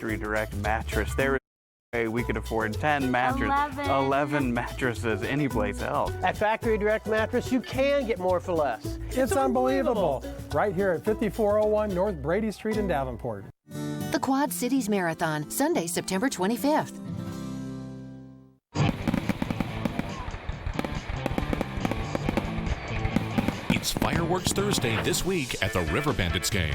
Factory Direct mattress. There is no way we could afford 10 mattresses, 11 mattresses anyplace else. At Factory Direct Mattress, you can get more for less. It's unbelievable. Right here at 5401 North Brady Street in Davenport. The Quad Cities Marathon, Sunday, September 25th. It's Fireworks Thursday this week at the River Bandits game.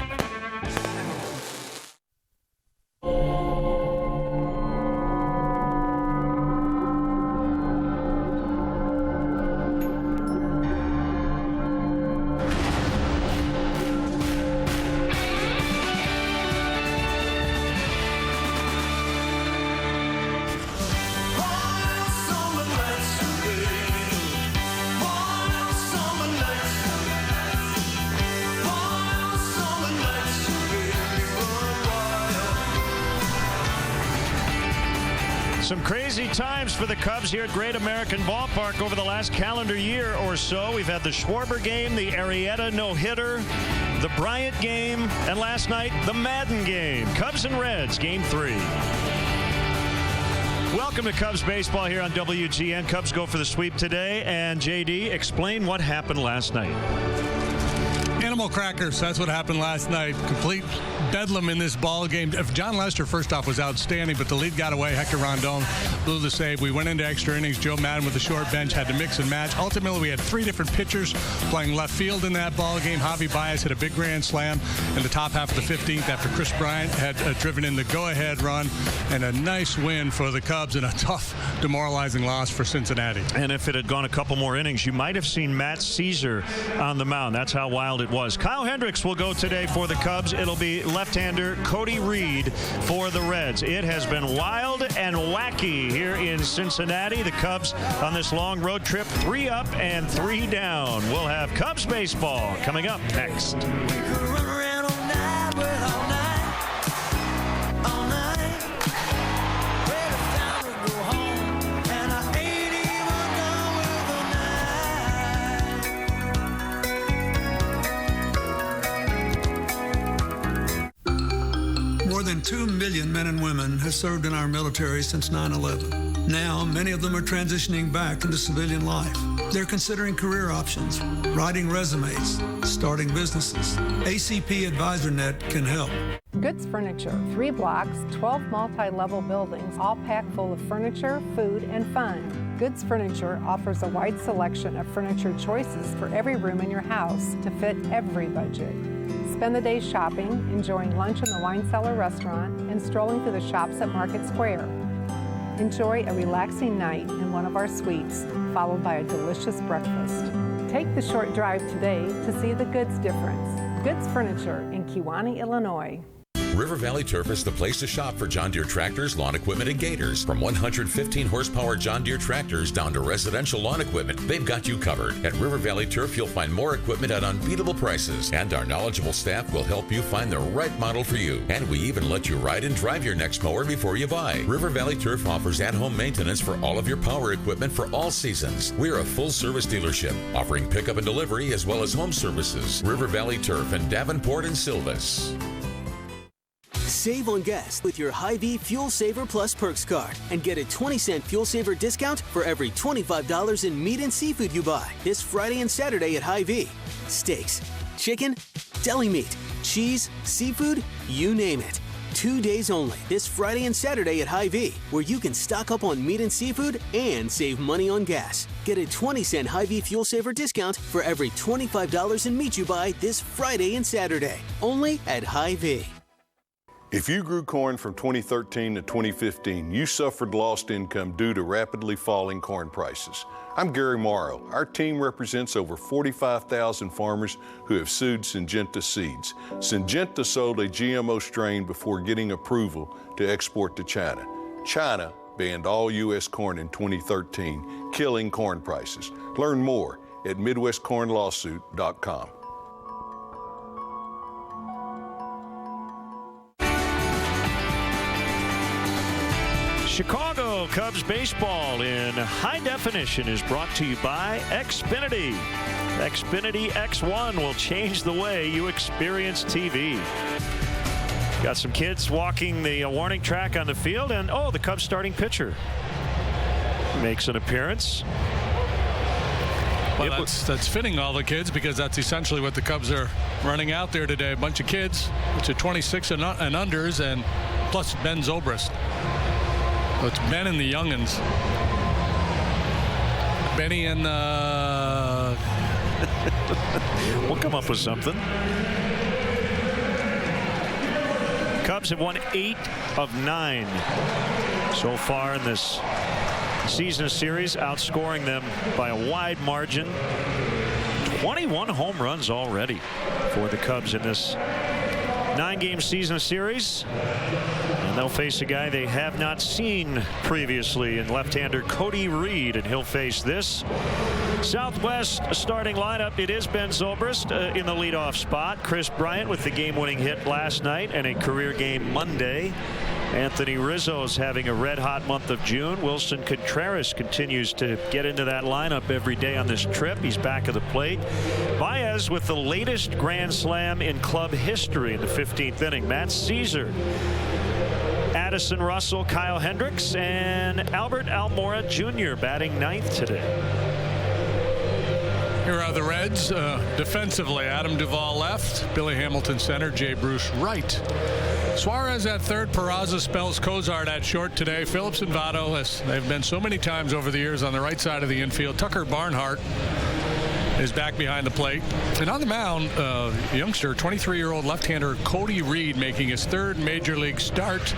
Some crazy times for the Cubs here at Great American Ballpark over the last calendar year or so. We've had the Schwarber game, the Arrieta no-hitter, the Bryant game, and last night, the Madden game. Cubs and Reds, Game 3. Welcome to Cubs baseball here on WGN. Cubs go for the sweep today. And, JD, explain what happened last night. Animal crackers. That's what happened last night. Complete bedlam in this ball game. If John Lester, first off, was outstanding, but the lead got away. Hector Rondon blew the save. We went into extra innings. Joe Madden with the short bench had to mix and match. Ultimately, we had three different pitchers playing left field in that ball game. Javi Baez hit a big grand slam in the top half of the 15th after Chris Bryant had driven in the go-ahead run, and a nice win for the Cubs and a tough, demoralizing loss for Cincinnati. And if it had gone a couple more innings, you might have seen Matt Caesar on the mound. That's how wild it was. Kyle Hendricks will go today for the Cubs. It'll be left-hander Cody Reed for the Reds. It has been wild and wacky here in Cincinnati. The Cubs on this long road trip, 3 up and 3 down. We'll have Cubs baseball coming up next. More than 2 million men and women have served in our military since 9/11. Now, many of them are transitioning back into civilian life. They're considering career options, writing resumes, starting businesses. ACP AdvisorNet can help. Goods Furniture, 3 blocks, 12 multi-level buildings, all packed full of furniture, food, and fun. Goods Furniture offers a wide selection of furniture choices for every room in your house to fit every budget. Spend the day shopping, enjoying lunch in the Wine Cellar restaurant, and strolling through the shops at Market Square. Enjoy a relaxing night in one of our suites, followed by a delicious breakfast. Take the short drive today to see the Goods difference. Goods Furniture in Kewanee, Illinois. River Valley Turf is the place to shop for John Deere tractors, lawn equipment, and gators. From 115 horsepower John Deere tractors down to residential lawn equipment, they've got you covered. At River Valley Turf, you'll find more equipment at unbeatable prices, and our knowledgeable staff will help you find the right model for you. And we even let you ride and drive your next mower before you buy. River Valley Turf offers at-home maintenance for all of your power equipment for all seasons. We're a full-service dealership, offering pickup and delivery as well as home services. River Valley Turf in Davenport and Silvis. Save on gas with your Hy-Vee Fuel Saver Plus Perks card and get a 20-cent Fuel Saver discount for every $25 in meat and seafood you buy this Friday and Saturday at Hy-Vee. Steaks, chicken, deli meat, cheese, seafood, you name it. 2 days only this Friday and Saturday at Hy-Vee, where you can stock up on meat and seafood and save money on gas. Get a 20-cent Hy-Vee Fuel Saver discount for every $25 in meat you buy this Friday and Saturday, only at Hy-Vee. If you grew corn from 2013 to 2015, you suffered lost income due to rapidly falling corn prices. I'm Gary Morrow. Our team represents over 45,000 farmers who have sued Syngenta Seeds. Syngenta sold a GMO strain before getting approval to export to China. China banned all U.S. corn in 2013, killing corn prices. Learn more at MidwestCornLawsuit.com. Chicago Cubs baseball in high definition is brought to you by Xfinity. Xfinity X1 will change the way you experience TV. Got some kids walking the warning track on the field, and the Cubs starting pitcher makes an appearance. Well, that's fitting, all the kids, because that's essentially what the Cubs are running out there today. A bunch of kids, which are 26 and unders, and plus Ben Zobrist. So it's Ben and the youngins. Benny and we'll come up with something. Cubs have won 8 of 9 so far in this season series, outscoring them by a wide margin. 21 home runs already for the Cubs in this 9-game season series. And they'll face a guy they have not seen previously in left-hander Cody Reed, and he'll face this Southwest starting lineup. It is Ben Zobrist in the leadoff spot. Chris Bryant with the game-winning hit last night and a career game Monday. Anthony Rizzo's having a red-hot month of June. Wilson Contreras continues to get into that lineup every day on this trip. He's back at the plate. Baez with the latest grand slam in club history in the 15th inning. Matt Caesar, Addison Russell, Kyle Hendricks, and Albert Almora Jr. batting 9th today. Here are the Reds defensively. Adam Duvall left, Billy Hamilton center, Jay Bruce right. Suarez at third, Peraza spells Cozart at short today. Phillips and Votto, as they've been so many times over the years on the right side of the infield. Tucker Barnhart is back behind the plate. And on the mound, youngster, 23-year-old left-hander Cody Reed making his 3rd major league start.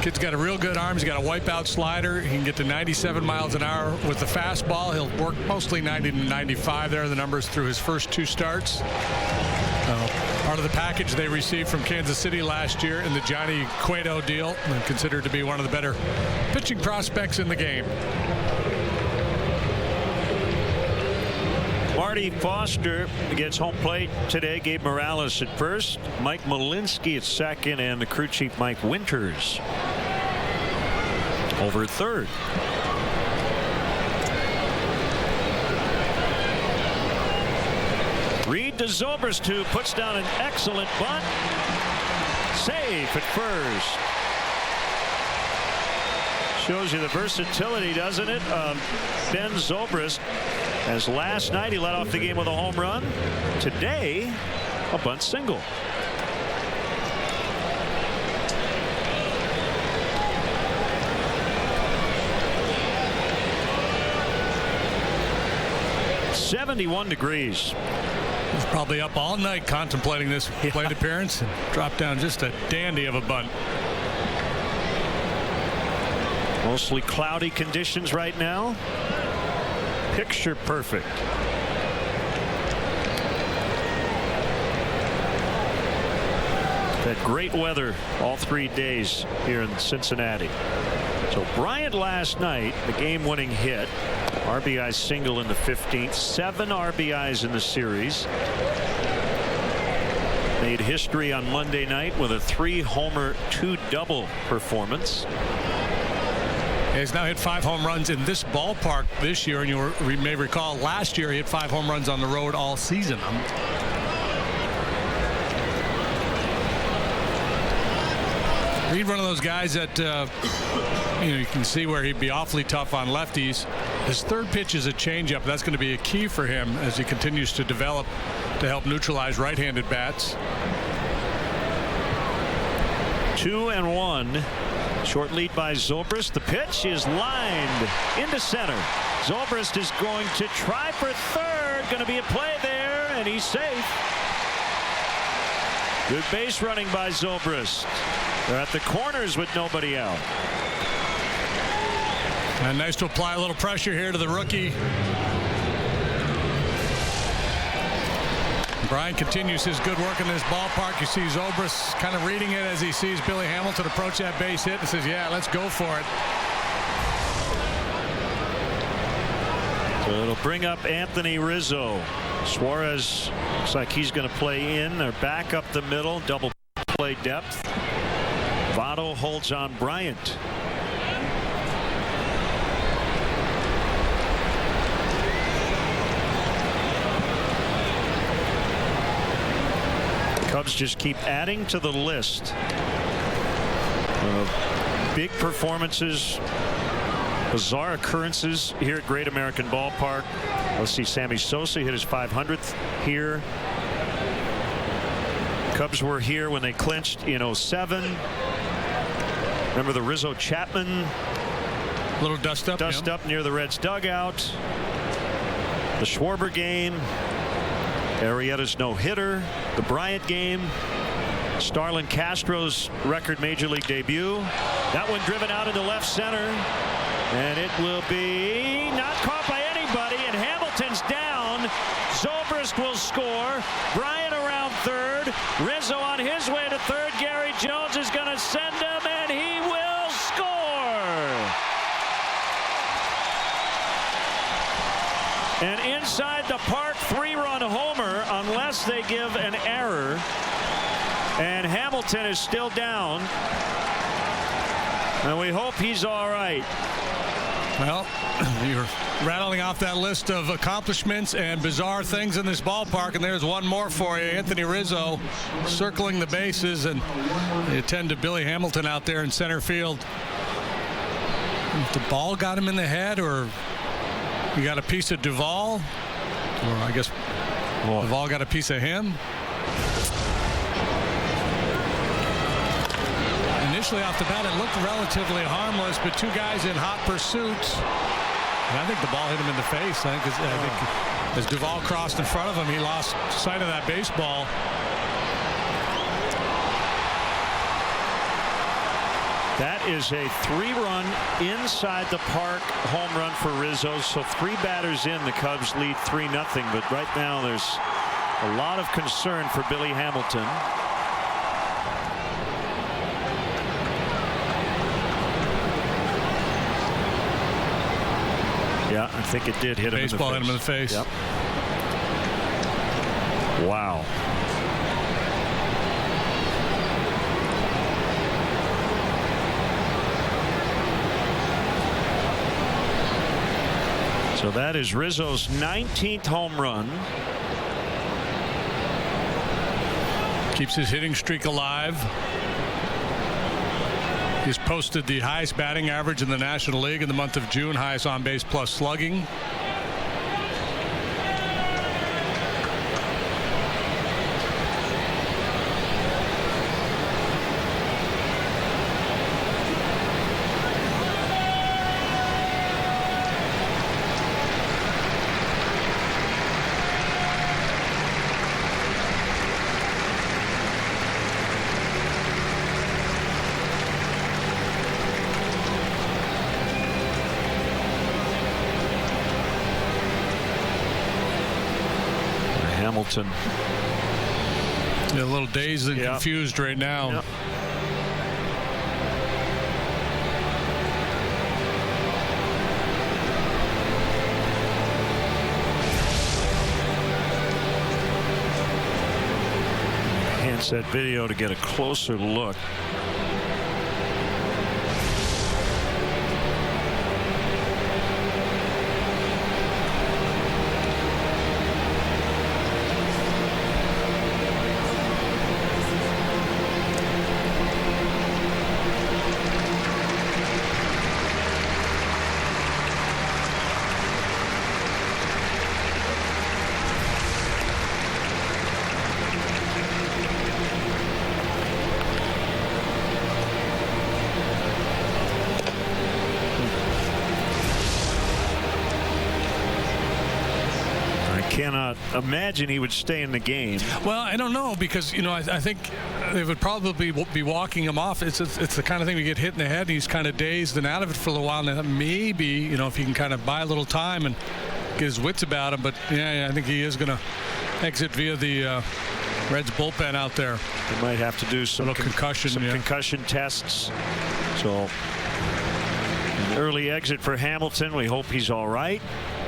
Kid's got a real good arm. He's got a wipeout slider. He can get to 97 miles an hour with the fastball. He'll work mostly 90 to 95. There are the numbers through his first 2 starts. Part of the package they received from Kansas City last year in the Johnny Cueto deal, and considered to be one of the better pitching prospects in the game. Marty Foster gets home plate today. Gabe Morales at first, Mike Malinsky at second, and the crew chief Mike Winters over third. Reed to Zobrist, who puts down an excellent bunt. Safe at first. Shows you the versatility, doesn't it, of Ben Zobrist. As last night he led off the game with a home run. Today, a bunt single. .71 degrees. He's probably up all night contemplating this plate appearance, and dropped down just a dandy of a bunt. Mostly cloudy conditions right now. Picture perfect. Had great weather all 3 days here in Cincinnati. So Bryant last night, the game-winning hit, RBI single in the 15th, 7 RBIs in the series. Made history on Monday night with a 3-homer, 2-double performance. He's now hit 5 home runs in this ballpark this year, and you may recall last year he hit 5 home runs on the road all season. He's one of those guys that you can see where he'd be awfully tough on lefties. His 3rd pitch is a changeup. That's going to be a key for him as he continues to develop to help neutralize right-handed bats. 2-1. Short lead by Zobrist. The pitch is lined into center. Zobrist is going to try for third. Going to be a play there, and he's safe. Good base running by Zobrist. They're at the corners with nobody out. And nice to apply a little pressure here to the rookie. Brian continues his good work in this ballpark. You see Zobrist kind of reading it as he sees Billy Hamilton approach that base hit and says, yeah, let's go for it. So it'll bring up Anthony Rizzo. Suarez looks like he's going to play in or back up the middle. Double play depth. Votto holds on Bryant. Cubs just keep adding to the list of big performances, bizarre occurrences here at Great American Ballpark. Let's see, Sammy Sosa hit his 500th here. Cubs were here when they clinched in 07. Remember the Rizzo Chapman little dust up near the Reds dugout. The Schwarber game, Arrieta's no-hitter, the Bryant game, Starlin Castro's record major league debut. That one driven out into left center, and it will be not caught by anybody, and Hamilton's down. Zobrist will score. Bryant around third. Rizzo on his way to third. Gary Jones is going to send him, and he will score. An inside the park 3-run homer unless they give an error. And Hamilton is still down. And we hope he's all right. Well, you're rattling off that list of accomplishments and bizarre things in this ballpark, and there's one more for you. Anthony Rizzo circling the bases, and they attend to Billy Hamilton out there in center field. If the ball got him in the head, or you got a piece of Duvall, or I guess Duvall got a piece of him. Initially off the bat, it looked relatively harmless, but two guys in hot pursuit. And I think the ball hit him in the face. I think as Duvall crossed in front of him, he lost sight of that baseball. That is a 3-run inside the park home run for Rizzo. So 3 batters in, the Cubs lead 3-0. But right now there's a lot of concern for Billy Hamilton. Yeah, I think it did hit him in the face. Baseball hit him in the face. Yep. Wow. So that is Rizzo's 19th home run. Keeps his hitting streak alive. He's posted the highest batting average in the National League in the month of June, highest on base plus slugging. Hamilton. Yeah, a little dazed and confused right now. Yep. Enhance that video to get a closer look. Cannot imagine he would stay in the game. Well, I don't know, because I think they would probably be walking him off. It's the kind of thing we get hit in the head and he's kind of dazed and out of it for a little while. And maybe if he can kind of buy a little time and get his wits about him. But yeah, I think he is going to exit via the Reds bullpen out there. They might have to do some concussion tests. So an early exit for Hamilton. We hope he's all right.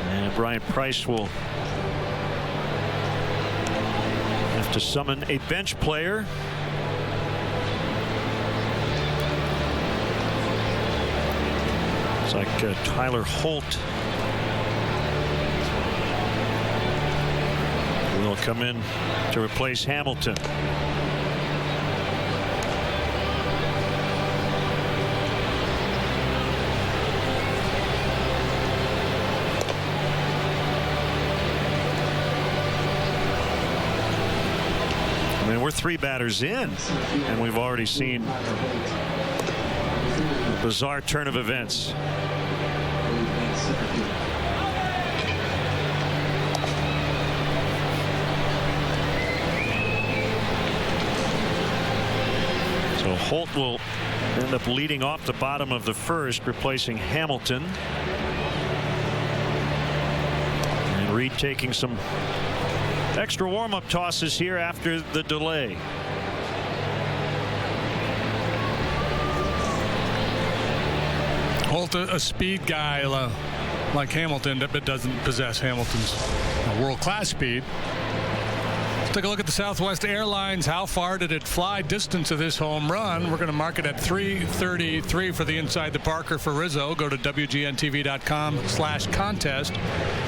And Brian Price will have to summon a bench player. It's like Tyler Holt will come in to replace Hamilton. we're 3 batters in, and we've already seen a bizarre turn of events. So Holt will end up leading off the bottom of the first, replacing Hamilton. And Reed taking some extra warm-up tosses here after the delay. Holt, a speed guy like Hamilton, but doesn't possess Hamilton's world-class speed. Let's take a look at the Southwest Airlines. How far did it fly? Distance of this home run. We're going to mark it at 333 for the Inside the Parker for Rizzo. Go to WGNTV.com/contest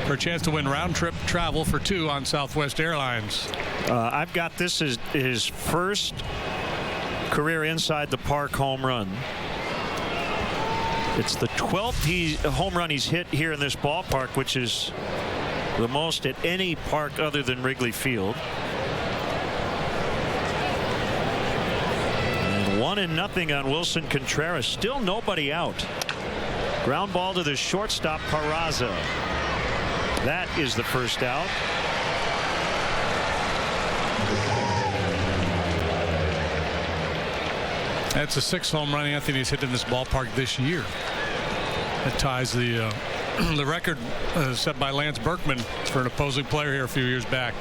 for a chance to win round-trip travel for 2 on Southwest Airlines. I've got this as his first career Inside the Park home run. It's the 12th home run he's hit here in this ballpark, which is the most at any park other than Wrigley Field. And 1-0 on Wilson Contreras. Still nobody out. Ground ball to the shortstop, Peraza. That is the first out. That's the 6th home run Anthony's hit in this ballpark this year. That ties the record set by Lance Berkman for an opposing player here a few years back.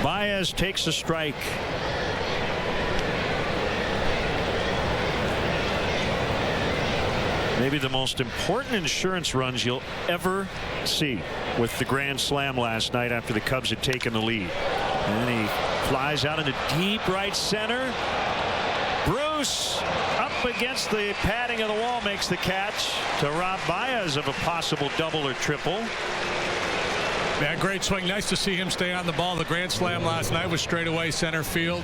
Baez takes a strike. Maybe the most important insurance runs you'll ever see with the grand slam last night after the Cubs had taken the lead. And he flies out into deep right center. Bruce up against the padding of the wall makes the catch to rob Baez of a possible double or triple. Yeah, great swing. Nice to see him stay on the ball. The grand slam last night was straightaway center field.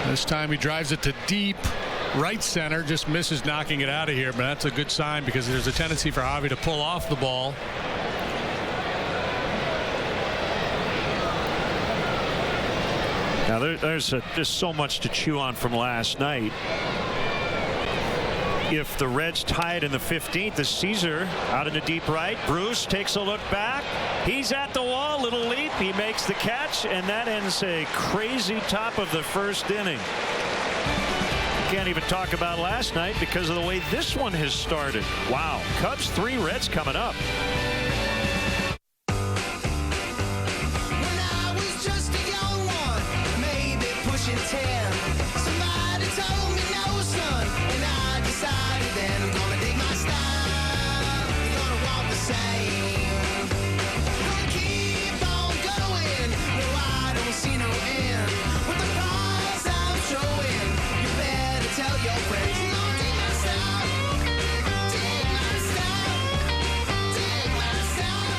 This time he drives it to deep right center, just misses knocking it out of here, but that's a good sign because there's a tendency for Javi to pull off the ball. Now there's just so much to chew on from last night. If the Reds tie it in the 15th, the Caesar out into deep right. Bruce takes a look back. He's at the wall. Little leap. He makes the catch, and that ends a crazy top of the first inning. Can't even talk about last night because of the way this one has started. Wow. Cubs 3, Reds coming up. When I was just a young one, maybe pushing 10, somebody told me no, son, and I decided then I'm gonna dig my style, gonna walk the same, gonna keep on going, no, I don't see no end, with the prize I'm showing, you better tell your friends, you know, dig my style, dig my style, dig my style.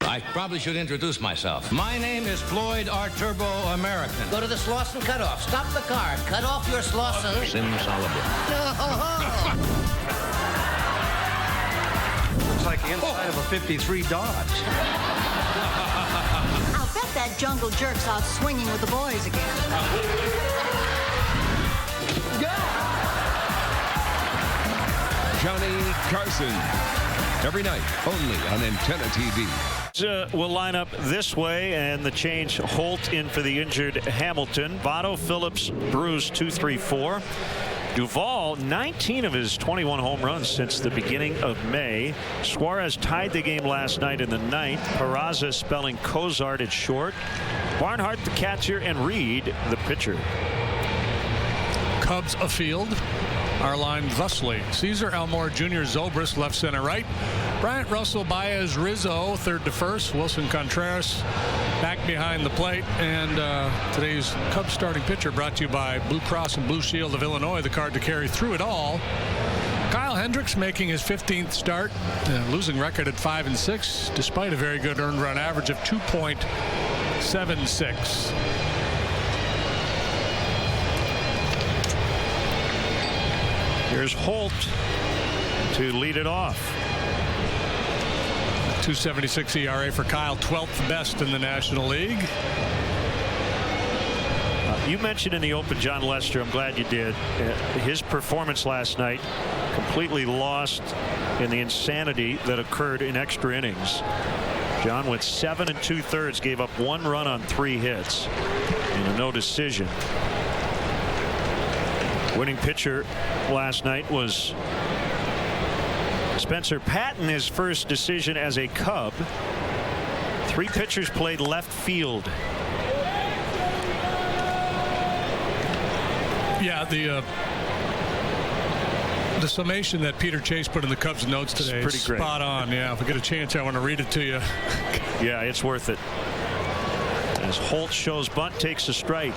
I probably should introduce myself. My name is Floyd R. Turbo American. Go to the Slauson cutoff. Stop the car. Cut off your Slauson. Simsalabim. Looks like the inside of a 53 Dodge. I'll bet that jungle jerk's out swinging with the boys again. Johnny Carson. Every night, only on Antenna TV. Will line up this way, and the change, Holt in for the injured Hamilton. Votto, Phillips, Bruce, 2, 3, 4. Duvall, 19 of his 21 home runs since the beginning of May. Suarez tied the game last night in the 9th. Peraza spelling Cozart at short. Barnhart the catcher, and Reed the pitcher. Cubs afield are lined thusly: Caesar, Elmore, Jr., Zobrist, left, center, right. Bryant, Russell, Baez, Rizzo, third to first. Wilson, Contreras back behind the plate. And today's Cubs starting pitcher brought to you by Blue Cross and Blue Shield of Illinois, the card to carry through it all. Kyle Hendricks making his 15th start, losing record at 5-6, despite a very good earned run average of 2.76. Here's Holt to lead it off. 2.76 ERA for Kyle, 12th best in the National League. You mentioned in the open John Lester. I'm glad you did. His performance last night completely lost in the insanity that occurred in extra innings. John went 7 2/3, gave up 1 run on 3 hits and a no decision. Winning pitcher last night was Spencer Patton, his first decision as a Cub. 3 pitchers played left field. Yeah, the summation that Peter Chase put in the Cubs notes today is pretty great. Spot on. Yeah, if we get a chance, I want to read it to you. Yeah, it's worth it. As Holt shows bunt, takes a strike.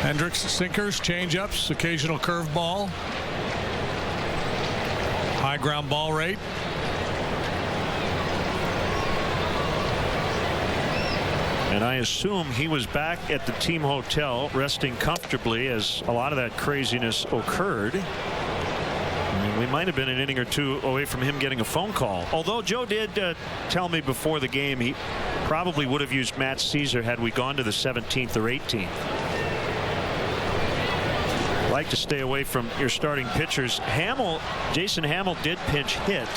Hendricks, sinkers, changeups, occasional curveball, high ground ball rate. And I assume he was back at the team hotel resting comfortably as a lot of that craziness occurred. And we might have been an inning or two away from him getting a phone call. Although Joe did tell me before the game he probably would have used Matt Caesar had we gone to the 17th or 18th. Like to stay away from your starting pitchers. Jason Hamill did pinch hit.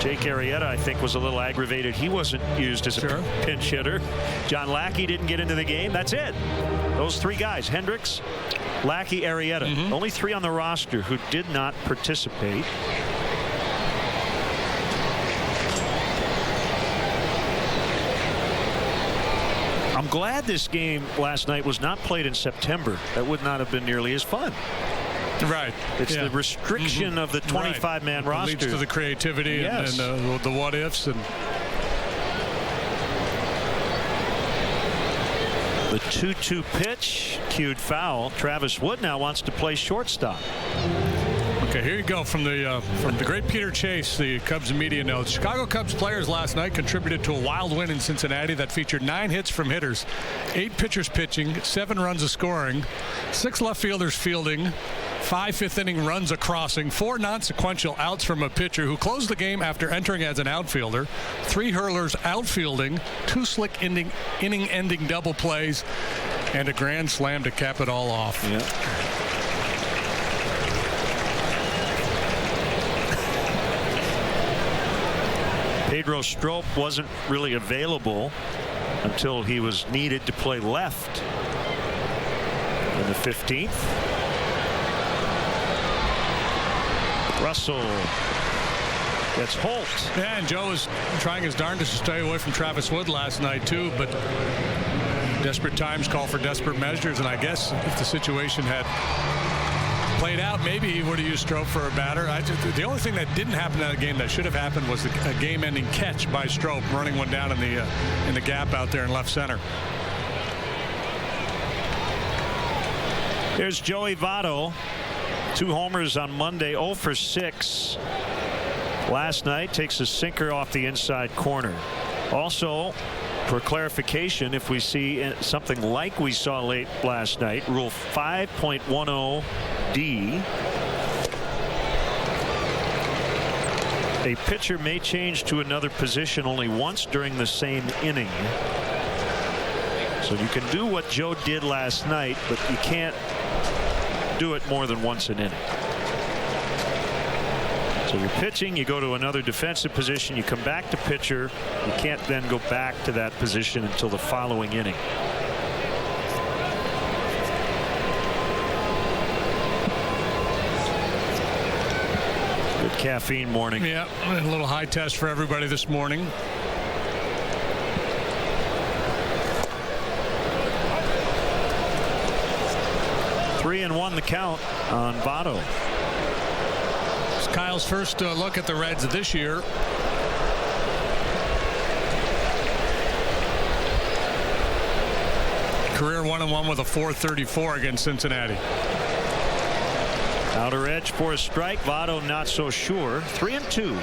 Jake Arrieta, I think, was a little aggravated. He wasn't used as a pinch hitter. John Lackey didn't get into the game. That's it. Those 3 guys, Hendricks, Lackey, Arrieta. Only 3 on the roster who did not participate. I'm glad this game last night was not played in September. That would not have been nearly as fun. Right. It's the restriction of the 25-man roster. Leads to the creativity and the what ifs. And the 2-2 pitch, cued foul. Travis Wood now wants to play shortstop. Okay, here you go from the great Peter Chase, the Cubs media notes. Chicago Cubs players last night contributed to a wild win in Cincinnati that featured 9 hits from hitters, 8 pitchers pitching, 7 runs of scoring, 6 left fielders fielding, 5 fifth-inning runs a crossing, 4 non-sequential outs from a pitcher who closed the game after entering as an outfielder, 3 hurlers outfielding, 2 slick inning-ending double plays, and a grand slam to cap it all off. Yeah. Pedro Strop wasn't really available until he was needed to play left in the 15th. Russell gets Holt. Yeah, and Joe was trying his darndest to stay away from Travis Wood last night too, but desperate times call for desperate measures, and I guess if the situation had played out, maybe he would have used Strop for a batter. The only thing that didn't happen in that game that should have happened was a game-ending catch by Strop, running one down in the gap out there in left center. There's Joey Votto, 2 homers on Monday, 0 for 6 last night. Takes a sinker off the inside corner. Also, for clarification, if we see something like we saw late last night, Rule 5.10D, a pitcher may change to another position only once during the same inning. So you can do what Joe did last night, but you can't do it more than once an inning. So you're pitching, you go to another defensive position, you come back to pitcher, you can't then go back to that position until the following inning. Good caffeine morning. Yeah, a little high test for everybody this morning. Three and one the count on Votto. It's Kyle's first look at the Reds this year. Career 1-1 with a .434 against Cincinnati. Outer edge for a strike. Votto not so sure. 3-2.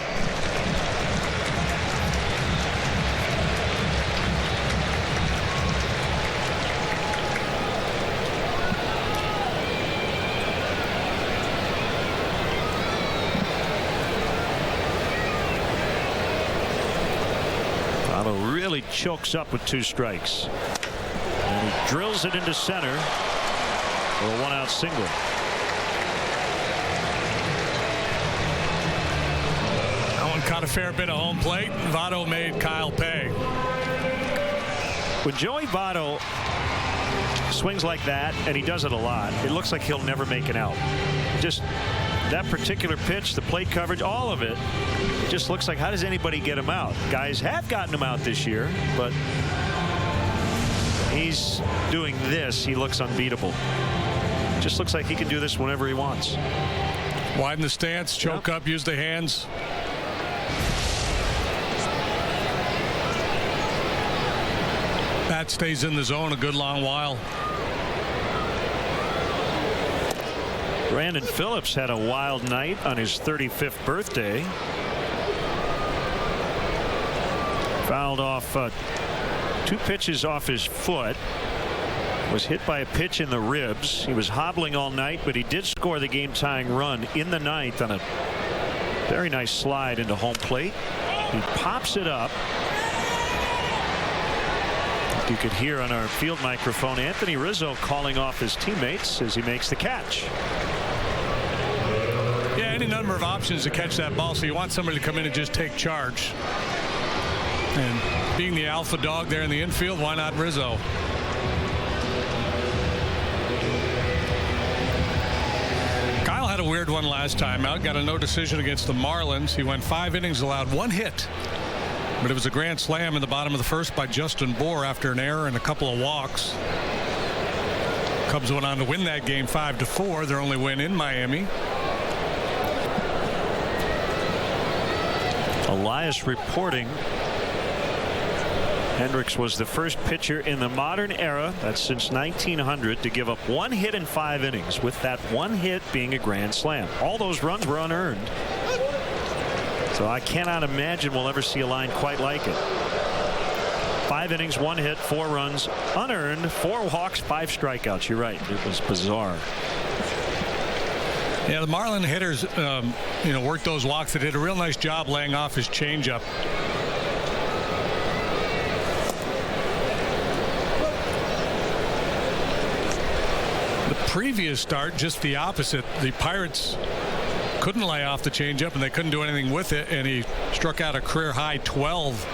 Votto really chokes up with 2 strikes. And he drills it into center for a 1-out single. That one caught a fair bit of home plate. Votto made Kyle pay. When Joey Votto swings like that, and he does it a lot, it looks like he'll never make it out. Just that particular pitch, the plate coverage, all of it, it just looks like, how does anybody get him out? Guys have gotten him out this year, but he's doing this. He looks unbeatable. Just looks like he can do this whenever he wants. Widen the stance, choke up, use the hands. Bat stays in the zone a good long while. Brandon Phillips had a wild night on his 35th birthday. Fouled off 2 pitches off his foot. Was hit by a pitch in the ribs. He was hobbling all night, but he did score the game-tying run in the 9th on a very nice slide into home plate. He pops it up. You could hear on our field microphone Anthony Rizzo calling off his teammates as he makes the catch. Yeah, any number of options to catch that ball, so you want somebody to come in and just take charge. And being the alpha dog there in the infield, why not Rizzo? Kyle had a weird one last time out. Got a no decision against the Marlins. He went 5 innings, allowed 1 hit. But it was a grand slam in the bottom of the first by Justin Bohr after an error and a couple of walks. Cubs went on to win that game 5-4. Their only win in Miami. Elias reporting Hendricks was the first pitcher in the modern era, that's since 1900, to give up 1 hit in 5 innings, with that 1 hit being a grand slam. All those runs were unearned. So I cannot imagine we'll ever see a line quite like it. 5 innings, 1 hit, 4 runs, unearned, 4 walks, 5 strikeouts. You're right. It was bizarre. Yeah, the Marlin hitters, worked those walks. They did a real nice job laying off his changeup. The previous start, just the opposite. The Pirates couldn't lay off the changeup, and they couldn't do anything with it, and he struck out a career high 12.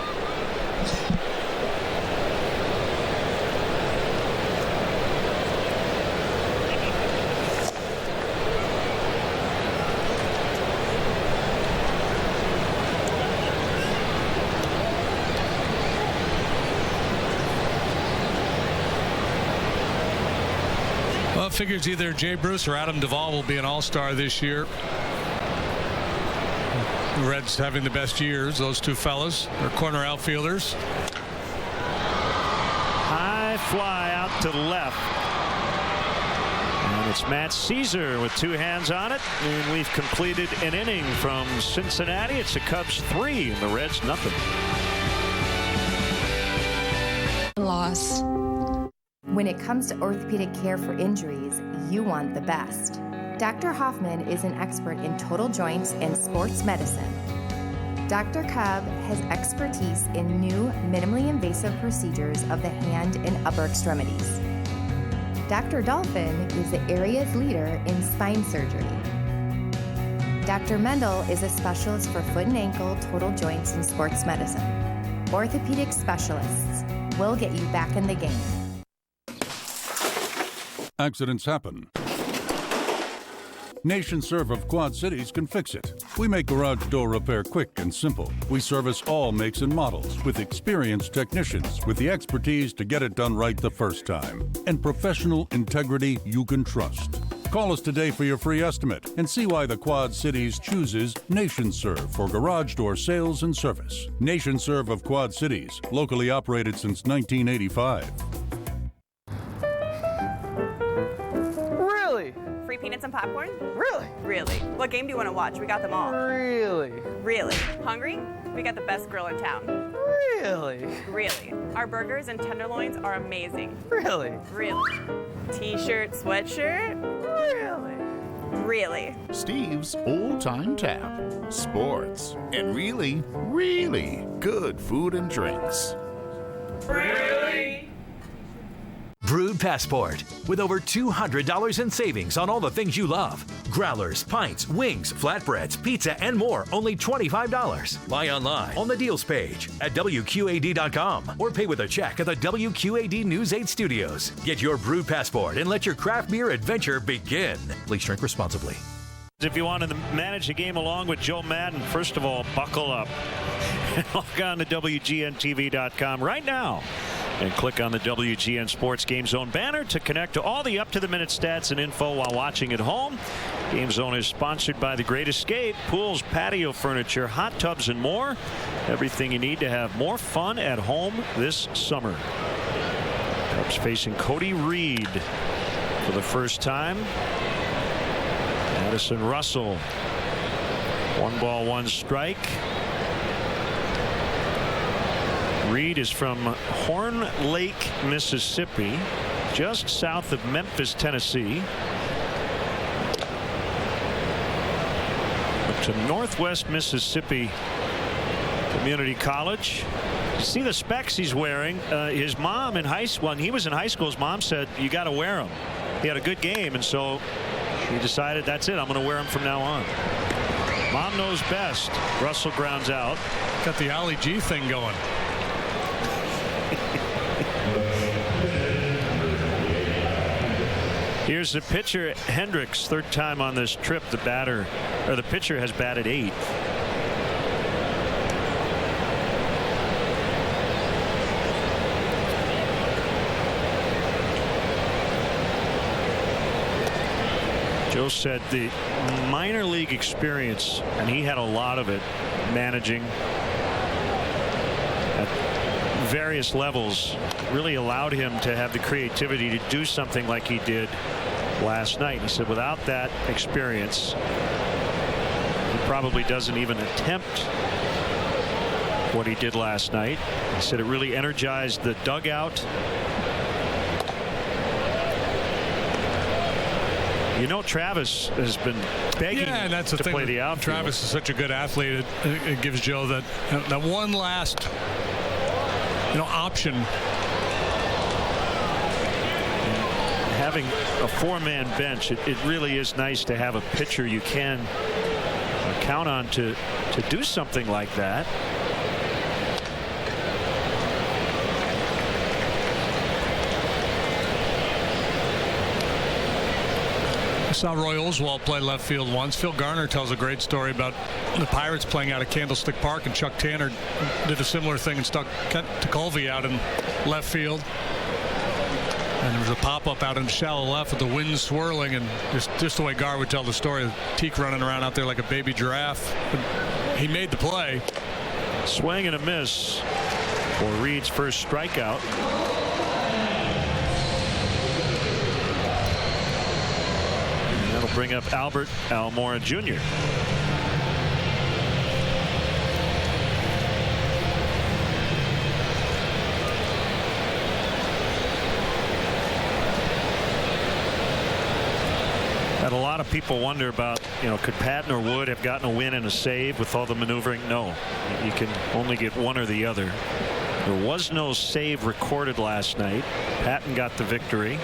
Well, it figures either Jay Bruce or Adam Duvall will be an all-star this year. The Reds having the best years, those 2 fellas. They're corner outfielders. High fly out to left. And it's Matt Caesar with 2 hands on it. And we've completed an inning from Cincinnati. It's the Cubs 3 and the Reds nothing. Loss. When it comes to orthopedic care for injuries, you want the best. Dr. Hoffman is an expert in total joints and sports medicine. Dr. Cub has expertise in new, minimally invasive procedures of the hand and upper extremities. Dr. Dolphin is the area's leader in spine surgery. Dr. Mendel is a specialist for foot and ankle, total joints, and sports medicine. Orthopedic specialists will get you back in the game. Accidents happen. Nation Serve of Quad Cities can fix it. We make garage door repair quick and simple. We service all makes and models with experienced technicians with the expertise to get it done right the first time and professional integrity you can trust. Call us today for your free estimate and see why the Quad Cities chooses Nation Serve for garage door sales and service. Nation Serve of Quad Cities, locally operated since 1985. Really? Free peanuts and popcorn? Really? Really. What game do you want to watch? We got them all. Really? Really. Hungry? We got the best grill in town. Really? Really. Our burgers and tenderloins are amazing. Really? Really. T-shirt, sweatshirt? Really? Really. Steve's Old Time Tap. Sports. And really, really good food and drinks. Really? Brewed Passport, with over $200 in savings on all the things you love. Growlers, pints, wings, flatbreads, pizza, and more, only $25. Buy online on the deals page at WQAD.com or pay with a check at the WQAD News 8 studios. Get your Brewed Passport and let your craft beer adventure begin. Please drink responsibly. If you want to manage the game along with Joe Madden, first of all, buckle up. Log on to WGNTV.com right now and click on the WGN Sports Game Zone banner to connect to all the up-to-the-minute stats and info while watching at home. Game Zone is sponsored by The Great Escape, pools, patio furniture, hot tubs, and more. Everything you need to have more fun at home this summer. Cubs facing Cody Reed for the first time. Addison Russell, 1 ball, 1 strike. Reed is from Horn Lake, Mississippi, just south of Memphis, Tennessee. Up to Northwest Mississippi Community College. See the specs he's wearing. His mom in high school, when he was in high school, his mom said, you got to wear them. He had a good game, and so he decided, that's it, I'm going to wear them from now on. Mom knows best. Russell grounds out. Got the Ali G thing going. Here's the pitcher, Hendricks, third time on this trip. The pitcher has batted 8th. Joe said the minor league experience, and he had a lot of it, managing at various levels, really allowed him to have the creativity to do something like he did last night. He said without that experience, he probably doesn't even attempt what he did last night. He said it really energized the dugout. You know, Travis has been begging that's the to thing. Play the outfield. Travis is such a good athlete. It gives Joe that one last option. Having a 4-man bench, it really is nice to have a pitcher you can count on to do something like that. I saw Roy Oswalt play left field once. Phil Garner tells a great story about the Pirates playing out at Candlestick Park, and Chuck Tanner did a similar thing and stuck Tekulve out in left field. And there was a pop-up out in shallow left with the wind swirling, and just the way Gar would tell the story, Teak running around out there like a baby giraffe. But he made the play. Swing and a miss for Reed's first strikeout. And that'll bring up Albert Almora Jr. A lot of people wonder about, could Patton or Wood have gotten a win and a save with all the maneuvering? No, you can only get one or the other. There was no save recorded last night. Patton got the victory.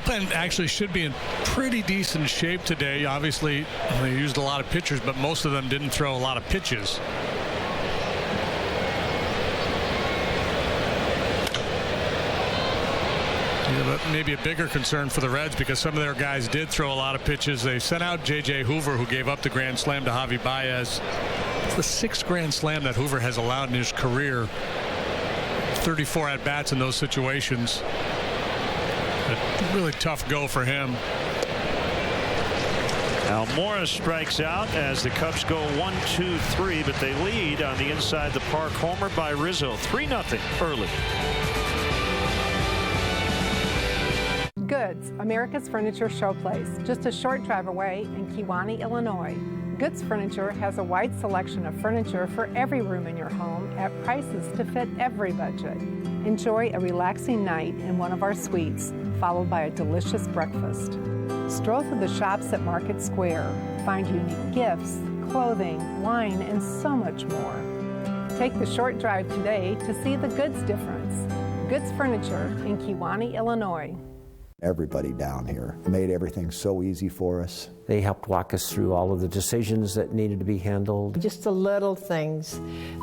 bullpen actually should be in pretty decent shape today. Obviously, they used a lot of pitchers, but most of them didn't throw a lot of pitches. Yeah, but maybe a bigger concern for the Reds because some of their guys did throw a lot of pitches. They sent out J.J. Hoover, who gave up the grand slam to Javi Baez. It's the 6th grand slam that Hoover has allowed in his career. 34 at-bats in those situations. A really tough go for him. Almora strikes out as the Cubs go 1-2-3, but they lead on the inside the park homer by Rizzo. 3-0 early. Goods, America's Furniture Showplace, just a short drive away in Kewanee, Illinois. Goods Furniture has a wide selection of furniture for every room in your home at prices to fit every budget. Enjoy a relaxing night in one of our suites, followed by a delicious breakfast. Stroll through the shops at Market Square. Find unique gifts, clothing, wine, and so much more. Take the short drive today to see the Goods difference. Goods Furniture in Kewanee, Illinois. Everybody down here made everything so easy for us. They helped walk us through all of the decisions that needed to be handled. Just the little things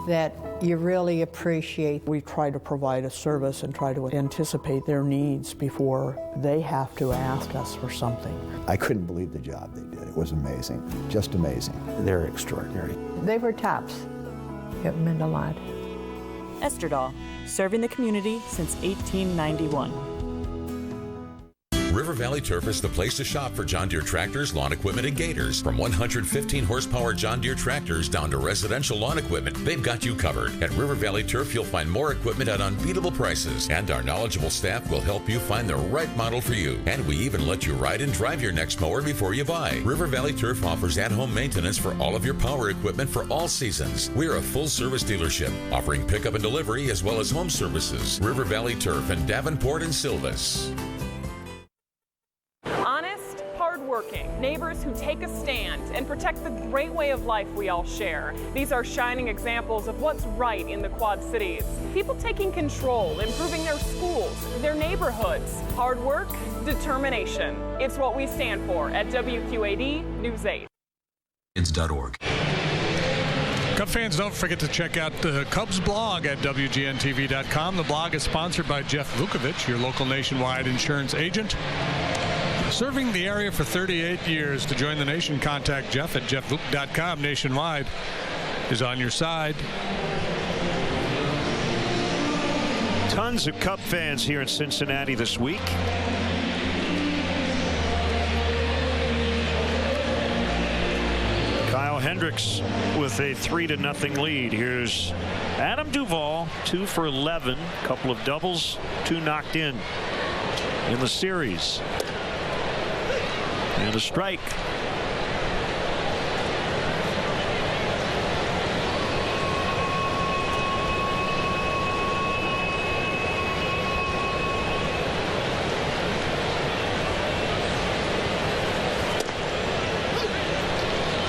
that you really appreciate. We try to provide a service and try to anticipate their needs before they have to ask us for something. I couldn't believe the job they did. It was amazing, just amazing. They're extraordinary. They were tops. It meant a lot. Esterdahl, serving the community since 1891. River Valley Turf is the place to shop for John Deere tractors, lawn equipment, and gators. From 115 horsepower John Deere tractors down to residential lawn equipment, they've got you covered. At River Valley Turf, you'll find more equipment at unbeatable prices, and our knowledgeable staff will help you find the right model for you. And we even let you ride and drive your next mower before you buy. River Valley Turf offers at-home maintenance for all of your power equipment for all seasons. We're a full-service dealership, offering pickup and delivery as well as home services. River Valley Turf in Davenport and Silvis. Honest, hardworking, neighbors who take a stand and protect the great way of life we all share. These are shining examples of what's right in the Quad Cities. People taking control, improving their schools, their neighborhoods. Hard work, determination. It's what we stand for at WQAD News 8. Kids.org. Cub fans, don't forget to check out the Cubs blog at WGNTV.com. The blog is sponsored by Jeff Vukovich, your local nationwide insurance agent. Serving the area for 38 years. To join the nation, contact Jeff at jeffvuk.com. Nationwide is on your side. Tons of Cub fans here in Cincinnati this week. Kyle Hendricks with a 3-0 lead. Here's Adam Duvall, 2 for 11. Couple of doubles, 2 knocked in the series. And a strike.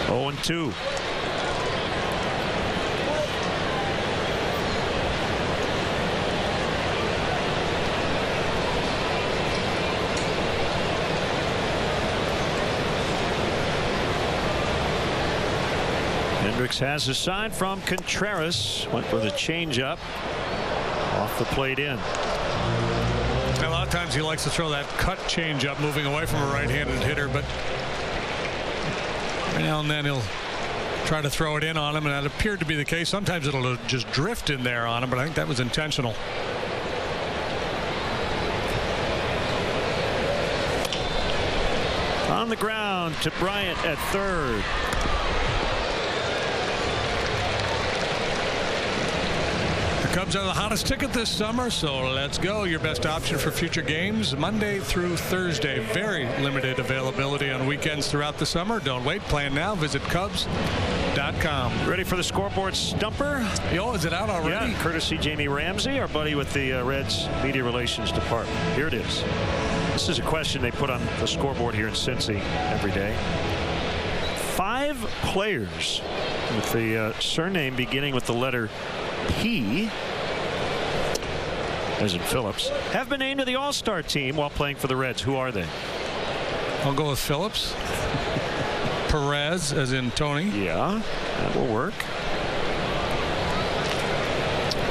Oh, and 2. Hendricks has a sign from Contreras. Went for the changeup. Off the plate in. A lot of times he likes to throw that cut changeup moving away from a right-handed hitter, but every now and then he'll try to throw it in on him, and that appeared to be the case. Sometimes it'll just drift in there on him, but I think that was intentional. On the ground to Bryant at third. Cubs are the hottest ticket this summer, so let's go. Your best option for future games, Monday through Thursday. Very limited availability on weekends throughout the summer. Don't wait. Plan now. Visit Cubs.com. Ready for the scoreboard stumper? Oh, is it out already? Yeah, courtesy Jamie Ramsey, our buddy with the Reds Media Relations Department. Here it is. This is a question they put on the scoreboard here in Cincy every day. 5 players with the surname beginning with the letter P as in Phillips, have been named to the All-Star team while playing for the Reds. Who are they? I'll go with Phillips. Perez, as in Tony. Yeah, that will work.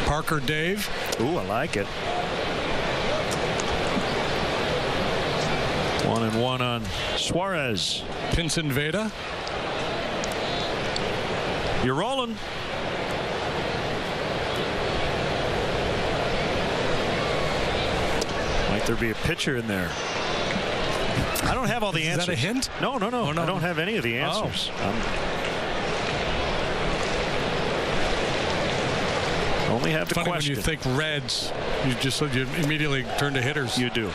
Parker Dave. Ooh, I like it. 1-1 on Suarez. Pinson Veda. You're rolling. Might there be a pitcher in there? I don't have all the answers. Is that a hint? No. Oh, no. I don't have any of the answers. Only have the Funny question. when you think Reds, you immediately turn to hitters. You do.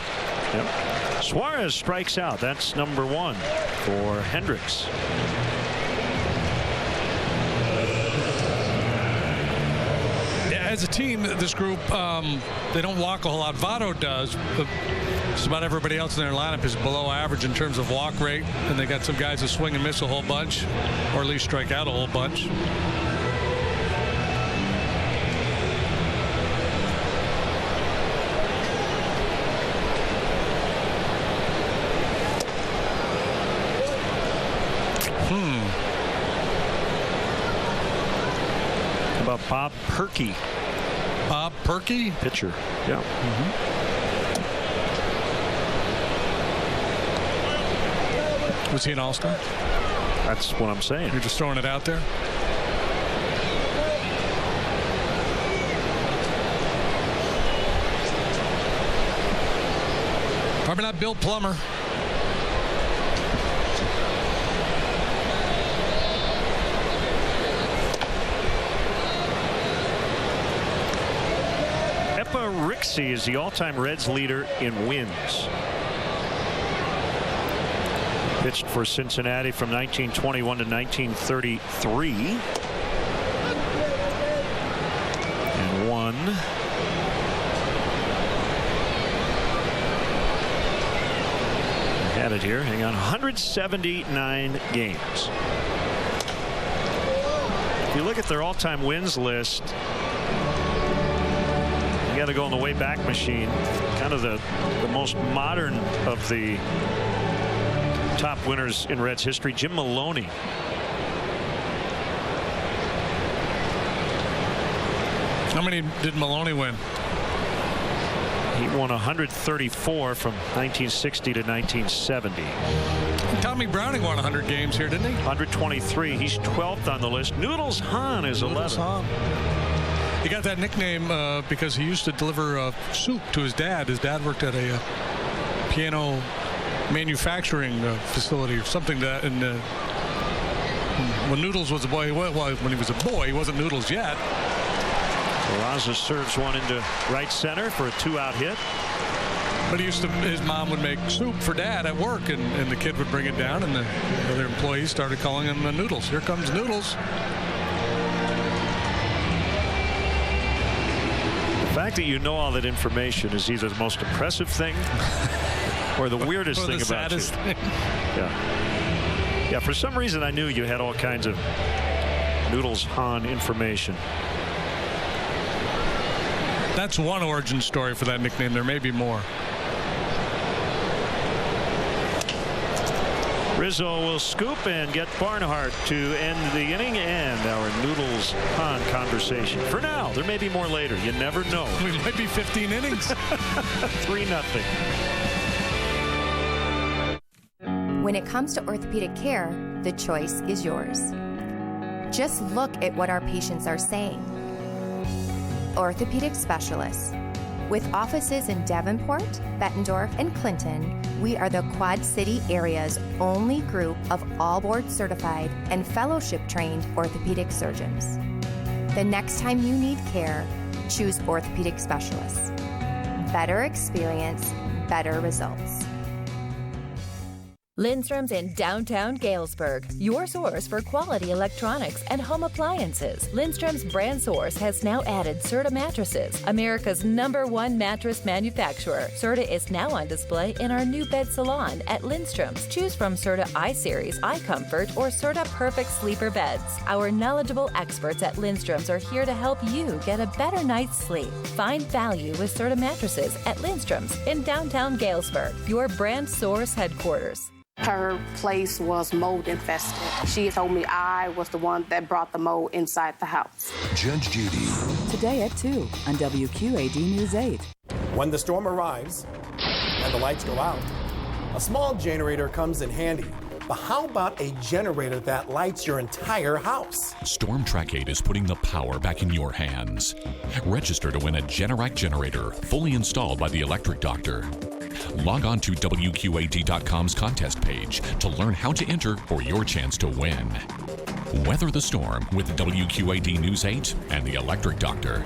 Yep. Suarez strikes out. That's number 1 for Hendricks. As a team, this group, they don't walk a whole lot. Votto does, but just about everybody else in their lineup is below average in terms of walk rate, and they got some guys that swing and miss a whole bunch, or at least strike out a whole bunch. How about Bob Perky? Bob Perky? Pitcher. Yeah. Was he an all-star? That's what I'm saying. You're just throwing it out there? Probably not Bill Plummer. Rixey is the all-time Reds leader in wins. Pitched for Cincinnati from 1921 to 1933. And won. I had it here. Hang on. 179 games. If you look at their all-time wins list, you got to go on the way back machine. Kind of the most modern of the top winners in Reds history. Jim Maloney. How many did Maloney win? He won 134 from 1960 to 1970. Tommy Browning won 100 games here, didn't he? 123. He's 12th on the list. Noodles Hahn is 11th. He got that nickname because he used to deliver soup to his dad. His dad worked at a piano manufacturing facility or something that. And when Noodles was a boy, when he was a boy, he wasn't Noodles yet. Peraza serves one into right center for a 2-out hit. But his mom would make soup for Dad at work, and the kid would bring it down, and the other employees started calling him Noodles. Here comes Noodles. The fact that you know all that information is either the most impressive thing or the weirdest or thing the about you. saddest thing. Yeah, for some reason I knew you had all kinds of Noodles Hahn information. That's one origin story for that nickname. There may be more. Rizzo will scoop and get Barnhart to end the inning and our Noodles Hahn conversation. For now, there may be more later. You never know. We might be 15 innings. 3-0. When it comes to orthopedic care, the choice is yours. Just look at what our patients are saying. Orthopedic specialists. With offices in Davenport, Bettendorf, and Clinton, we are the Quad City area's only group of all board certified and fellowship trained orthopedic surgeons. The next time you need care, choose orthopedic specialists. Better experience, better results. Lindstrom's in downtown Galesburg, your source for quality electronics and home appliances. Lindstrom's brand source has now added Serta mattresses, America's #1 mattress manufacturer. Serta is now on display in our new bed salon at Lindstrom's. Choose from Serta iSeries, iComfort, or Serta Perfect Sleeper beds. Our knowledgeable experts at Lindstrom's are here to help you get a better night's sleep. Find value with Serta mattresses at Lindstrom's in downtown Galesburg, your brand source headquarters. Her place was mold infested. She told me I was the one that brought the mold inside the house. Judge Judy. Today at 2 on WQAD News 8. When the storm arrives and the lights go out, a small generator comes in handy. But how about a generator that lights your entire house? Storm Track 8 is putting the power back in your hands. Register to win a Generac generator, fully installed by the Electric Doctor. Log on to WQAD.com's contest page to learn how to enter for your chance to win. Weather the storm with WQAD News 8 and the Electric Doctor.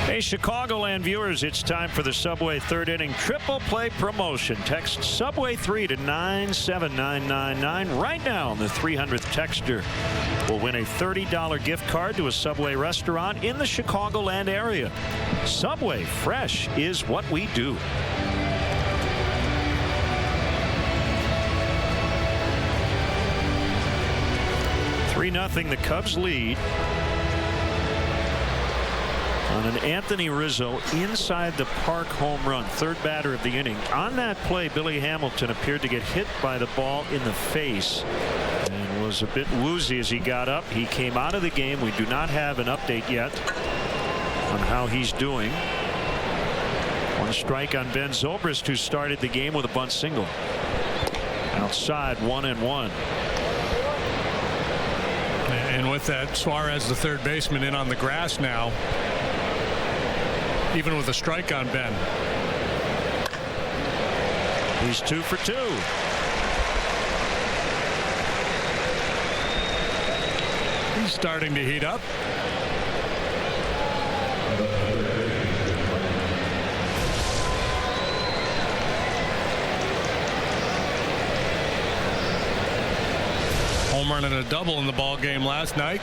Hey, Chicagoland viewers, it's time for the Subway third inning triple play promotion. Text Subway 3 to 97999 right now. The 300th texter will win a $30 gift card to a Subway restaurant in the Chicagoland area. Subway, fresh is what we do. (3-0) the Cubs lead on an Anthony Rizzo inside the park home run, third batter of the inning. On that play, Billy Hamilton appeared to get hit by the ball in the face and was a bit woozy as he got up. He came out of the game. We do not have an update yet on how he's doing. One strike on Ben Zobrist, who started the game with a bunt single. Outside, 1-1. And with that, Suarez, the third baseman, in on the grass now. Even with a strike on Ben. He's 2 for 2. He's starting to heat up. Home run and a double in the ball game last night.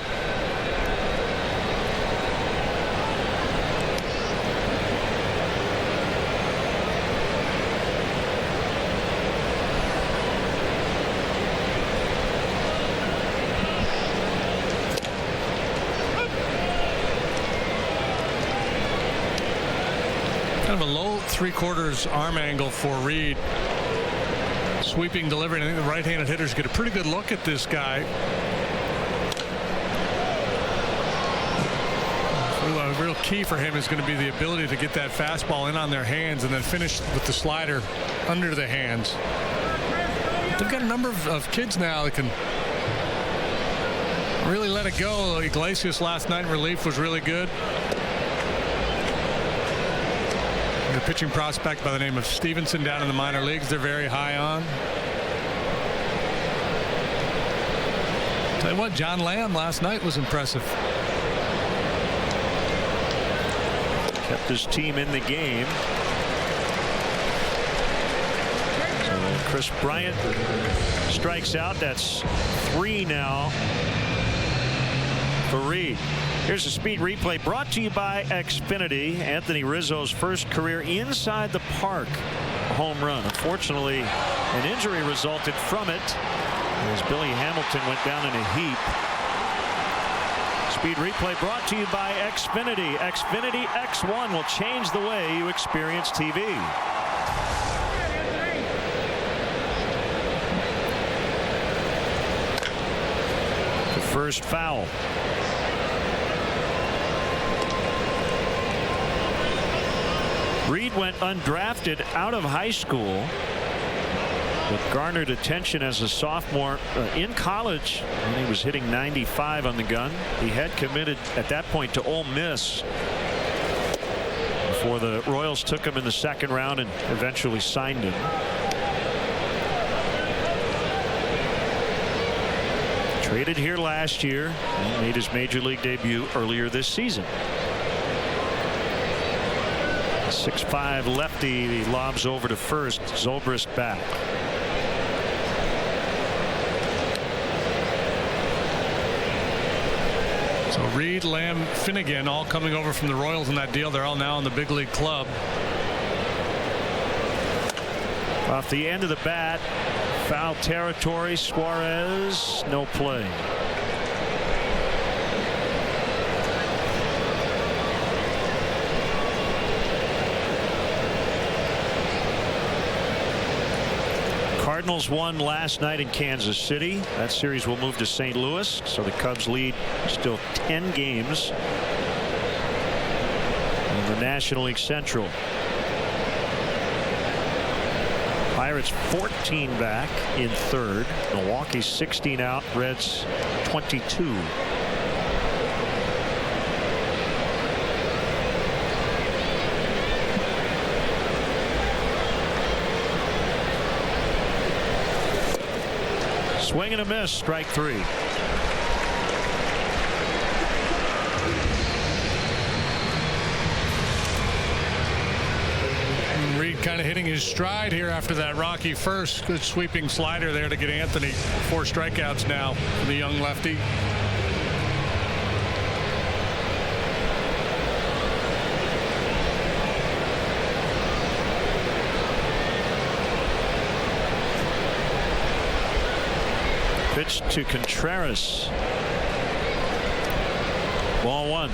Kind of a low three-quarters arm angle for Reed. Sweeping delivery. I think the right-handed hitters get a pretty good look at this guy. A real key for him is going to be the ability to get that fastball in on their hands and then finish with the slider under the hands. They've got a number of kids now that can really let it go. Iglesias last night in relief was really good. A pitching prospect by the name of Stevenson down in the minor leagues, they're very high on. Tell you what, John Lamb last night was impressive. Kept his team in the game. So Chris Bryant strikes out. That's 3 now for Reed. Here's a speed replay brought to you by Xfinity. Anthony Rizzo's first career inside the park home run. Unfortunately, an injury resulted from it as Billy Hamilton went down in a heap. Speed replay brought to you by Xfinity. Xfinity X1 will change the way you experience TV. The first foul. Reed went undrafted out of high school, but garnered attention as a sophomore in college, and he was hitting 95 on the gun. He had committed at that point to Ole Miss before the Royals took him in the second round and eventually signed him. Traded here last year and made his major league debut earlier this season. 6'5" lefty. He lobs over to first. Zobrist back. So Reed, Lamb, Finnegan all coming over from the Royals in that deal. They're all now in the big league club. Off the end of the bat, foul territory. Suarez, no play. Cardinals won last night in Kansas City. That series will move to St. Louis, so the Cubs lead still 10 games in the National League Central. Pirates 14 back in third. Milwaukee 16 out. Reds 22. Swing and a miss, strike 3. Reed kind of hitting his stride here after that rocky first. Good sweeping slider there to get Anthony. 4 strikeouts now for the young lefty. Pitch to Contreras. Ball 1.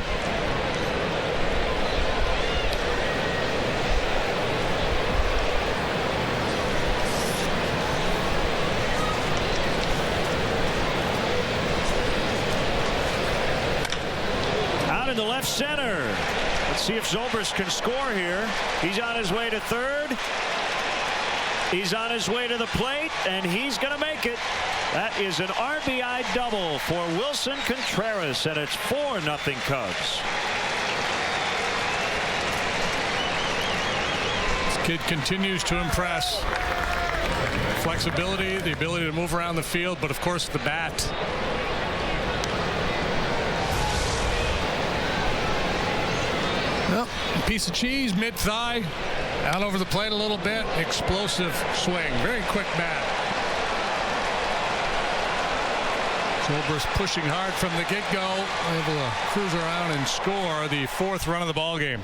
Out into left center. Let's see if Zobrist can score here. He's on his way to third. He's on his way to the plate, and he's going to make it. That is an RBI double for Wilson Contreras, and it's 4-0 Cubs. This kid continues to impress. Flexibility, the ability to move around the field, but of course the bat. Well, a piece of cheese, mid-thigh, out over the plate a little bit. Explosive swing, very quick bat. Zobrist pushing hard from the get-go, able to cruise around and score the 4th run of the ball game.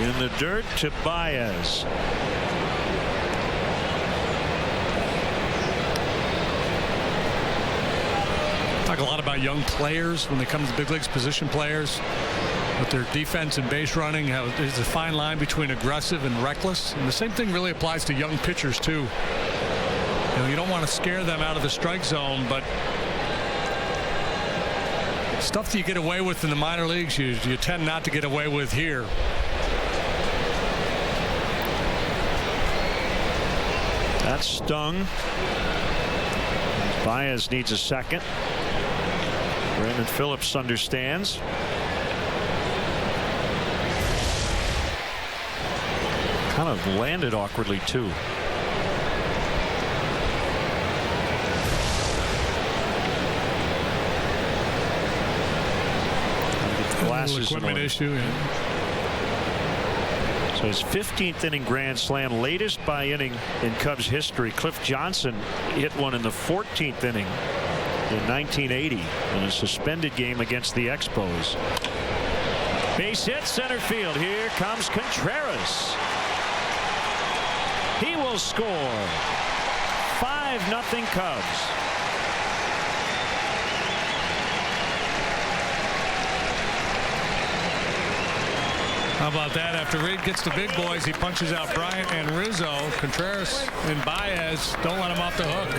In the dirt to Baez. Talk a lot about young players when they come to the big leagues, position players. With their defense and base running, how there's a fine line between aggressive and reckless. And the same thing really applies to young pitchers, too. You don't want to scare them out of the strike zone, but stuff that you get away with in the minor leagues, you tend not to get away with here. That stung. Baez needs a second. Brandon Phillips understands. Kind of landed awkwardly, too. Glasses equipment issue. Yeah. So his 15th inning grand slam, latest by inning in Cubs history. Cliff Johnson hit one in the 14th inning in 1980 in a suspended game against the Expos. Base hit, center field. Here comes Contreras. He will score. 5-0 Cubs. How about that? After Reed gets the big boys, he punches out Bryant and Rizzo. Contreras and Baez don't let him off the hook.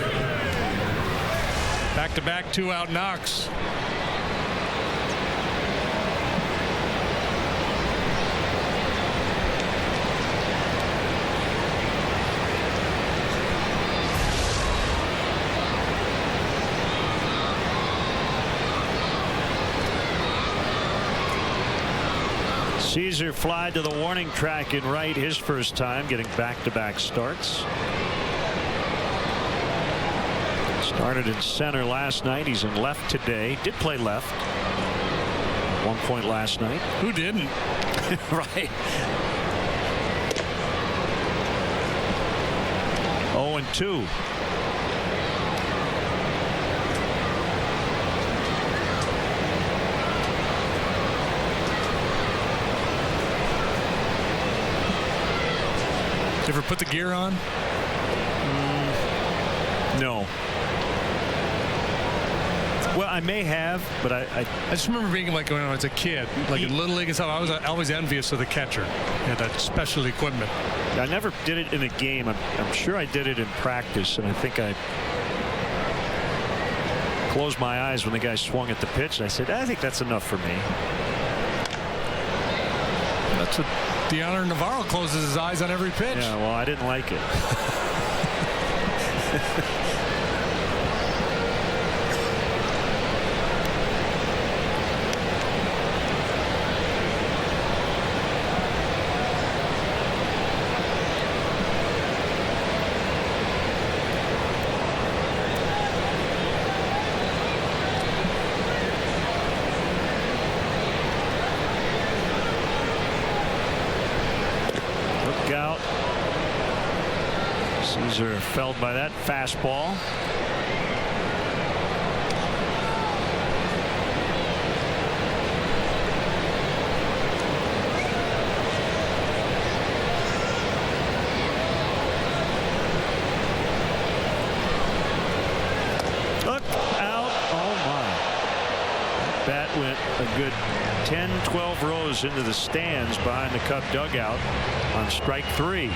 Back-to-back 2-out knocks. Caesar fly to the warning track in right his first time, getting back-to-back starts. Started in center last night. He's in left today. Did play left. 1 point last night. Who didn't? Right. 0-2. Ever put the gear on? No. Well, I may have, but I just remember being like when I was a kid, like in Little League and stuff, I was always envious of the catcher. He had that special equipment. I never did it in a game. I'm sure I did it in practice, and I think I closed my eyes when the guy swung at the pitch, and I said, I think that's enough for me. That's what Deanna Navarro closes his eyes on every pitch. Yeah, well, I didn't like it. Out. Caesar felled by that fastball. Look out. Oh my. That went a good 10-12 rows into the stands behind the Cub dugout on strike 3.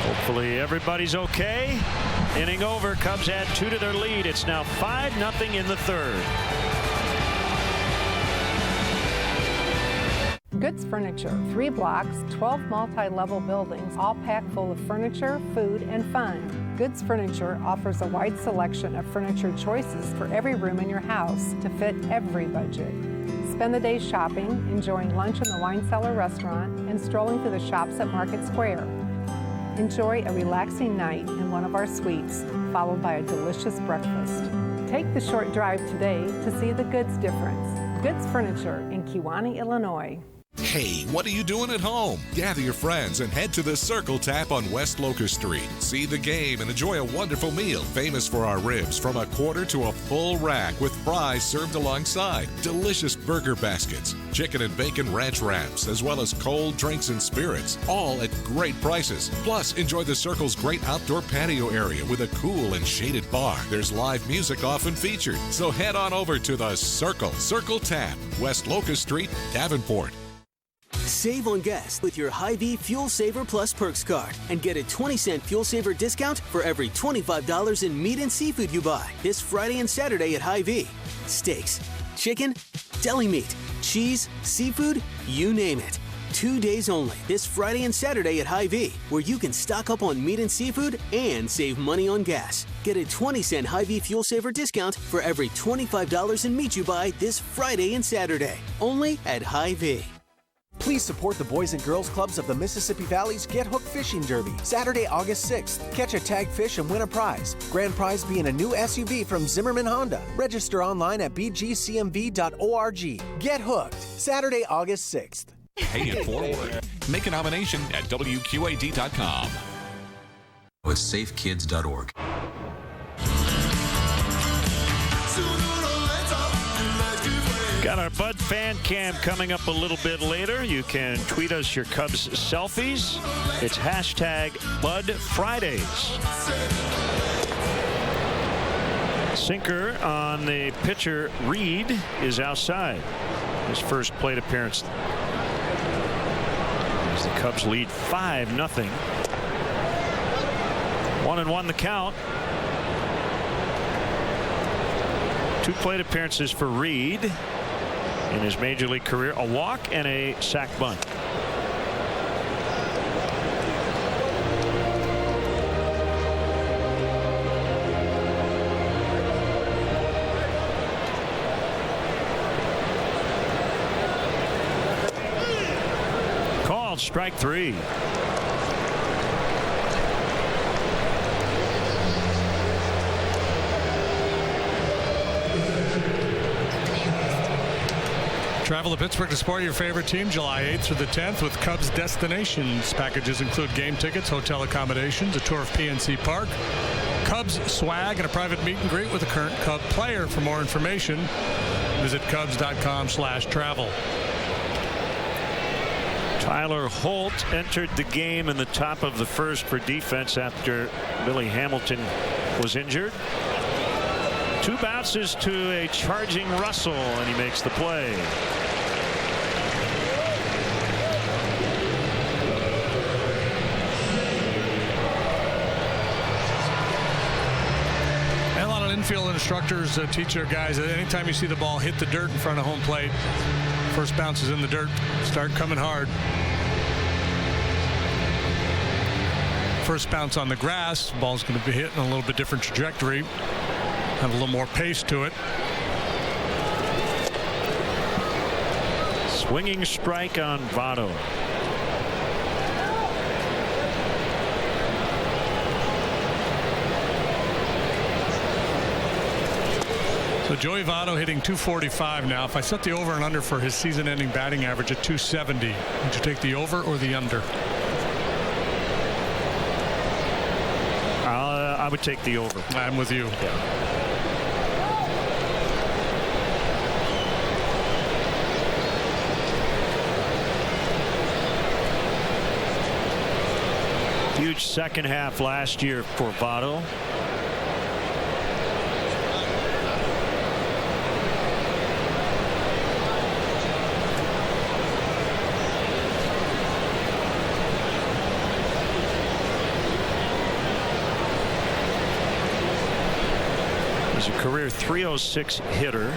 Hopefully everybody's okay. Inning over. Cubs add 2 to their lead. It's now 5-0 in the third. Goods Furniture, 3 blocks, 12 multi-level buildings, all packed full of furniture, food, and fun. Goods Furniture offers a wide selection of furniture choices for every room in your house to fit every budget. Spend the day shopping, enjoying lunch in the Wine Cellar restaurant, and strolling through the shops at Market Square. Enjoy a relaxing night in one of our suites, followed by a delicious breakfast. Take the short drive today to see the Goods difference. Goods Furniture in Kewanee, Illinois. Hey, what are you doing at home? Gather your friends and head to the Circle Tap on West Locust Street. See the game and enjoy a wonderful meal, famous for our ribs from a quarter to a full rack with fries served alongside, delicious burger baskets, chicken and bacon ranch wraps, as well as cold drinks and spirits, all at great prices. Plus, enjoy the Circle's great outdoor patio area with a cool and shaded bar. There's live music often featured. So head on over to the Circle Tap, West Locust Street, Davenport. Save on gas with your Hy-Vee Fuel Saver Plus Perks card and get a 20-cent Fuel Saver discount for every $25 in meat and seafood you buy this Friday and Saturday at Hy-Vee. Steaks, chicken, deli meat, cheese, seafood, you name it. 2 days only this Friday and Saturday at Hy-Vee, where you can stock up on meat and seafood and save money on gas. Get a 20-cent Hy-Vee Fuel Saver discount for every $25 in meat you buy this Friday and Saturday, only at Hy-Vee. Please support the Boys and Girls Clubs of the Mississippi Valley's Get Hooked Fishing Derby, Saturday, August 6th. Catch a tagged fish and win a prize. Grand prize being a new SUV from Zimmerman Honda. Register online at bgcmv.org. Get hooked, Saturday, August 6th. Pay it forward. Make a nomination at WQAD.com. With safekids.org. Got our Bud Fan Cam coming up a little bit later. You can tweet us your Cubs selfies. It's hashtag Bud Fridays. Sinker on the pitcher Reed is outside. His first plate appearance as the Cubs lead 5-0. 1-1 the count. 2 plate appearances for Reed in his major league career, a walk and a sac bunt. Called strike 3. Travel to Pittsburgh to support your favorite team July 8th through the 10th with Cubs Destinations. Packages include game tickets, hotel accommodations, a tour of PNC Park, Cubs swag, and a private meet and greet with a current Cub player. For more information, visit Cubs.com/travel. Tyler Holt entered the game in the top of the first for defense after Billy Hamilton was injured. 2 bounces to a charging Russell, and he makes the play. And a lot of infield instructors teach their guys that anytime you see the ball hit the dirt in front of home plate, first bounce is in the dirt, start coming hard. First bounce on the grass, ball's going to be hit in a little bit different trajectory. Have a little more pace to it. Swinging strike on Votto. So Joey Votto hitting .245 now. If I set the over and under for his season-ending batting average at .270, would you take the over or the under? I would take the over. I'm with you. Yeah. Huge second half last year for Votto. He's a career .306 hitter.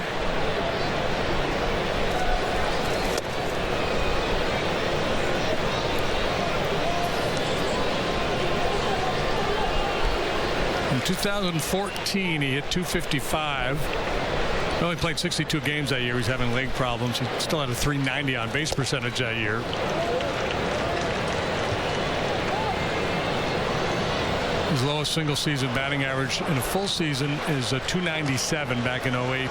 In 2014, he hit .255. He only played 62 games that year. He's having leg problems. He still had a .390 on base percentage that year. His lowest single season batting average in a full season is a .297 back in 08.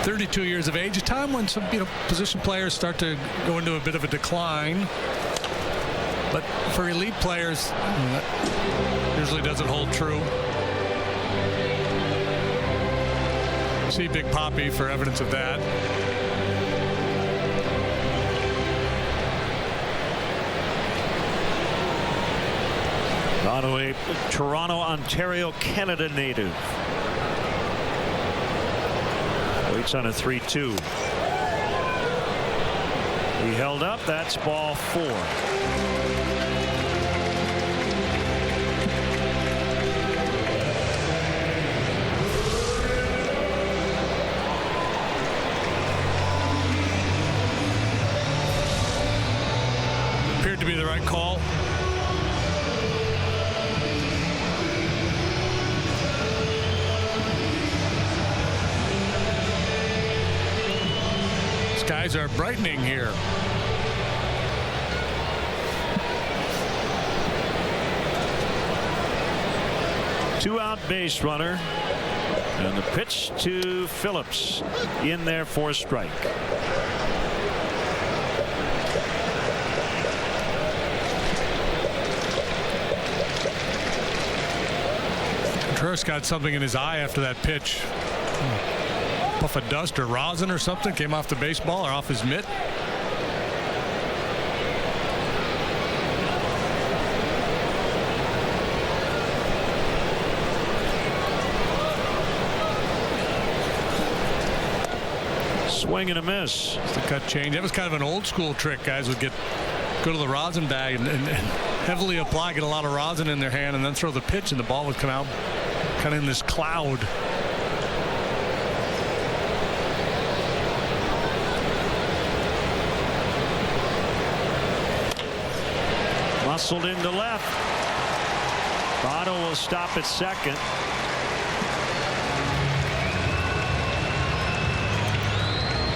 .32 years of age, a time when some position players start to go into a bit of a decline. But for elite players, that usually doesn't hold true. See Big Papi for evidence of that. Votto, a Toronto, Ontario, Canada native. Waits on a 3-2. He held up. That's ball 4. Appeared to be the right call. Skies are brightening here. Two-out base runner, and the pitch to Phillips in there for a strike. Contreras got something in his eye after that pitch. Puff of dust or rosin or something came off the baseball or off his mitt. Swing and a miss. It's the cut change. That was kind of an old school trick. Guys would go to the rosin bag and heavily apply, get a lot of rosin in their hand, and then throw the pitch, and the ball would come out kind of in this cloud. Muscled into left. Votto will stop at second.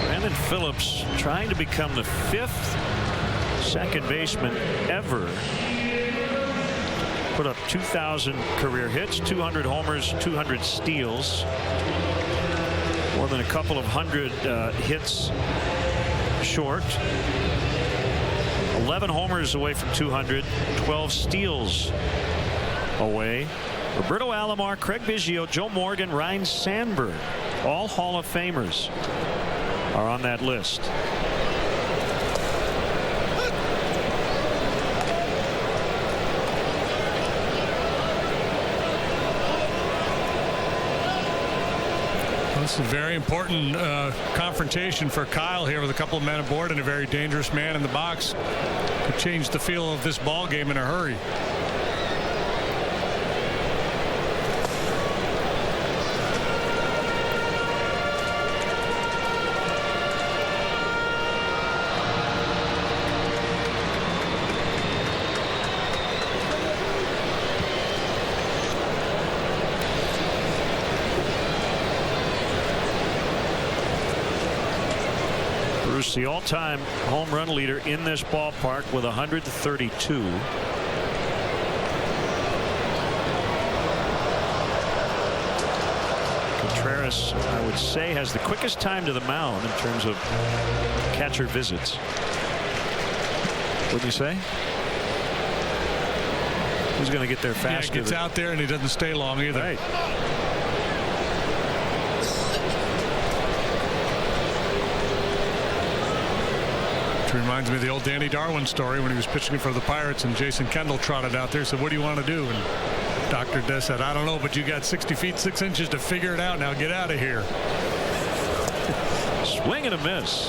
Brandon Phillips trying to become the 5th second baseman ever put up 2,000 career hits, 200 homers, 200 steals. More than a couple of hundred hits short. 11 homers away from 200, 12 steals away. Roberto Alomar, Craig Biggio, Joe Morgan, Ryne Sandberg, all Hall of Famers are on that list. It's a very important confrontation for Kyle here with a couple of men aboard and a very dangerous man in the box. Could change the feel of this ball game in a hurry. The all-time home run leader in this ballpark with 132. Contreras, I would say, has the quickest time to the mound in terms of catcher visits. Wouldn't you say? Who's going to get there faster? Yeah, he gets out there and he doesn't stay long either. Right. Reminds me of the old Danny Darwin story when he was pitching for the Pirates and Jason Kendall trotted out there, said, what do you want to do? And Dr. Des said, I don't know, but you got 60 feet 6 inches to figure it out. Now get out of here. Swing and a miss.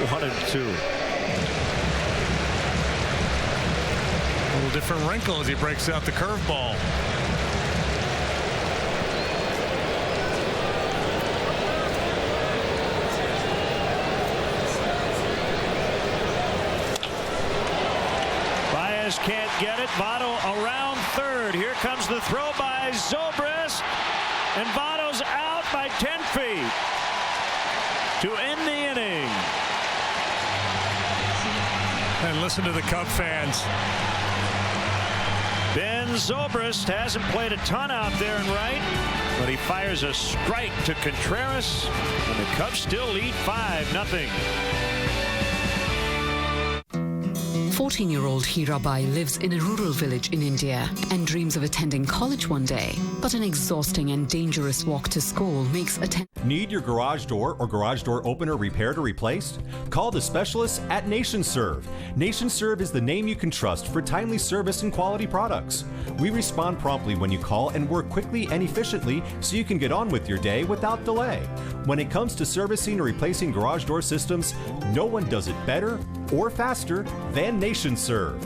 1-2. A little different wrinkle as he breaks out the curveball. Can't get it. Votto around third. Here comes the throw by Zobrist, and Votto's out by 10 feet to end the inning. And listen to the Cub fans. Ben Zobrist hasn't played a ton out there in right, but he fires a strike to Contreras, and the Cubs still lead 5-0. 14-year-old Hirabai lives in a rural village in India and dreams of attending college one day. But an exhausting and dangerous walk to school makes Need your garage door or garage door opener repaired or replaced? Call the specialists at NationServe. NationServe is the name you can trust for timely service and quality products. We respond promptly when you call and work quickly and efficiently so you can get on with your day without delay. When it comes to servicing or replacing garage door systems, no one does it better or faster than NationServe.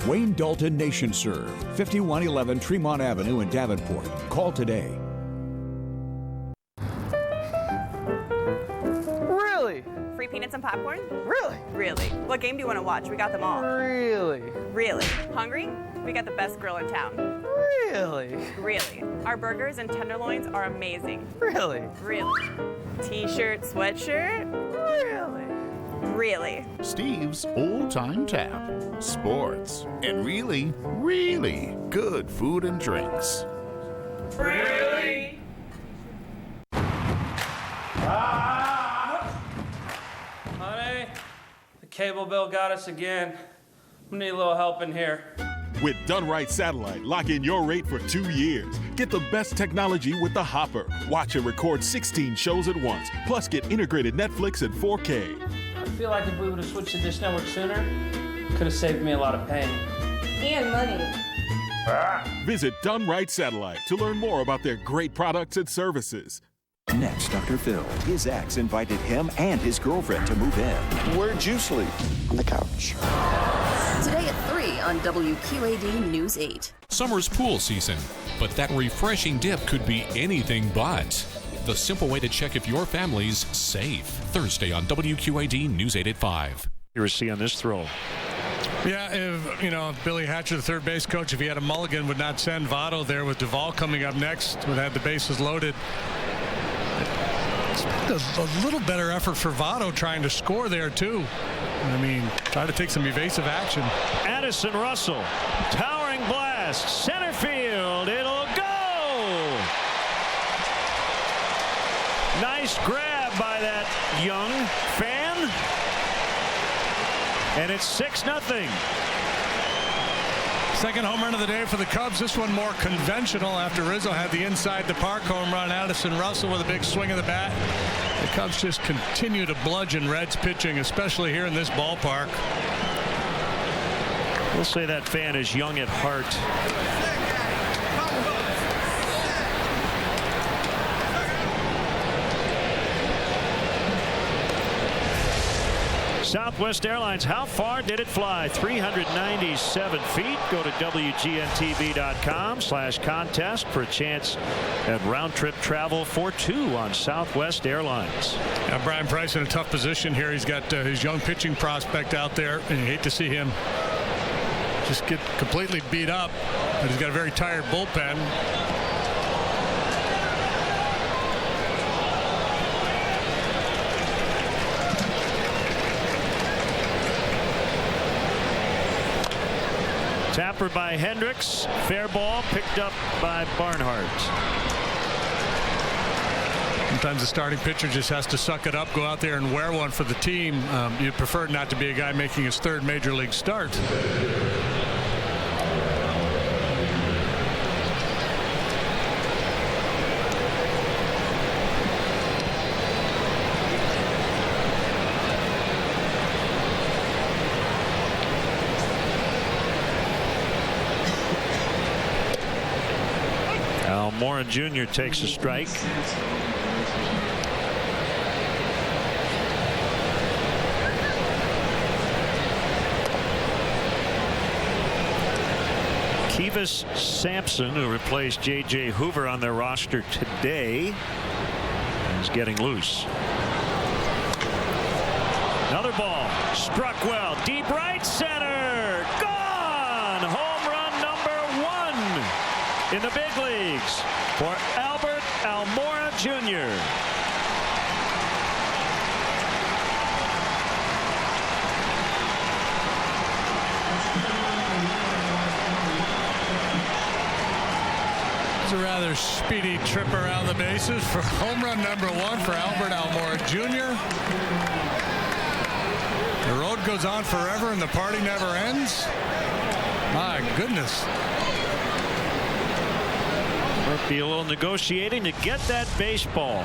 Wayne Dalton NationServe, 5111 Tremont Avenue in Davenport. Call today. Really? Free peanuts and popcorn? Really? Really. What game do you want to watch? We got them all. Really? Really. Hungry? We got the best grill in town. Really? Really. Our burgers and tenderloins are amazing. Really? Really. T-shirt, sweatshirt? Really? Really. Steve's Old Time Tap. Sports and really, really good food and drinks. Really? Honey, the cable bill got us again. We need a little help in here. With Done Right Satellite, lock in your rate for 2 years. Get the best technology with the Hopper. Watch and record 16 shows at once, plus get integrated Netflix and 4K. I feel like if we would have switched to this network sooner, could have saved me a lot of pain. And money. Visit Done Right Satellite to learn more about their great products and services. Next, Dr. Phil. His ex invited him and his girlfriend to move in. Where'd you sleep? On the couch. Today at 3 on WQAD News 8. Summer's pool season, but that refreshing dip could be anything but. The simple way to check if your family's safe. Thursday on WQAD News 8 at 5. Here's C on this throw. Yeah, if Billy Hatcher, the third base coach, if he had a mulligan, would not send Votto there with Duvall coming up next, would have the bases loaded. A little better effort for Votto trying to score there, too. I mean, try to take some evasive action. Addison Russell, towering blast, center field, it'll go! Nice grab by that young fan. And it's 6-0. Second home run of the day for the Cubs. This one more conventional after Rizzo had the inside the park home run. Addison Russell with a big swing of the bat. The Cubs just continue to bludgeon Reds pitching, especially here in this ballpark. We'll say that fan is young at heart. Southwest Airlines, how far did it fly? 397 feet. Go to WGNTV.com/contest for a chance at round-trip travel for 2 on Southwest Airlines. Now, Brian Price in a tough position here. He's got his young pitching prospect out there, and you hate to see him just get completely beat up. But he's got a very tired bullpen. Tapper by Hendricks. Fair ball picked up by Barnhart. Sometimes the starting pitcher just has to suck it up, go out there and wear one for the team. You'd prefer not to be a guy making his 3rd major league start. Almora Jr. takes a strike. Kivas Sampson, who replaced J.J. Hoover on their roster today, is getting loose. Another ball struck well, deep right center, gone. Home run number 1 in the big leagues for Albert Almora Jr. It's a rather speedy trip around the bases for home run number 1 for Albert Almora Jr. The road goes on forever and the party never ends. My goodness. Might be a little negotiating to get that baseball.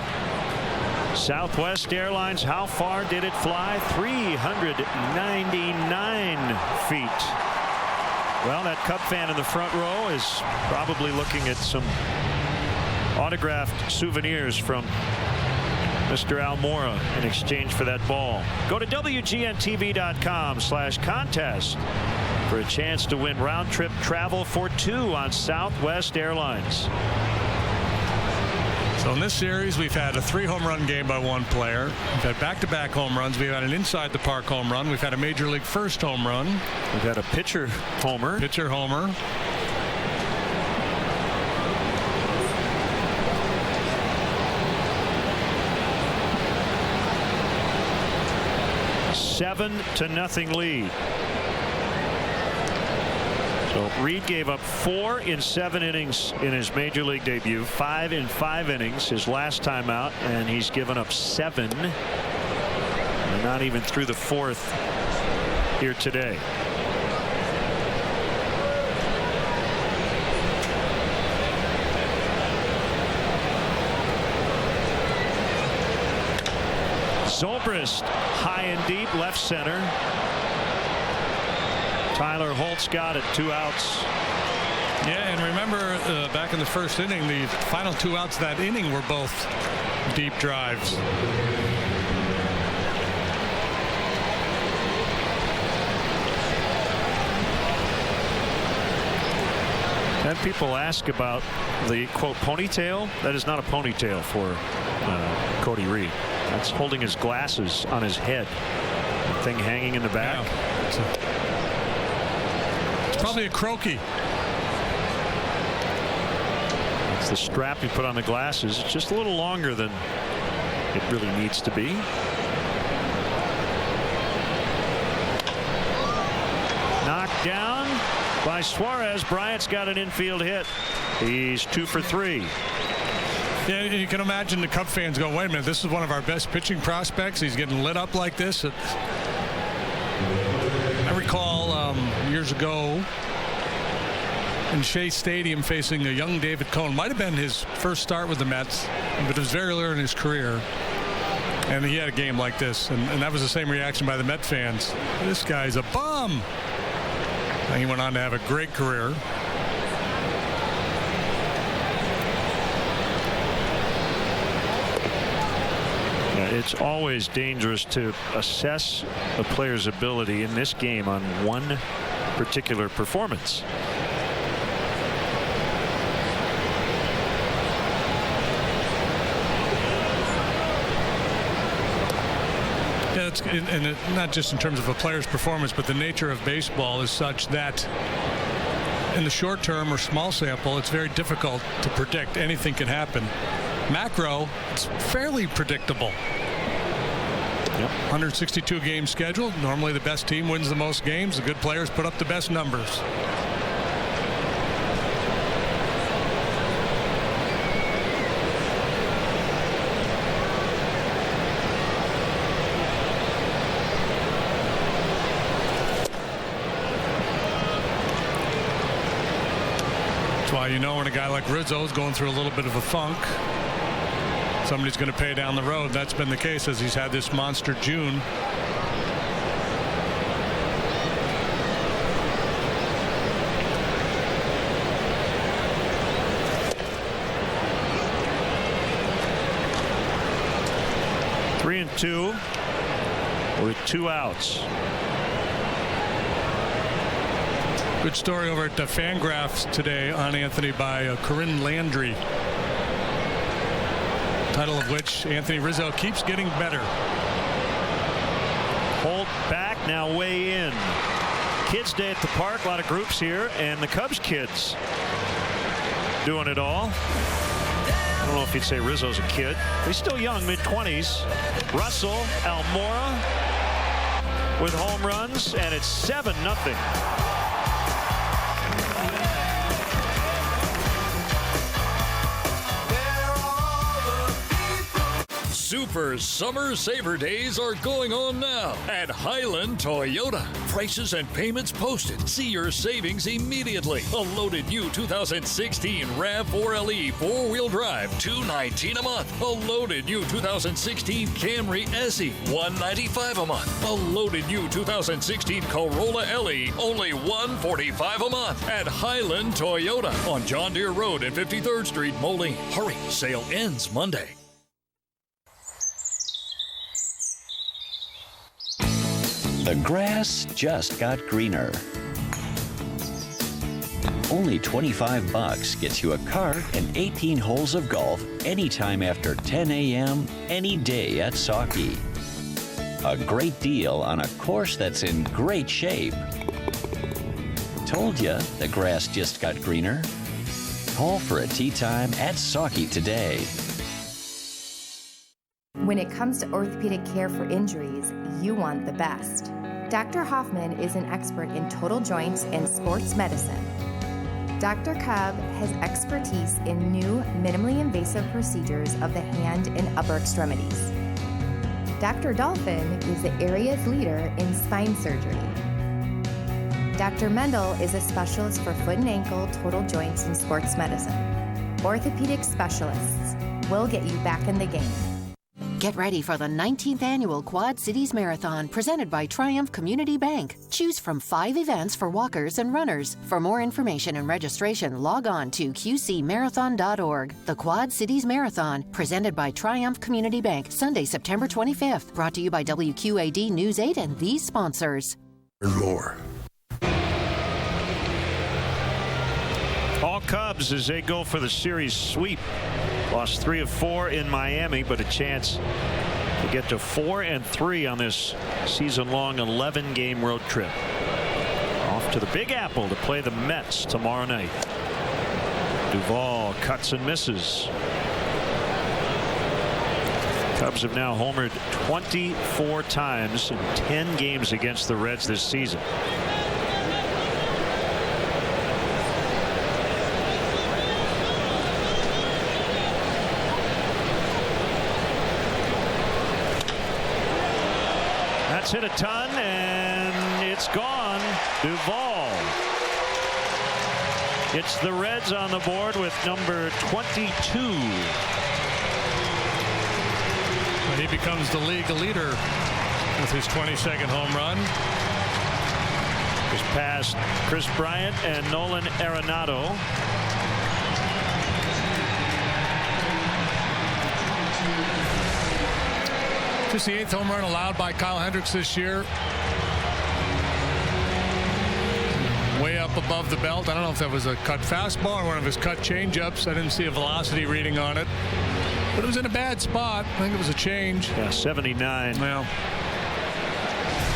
Southwest Airlines, how far did it fly? 399 feet. Well, that Cub fan in the front row is probably looking at some autographed souvenirs from Mr. Almora in exchange for that ball. Go to WGNTV.com/contest for a chance to win round-trip travel for 2 on Southwest Airlines. So in this series, we've had a 3 home run game by 1 player. We've had back-to-back home runs. We've had an inside the park home run. We've had a major league first home run. We've had a pitcher homer. Pitcher homer. $7-0 lead. So Reed gave up 4 in 7 innings in his major league debut, 5 in 5 innings his last time out, and he's given up 7. And not even through the 4th here today. Zobrist high and deep left center. Tyler Holtz got it, 2 outs. Yeah, and remember back in the first inning, the final 2 outs that inning were both deep drives. And people ask about the quote ponytail. That is not a ponytail for Cody Reed. That's holding his glasses on his head. The thing hanging in the back. Yeah. It's probably a croaky. It's the strap you put on the glasses. It's just a little longer than it really needs to be. Knocked down by Suarez. Bryant's got an infield hit. He's 2 for 3. Yeah, you can imagine the Cub fans go, wait a minute, this is one of our best pitching prospects. He's getting lit up like this. I recall years ago in Shea Stadium facing a young David Cone. Might have been his first start with the Mets, but it was very early in his career. And he had a game like this, and that was the same reaction by the Met fans. This guy's a bum. And he went on to have a great career. It's always dangerous to assess a player's ability in this game on one particular performance. And not just in terms of a player's performance, but the nature of baseball is such that in the short term or small sample, it's very difficult to predict. Anything can happen. Macro, it's fairly predictable. 162 game schedule. Normally the best team wins the most games. The good players put up the best numbers. That's why you know when a guy like Rizzo is going through a little bit of a funk, somebody's going to pay down the road. That's been the case as he's had this monster June. Three and 2 with 2 outs. Good story over at Fangraphs today on Anthony by Corinne Landry. Title of which Anthony Rizzo keeps getting better. Holt back, now way in. Kids Day at the park, a lot of groups here, and the Cubs kids doing it all. I don't know if you'd say Rizzo's a kid. He's still young, mid-20s. Russell, Almora with home runs, and it's 7-0. Super Summer Saver Days are going on now at Highland Toyota. Prices and payments posted. See your savings immediately. A loaded new 2016 RAV4 LE 4-wheel drive, $219 a month. A loaded new 2016 Camry SE, $195 a month. A loaded new 2016 Corolla LE, only $145 a month at Highland Toyota on John Deere Road and 53rd Street, Moline. Hurry, sale ends Monday. The grass just got greener. Only $25 gets you a cart and 18 holes of golf anytime after 10 a.m. any day at Sauckie. A great deal on a course that's in great shape. Told ya the grass just got greener. Call for a tee time at Sauckie today. When it comes to orthopedic care for injuries, you want the best. Dr. Hoffman is an expert in total joints and sports medicine. Dr. Cobb has expertise in new, minimally invasive procedures of the hand and upper extremities. Dr. Dolphin is the area's leader in spine surgery. Dr. Mendel is a specialist for foot and ankle, total joints, and sports medicine. Orthopedic specialists will get you back in the game. Get ready for the 19th annual Quad Cities Marathon presented by Triumph Community Bank. Choose from 5 events for walkers and runners. For more information and registration, log on to qcmarathon.org. The Quad Cities Marathon presented by Triumph Community Bank, Sunday, September 25th. Brought to you by WQAD News 8 and these sponsors. And more. All Cubs as they go for the series sweep. Lost 3 of 4 in Miami, but a chance to get to 4-3 on this season-long 11-game road trip. Off to the Big Apple to play the Mets tomorrow night. Duvall cuts and misses. Cubs have now homered 24 times in 10 games against the Reds this season. That's hit a ton, and it's gone. Duvall. It's the Reds on the board with number 22. He becomes the league leader with his 22nd home run. Just past Chris Bryant and Nolan Arenado. Just the 8th home run allowed by Kyle Hendricks this year. Way up above the belt. I don't know if that was a cut fastball or one of his cut changeups. I didn't see a velocity reading on it. But it was in a bad spot. I think it was a change. Yeah, 79. Well.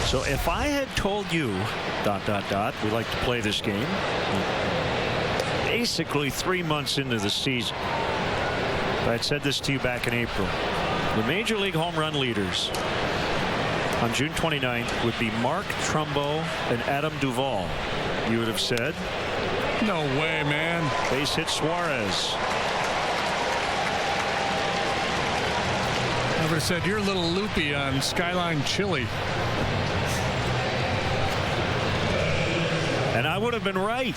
So if I had told you, ... we like to play this game, basically 3 months into the season, I had said this to you back in April, the Major League home run leaders on June 29th would be Mark Trumbo and Adam Duvall. You would have said, no way, man. Base hit Suarez. I would have said, you're a little loopy on Skyline Chili. And I would have been right.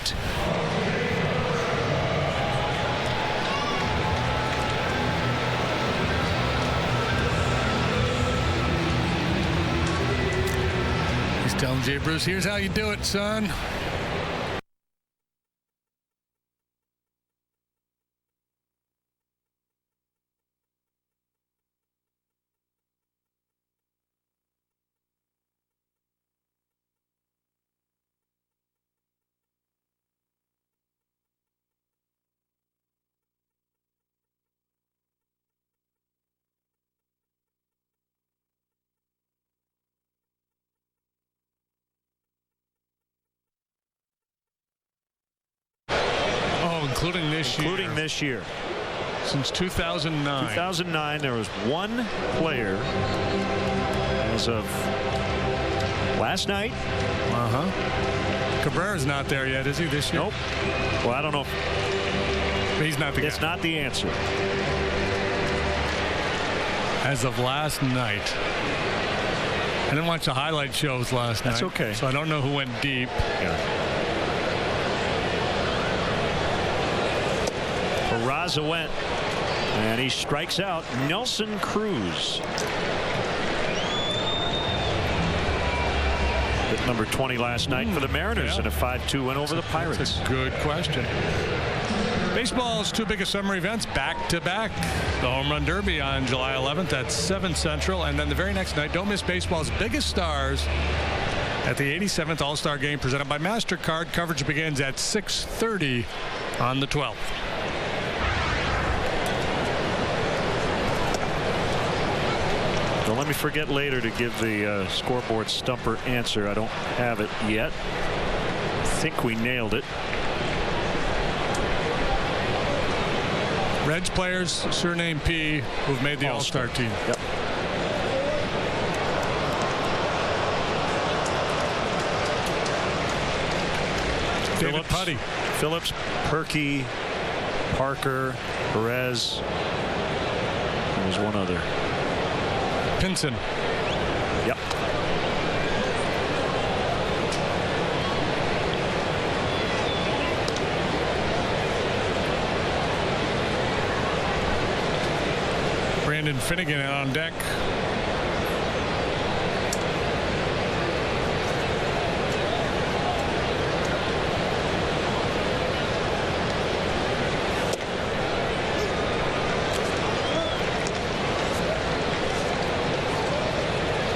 He's telling Jay Bruce, here's how you do it, son. Including this year. Including this year. Since 2009. 2009, there was one player as of last night. Cabrera's not there yet, is he, this year? Nope. Well, I don't know. He's not the guy. It's not the answer. As of last night. I didn't watch the highlight shows last night. That's okay. So I don't know who went deep. Yeah. Raza went, and he strikes out Nelson Cruz. Hit number 20 last night for the Mariners in a 5-2 win over the Pirates. That's a good question. Baseball's two biggest summer events back to back. The Home Run Derby on July 11th at 7 Central, and then the very next night, don't miss baseball's biggest stars at the 87th All-Star Game presented by MasterCard. Coverage begins at 6:30 on the 12th. Don't let me forget later to give the scoreboard stumper answer. I don't have it yet. I think we nailed it. Reds players, surname P, who've made the All-Star team. Yep. David Putty. Phillips, Perkey, Parker, Perez. There was one other. Pinson. Yep. Brandon Finnegan on deck.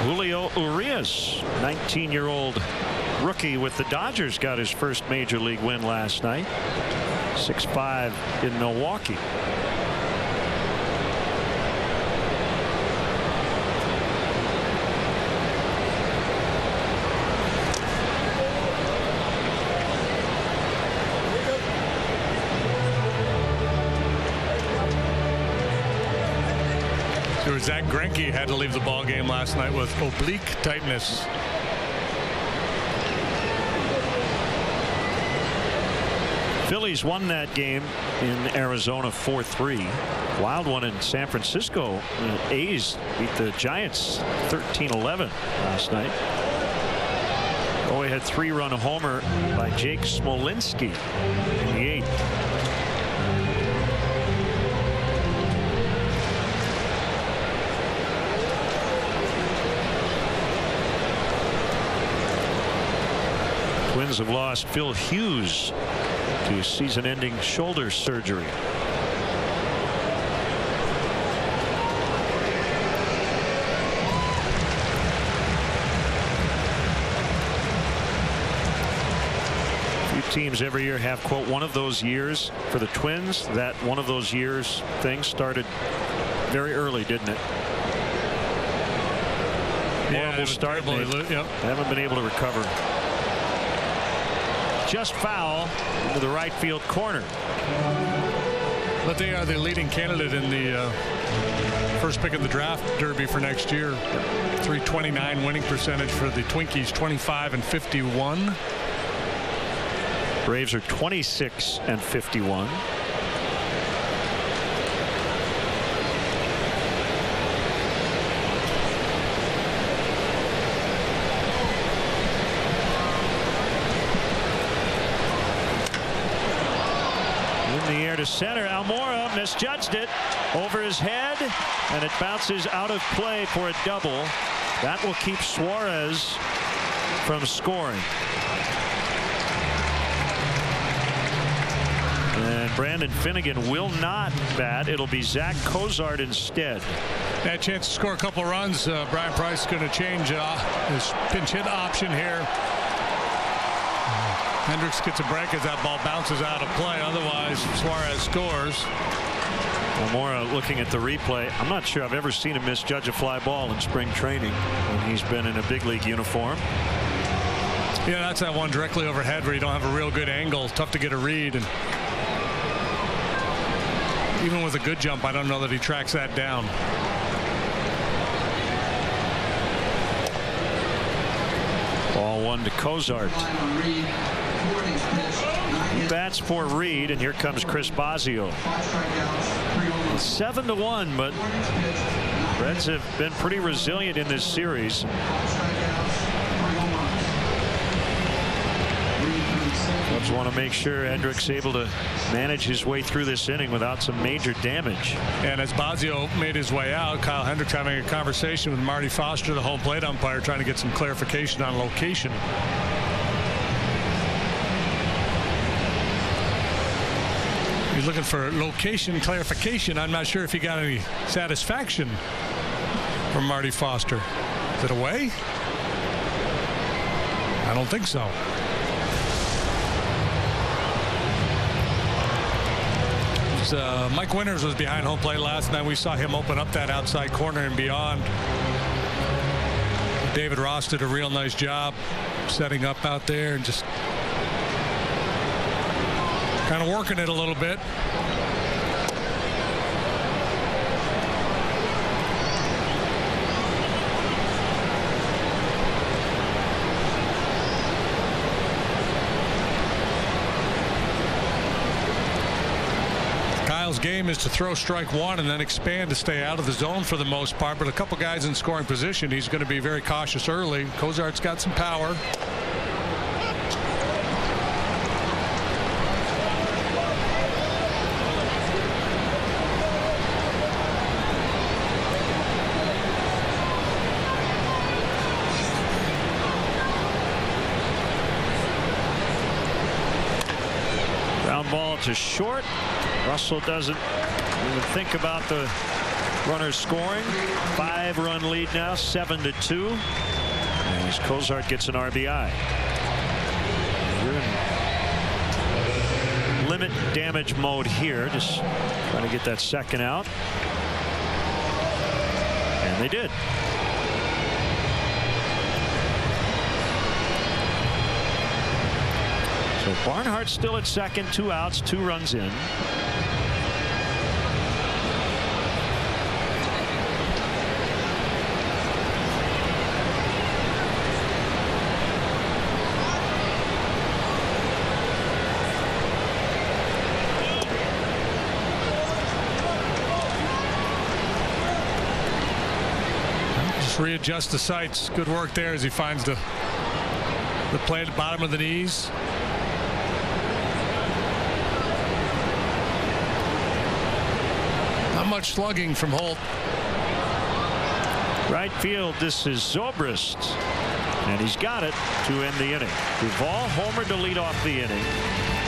Julio Urias, 19-year-old rookie with the Dodgers, got his first major league win last night. 6-5 in Milwaukee. Zach Greinke had to leave the ball game last night with oblique tightness. Phillies won that game in Arizona 4-3. Wild one in San Francisco. A's beat the Giants 13-11 last night. We had 3-run homer by Jake Smolinski in the 8th. Twins have lost Phil Hughes to season-ending shoulder surgery. Teams every year have, quote, one of those years. For the Twins, that one of those years thing started very early, didn't it? Horrible start. They haven't been able to recover. Just foul into the right field corner. But they are the leading candidate in the first pick of the draft derby for next year. .329 winning percentage for the Twinkies, 25-51. Braves are 26-51. In the air to center. Almora misjudged it over his head, and it bounces out of play for a double. That will keep Suarez from scoring. And Brandon Finnegan will not bat. It'll be Zach Cozart instead. That chance to score a couple runs. Brian Price is going to change his pinch hit option here. Hendricks gets a break as that ball bounces out of play. Otherwise, Suarez scores. Almora looking at the replay. I'm not sure I've ever seen him misjudge a fly ball in spring training when he's been in a big league uniform. Yeah, that's that one directly overhead where you don't have a real good angle. Tough to get a read. And even with a good jump, I don't know that he tracks that down. Ball one to Cozart. He bats for Reed, and here comes Chris Bosio. 7-1, but Reds have been pretty resilient in this series. Cubs want to make sure Hendricks able to manage his way through this inning without some major damage. And as Bosio made his way out, Kyle Hendricks having a conversation with Marty Foster, the home plate umpire, trying to get some clarification on location. He's looking for location clarification. I'm not sure if he got any satisfaction from Marty Foster. Is it away? I don't think so. Mike Winters was behind home plate last night. We saw him open up that outside corner and beyond. David Ross did a real nice job setting up out there and just kind of working it a little bit. Kyle's game is to throw strike one and then expand to stay out of the zone for the most part, but a couple guys in scoring position, he's going to be very cautious early. Cozart's got some power. Ball to short. Russell doesn't even think about the runners scoring. 5-run lead now, 7-2. And as Cozart gets an RBI. We're in limit damage mode here, just trying to get that second out. And they did. So Barnhart's still at second, 2 outs, 2 runs in. Just readjust the sights. Good work there as he finds the play at the bottom of the knees. Not much slugging from Holt. Right field, this is Zobrist. And he's got it to end the inning. Duvall homered to lead off the inning.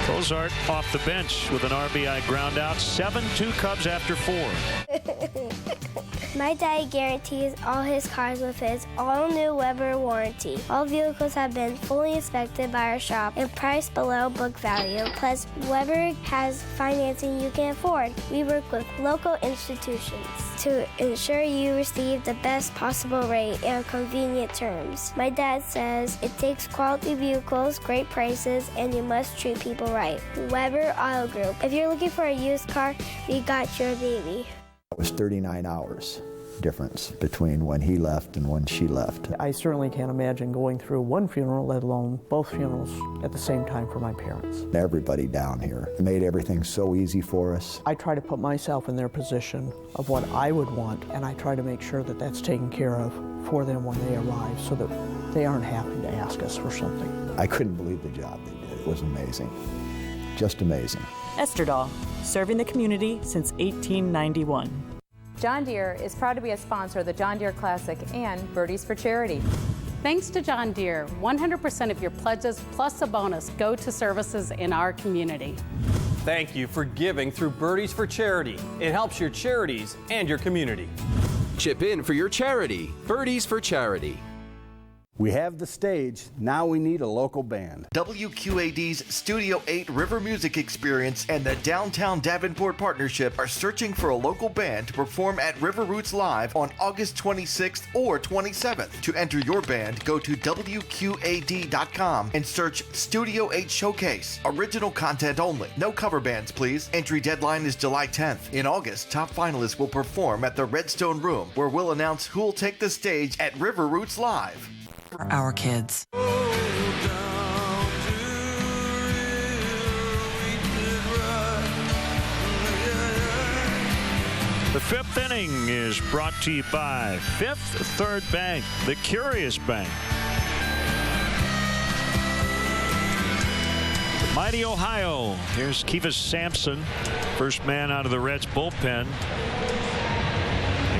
Cozart off the bench with an RBI ground out. 7-2 Cubs after 4. My daddy guarantees all his cars with his all-new Weber warranty. All vehicles have been fully inspected by our shop and priced below book value. Plus, Weber has financing you can afford. We work with local institutions to ensure you receive the best possible rate and convenient terms. My dad says it takes quality vehicles, great prices, and you must treat people right. Weber Auto Group. If you're looking for a used car, we got your baby. It was 39 hours difference between when he left and when she left. I certainly can't imagine going through one funeral, let alone both funerals at the same time for my parents. Everybody down here made everything so easy for us. I try to put myself in their position of what I would want, and I try to make sure that that's taken care of for them when they arrive so that they aren't having to ask us for something. I couldn't believe the job they did. It was amazing. Just amazing. Esterdahl, serving the community since 1891. John Deere is proud to be a sponsor of the John Deere Classic and Birdies for Charity. Thanks to John Deere, 100% of your pledges plus a bonus go to services in our community. Thank you for giving through Birdies for Charity. It helps your charities and your community. Chip in for your charity. Birdies for Charity. We have the stage, now we need a local band. WQAD's Studio 8 River Music Experience and the Downtown Davenport Partnership are searching for a local band to perform at River Roots Live on August 26th or 27th. To enter your band, go to WQAD.com and search Studio 8 Showcase. Original content only. No cover bands, please. Entry deadline is July 10th. In August, top finalists will perform at the Redstone Room, where we'll announce who will take the stage at River Roots Live. For our kids. The fifth inning is brought to you by Fifth Third Bank, the Curious Bank. Mighty Ohio. Here's Kivas Sampson, first man out of the Reds bullpen.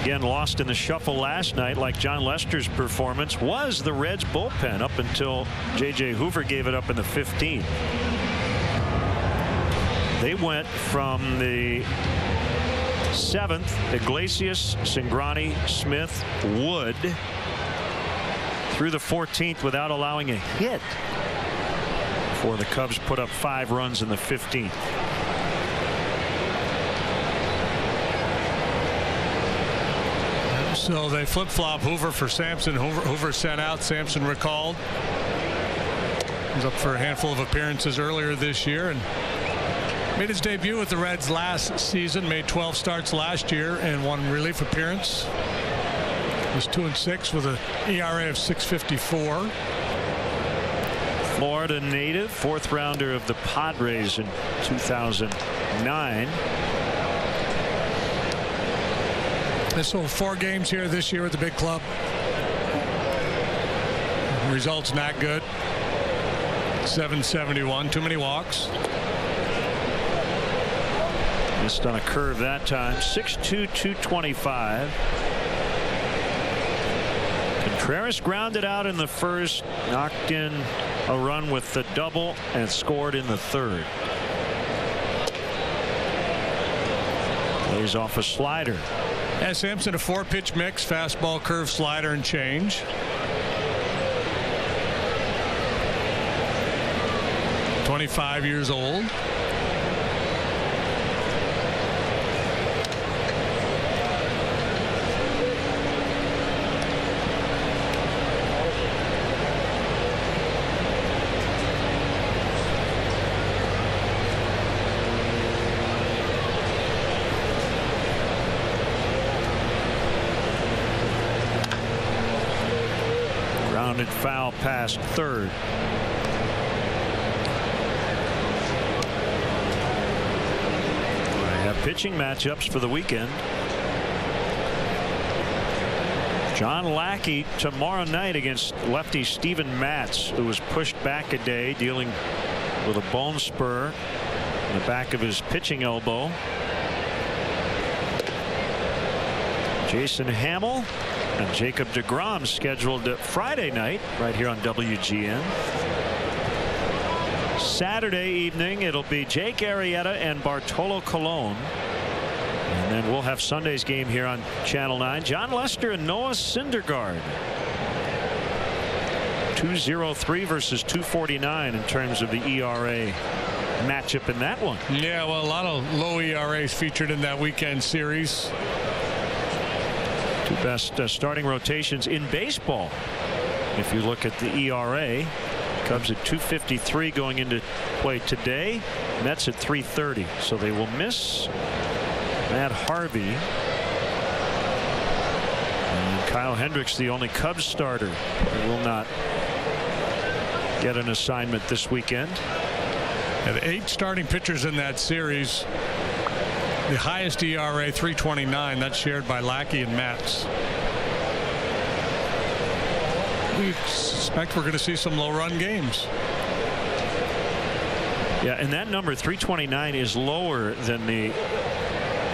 Again, lost in the shuffle last night, like John Lester's performance was the Reds bullpen up until J.J. Hoover gave it up in the 15th. They went from the 7th, Iglesias, Cingrani, Smith, Wood, through the 14th without allowing a hit before the Cubs put up 5 runs in the 15th. So they flip-flop Hoover for Sampson. Hoover sent out, Sampson recalled. He was up for a handful of appearances earlier this year and made his debut with the Reds last season, made 12 starts last year and one relief appearance. He was 2-6 with an ERA of 6.54. Florida native, 4th rounder of the Padres in 2009. So 4 games here this year at the big club. Results not good. 771, too many walks. Missed on a curve that time. 6'2", 225. Contreras grounded out in the first, knocked in a run with the double, and scored in the 3rd. Lays off a slider. Yeah, Sampson, a 4-pitch mix, fastball, curve, slider, and change. "25 years old. Foul past 3rd. I have pitching matchups for the weekend. John Lackey tomorrow night against lefty Steven Matz, who was pushed back a day dealing with a bone spur in the back of his pitching elbow. Jason Hamill and Jacob deGrom scheduled Friday night right here on WGN. Saturday evening it'll be Jake Arrieta and Bartolo Colon. And then we'll have Sunday's game here on Channel 9. John Lester and Noah Syndergaard. 2.03 versus 2.49 in terms of the ERA matchup in that one. Yeah, well, a lot of low ERAs featured in that weekend series. Two best starting rotations in baseball. If you look at the ERA, Cubs at 2.53 going into play today. Mets at 3.30. So they will miss Matt Harvey. And Kyle Hendricks, the only Cubs starter who will not get an assignment this weekend. And 8 starting pitchers in that series. The highest ERA, 3.29. That's shared by Lackey and Matz. We suspect we're going to see some low-run games. Yeah, and that number 3.29 is lower than the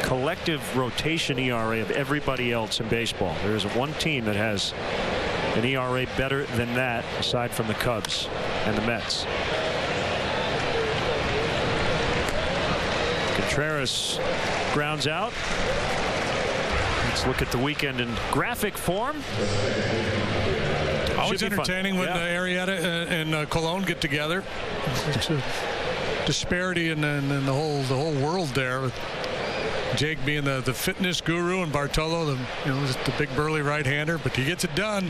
collective rotation ERA of everybody else in baseball. There is one team that has an ERA better than that, aside from the Cubs and the Mets. Contreras grounds out. Let's look at the weekend in graphic form. Always entertaining when Arrieta and Colon get together. It's a disparity in the whole world there, with Jake being the fitness guru and Bartolo the big burly right-hander, but he gets it done.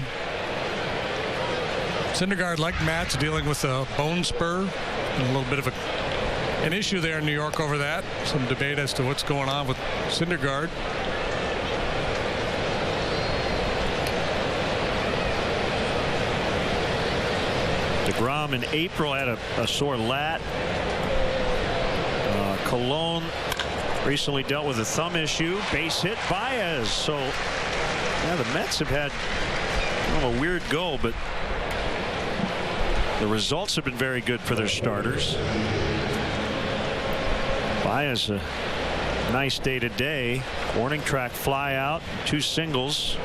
Syndergaard, like Matz, dealing with a bone spur and a little bit of an issue there in New York over that. Some debate as to what's going on with Syndergaard. deGrom in April had a sore lat. Colon recently dealt with a thumb issue. Base hit Baez. So yeah, the Mets have had a weird go, but the results have been very good for their starters. Baez, a nice day today. Warning track fly out, 2 singles.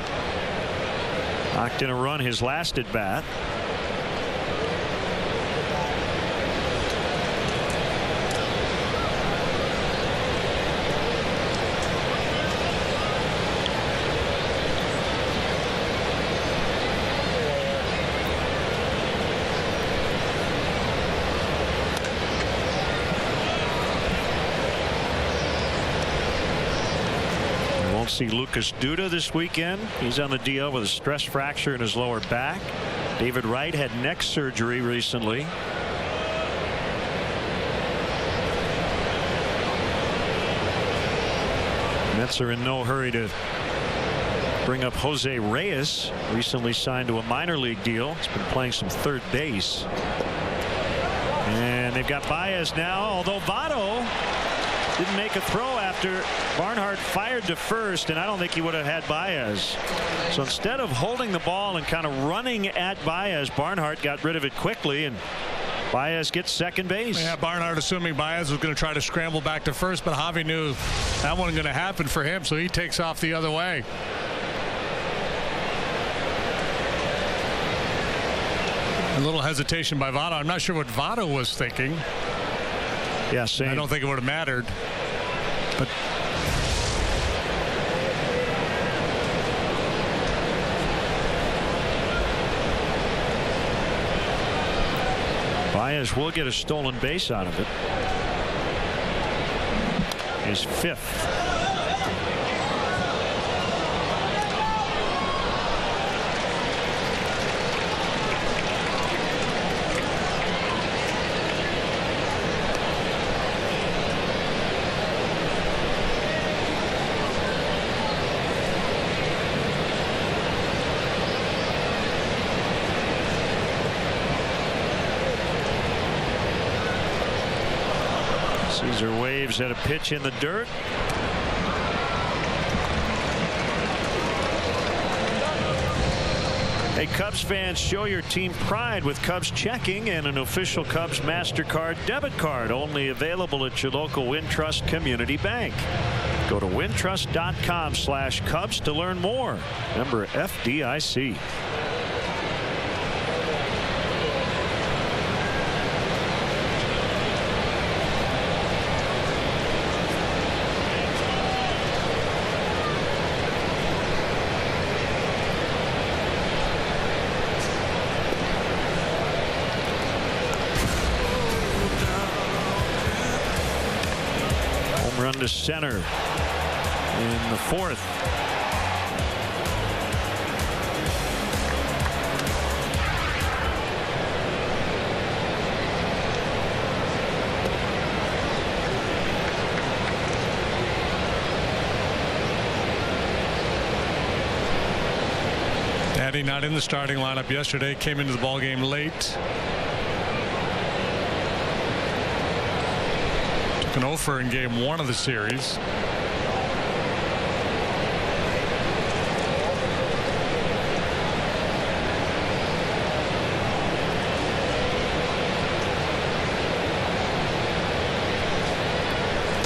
Knocked in a run his last at bat. See Lucas Duda this weekend. He's on the DL with a stress fracture in his lower back. David Wright had neck surgery recently. Mets are in no hurry to bring up Jose Reyes, recently signed to a minor league deal. He's been playing some third base. And they've got Baez now, although Votto didn't make a throw after Barnhart fired to first, and I don't think he would have had Baez. So instead of holding the ball and kind of running at Baez, Barnhart got rid of it quickly, and Baez gets second base. Yeah, Barnhart assuming Baez was going to try to scramble back to first, but Javi knew that wasn't going to happen for him, so he takes off the other way. A little hesitation by Votto. I'm not sure what Votto was thinking. Yeah, same. I don't think it would have mattered. But Baez will get a stolen base out of it. His 5th. Caesar waves at a pitch in the dirt. Hey, Cubs fans, show your team pride with Cubs checking and an official Cubs MasterCard debit card, only available at your local Wintrust Community Bank. Go to wintrust.com/Cubs to learn more. Member FDIC. Run to center in the fourth. Daddy not in the starting lineup yesterday, came into the ballgame late. An offer in game 1 of the series.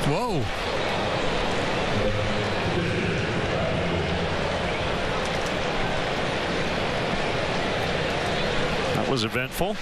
Whoa. That was eventful.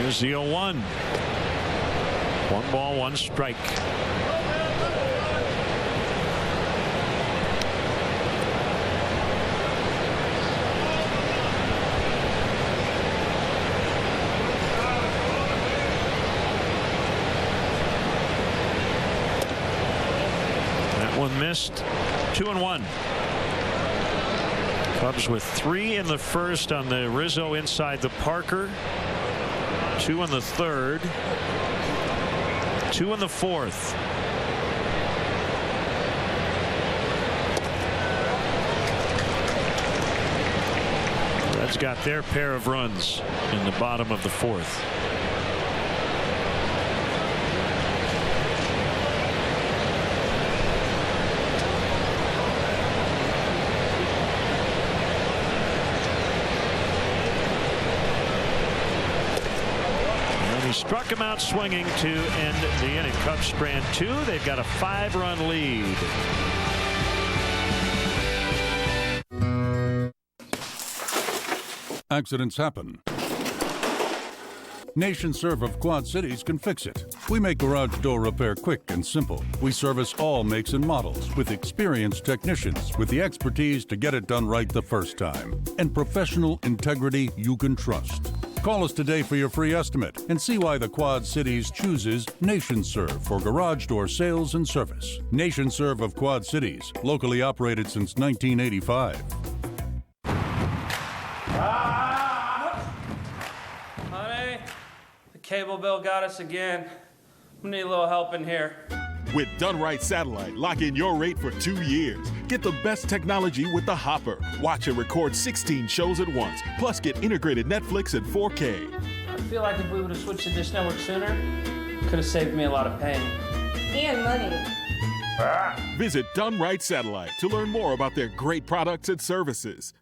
Here's the 0-1. 1 ball, 1 strike. That one missed. 2-1. Cubs with 3 in the first on the Rizzo inside the Parker. 2 in the third, 2 in the fourth. Reds got their pair of runs in the bottom of the fourth. Struck him out swinging to end the inning. Cubs strand 2. They've got a 5-run lead. Accidents happen. NationServe of Quad Cities can fix it. We make garage door repair quick and simple. We service all makes and models with experienced technicians with the expertise to get it done right the first time and professional integrity you can trust. Call us today for your free estimate and see why the Quad Cities chooses NationServe for garage door sales and service. NationServe of Quad Cities, locally operated since 1985. Honey, the cable bill got us again. We need a little help in here. With Done Right Satellite, lock in your rate for 2 years. Get the best technology with the Hopper. Watch and record 16 shows at once. Plus, get integrated Netflix and 4K. I feel like if we would have switched to Dish Network sooner, could have saved me a lot of pain. And money. Visit Done Right Satellite to learn more about their great products and services.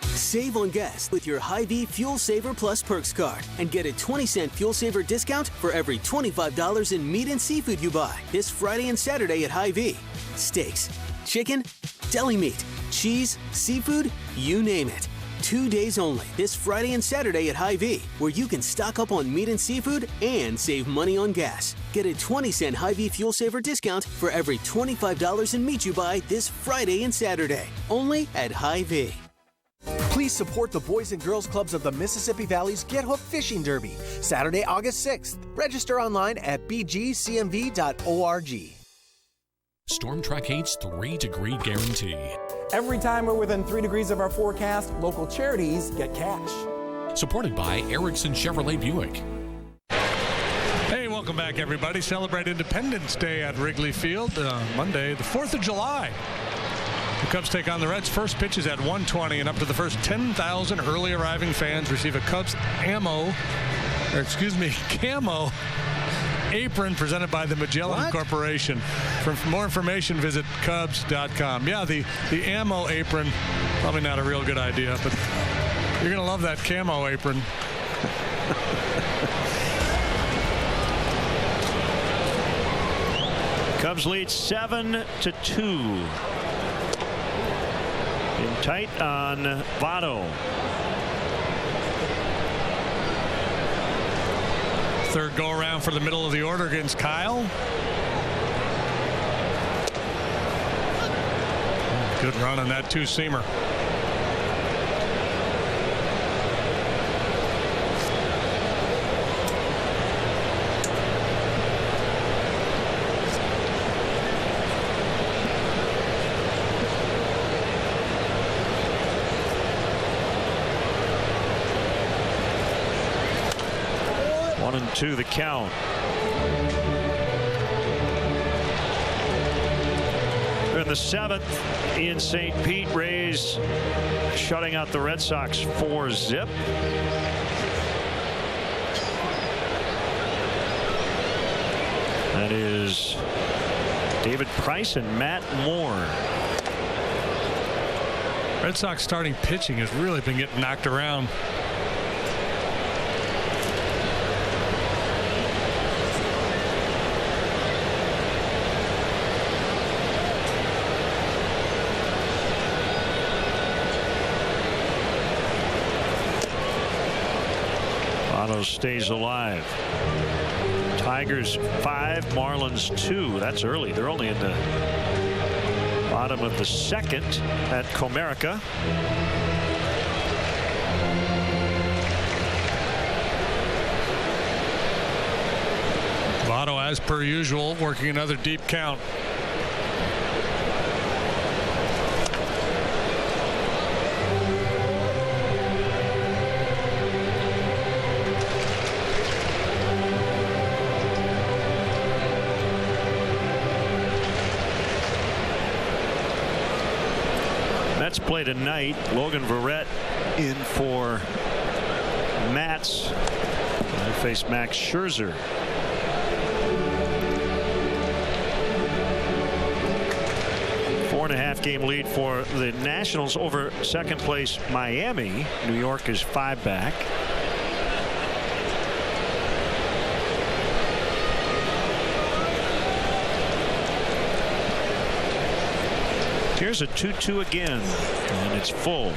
Save on gas with your Hy-Vee Fuel Saver Plus Perks card and get a 20-cent Fuel Saver discount for every $25 in meat and seafood you buy this Friday and Saturday at Hy-Vee. Steaks, chicken, deli meat, cheese, seafood, you name it. 2 days only this Friday and Saturday at Hy-Vee, where you can stock up on meat and seafood and save money on gas. Get a 20-cent Hy-Vee Fuel Saver discount for every $25 in meat you buy this Friday and Saturday, only at Hy-Vee. Please support the Boys and Girls Clubs of the Mississippi Valley's Get Hooked Fishing Derby, Saturday, August 6th. Register online at bgcmv.org. Storm Track 8's 3-degree guarantee. Every time we're within 3 degrees of our forecast, local charities get cash. Supported by Erickson Chevrolet Buick. Hey, welcome back, everybody. Celebrate Independence Day at Wrigley Field Monday, the 4th of July. The Cubs take on the Reds. First pitch is at 1:20, and up to the first 10,000 early arriving fans receive a Cubs camo apron presented by the Magellan Corporation. For more information, visit Cubs.com. Yeah, the ammo apron, probably not a real good idea, but you're going to love that camo apron. Cubs lead 7-2. In tight on Votto. Third go around for the middle of the order against Kyle. Good run on that two-seamer. To the count. In the 7th in St. Pete, Rays shutting out the Red Sox 4-0. That is David Price and Matt Moore. Red Sox starting pitching has really been getting knocked around. Stays alive. Tigers 5, Marlins 2. That's early. They're only in the bottom of the 2nd at Comerica. Votto, as per usual, working another deep count. Play tonight. Logan Verrett in for Mats. They face Max Scherzer. Four-and-a-half-game lead for the Nationals over second place Miami. New York is 5 back. Here's a 2-2 again, and it's full.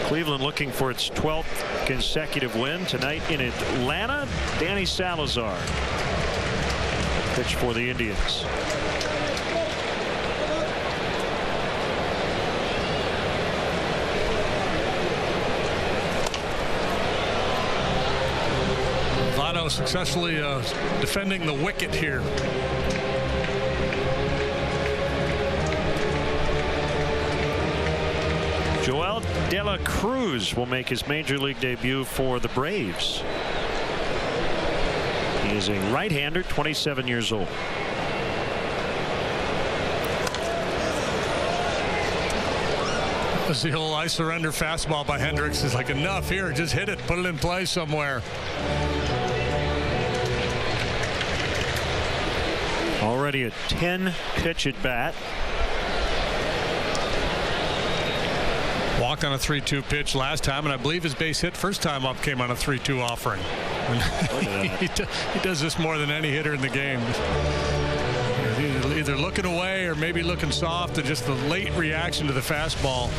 Cleveland looking for its 12th consecutive win tonight in Atlanta. Danny Salazar pitch for the Indians. Votto successfully defending the wicket here. Joel De La Cruz will make his major league debut for the Braves. He is a right-hander, 27 years old. That's the whole I surrender fastball by Hendricks. Is like, enough here, just hit it, put it in play somewhere. Already a 10 pitch at bat. Walked on a 3-2 pitch last time, and I believe his base hit first time up came on a 3-2 offering. He does this more than any hitter in the game. Either looking away or maybe looking soft, and just the late reaction to the fastball.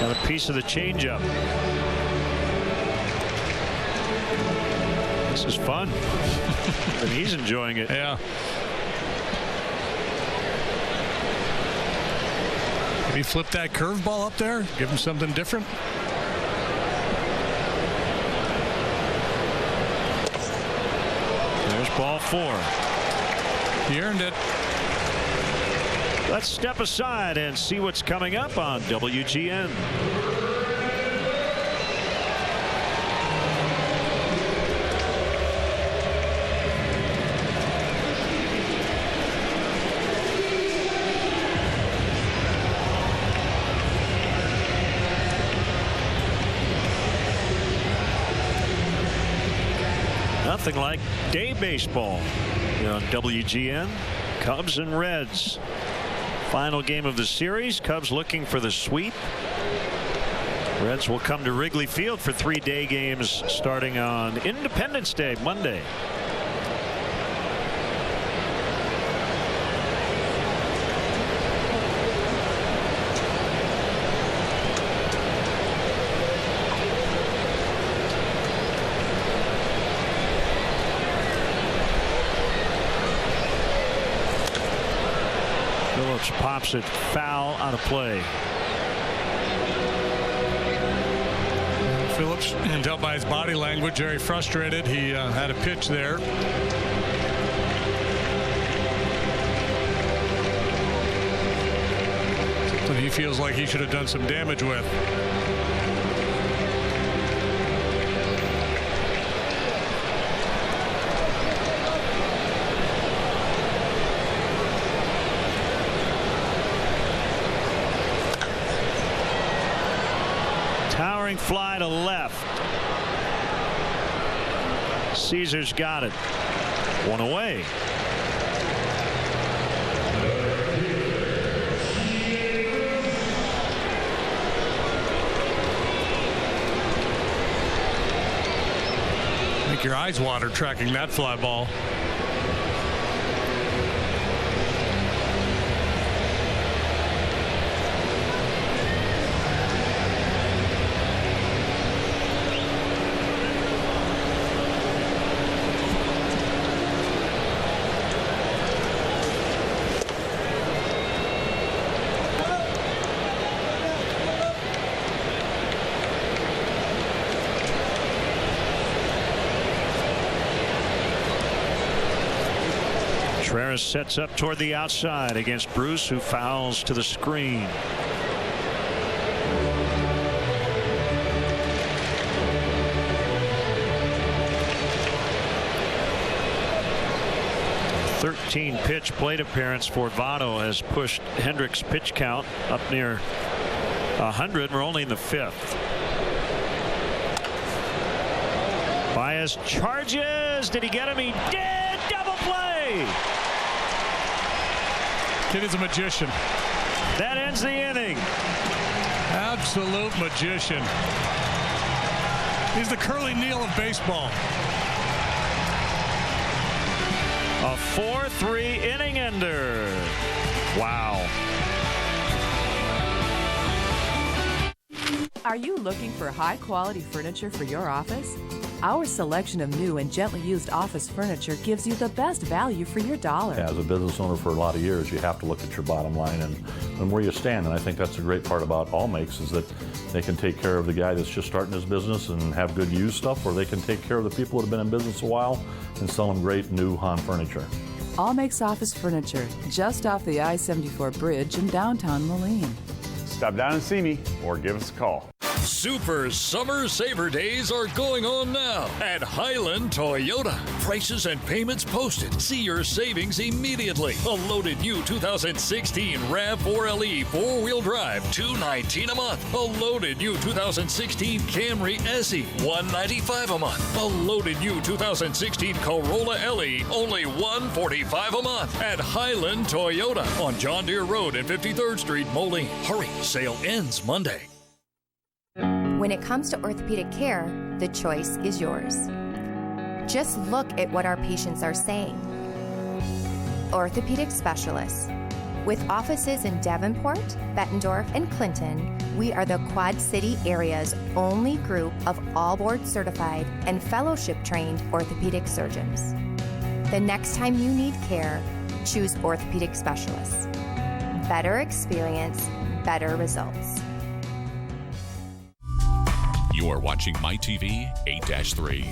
Got a piece of the changeup. This is fun. And he's enjoying it. Yeah. Maybe flip that curveball up there, give him something different. There's ball 4. He earned it. Let's step aside and see what's coming up on WGN. Nothing like day baseball here on WGN. Cubs and Reds. Final game of the series. Cubs looking for the sweep. Reds will come to Wrigley Field for 3 day games starting on Independence Day, Monday. Phillips pops it foul, out of play. Phillips, and tell by his body language, very frustrated. He had a pitch there. That he feels like he should have done some damage with. Towering fly to left. Caesar's got it. 1 away. Make your eyes water tracking that fly ball. Contreras sets up toward the outside against Bruce, who fouls to the screen. Pitch plate appearance for Votto has pushed Hendricks' pitch count up near 100. We're only in the 5th. Baez charges. Did he get him? He did. Double play. Kid is a magician. That ends the inning. Absolute magician. He's the Curly Neal of baseball. A 4-3 inning ender. Wow. Are you looking for high-quality furniture for your office? Our selection of new and gently used office furniture gives you the best value for your dollar. As a business owner for a lot of years, you have to look at your bottom line and where you stand. And I think that's a great part about All Makes is that they can take care of the guy that's just starting his business and have good used stuff, or they can take care of the people that have been in business a while and sell them great new Han furniture. All Makes Office Furniture, just off the I-74 bridge in downtown Moline. Stop down and see me or give us a call. Super Summer Saver Days are going on now at Highland Toyota. Prices and payments posted. See your savings immediately. A loaded new 2016 RAV4 LE 4-wheel drive, $219 a month. A loaded new 2016 Camry SE, $195 a month. A loaded new 2016 Corolla LE, only $145 a month at Highland Toyota on John Deere Road and 53rd Street, Moline. Hurry, sale ends Monday. When it comes to orthopedic care, the choice is yours. Just look at what our patients are saying. Orthopedic specialists, With offices in Davenport, Bettendorf, and Clinton, we are the Quad City area's only group of all board certified and fellowship trained orthopedic surgeons. The next time you need care, choose orthopedic specialists. Better experience, better results. You are watching MyTV 8-3.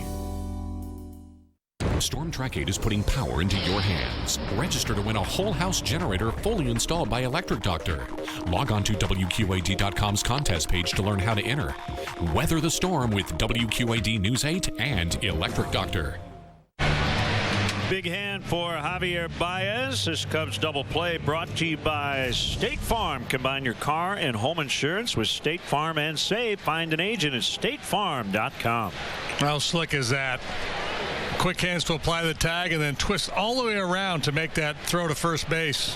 Storm Track 8 is putting power into your hands. Register to win a whole house generator fully installed by Electric Doctor. Log on to WQAD.com's contest page to learn how to enter. Weather the storm with WQAD News 8 and Electric Doctor. Big hand for Javier Baez. This Cubs double play brought to you by State Farm. Combine your car and home insurance with State Farm and save. Find an agent at statefarm.com. How slick is that? Quick hands to apply the tag and then twist all the way around to make that throw to first base.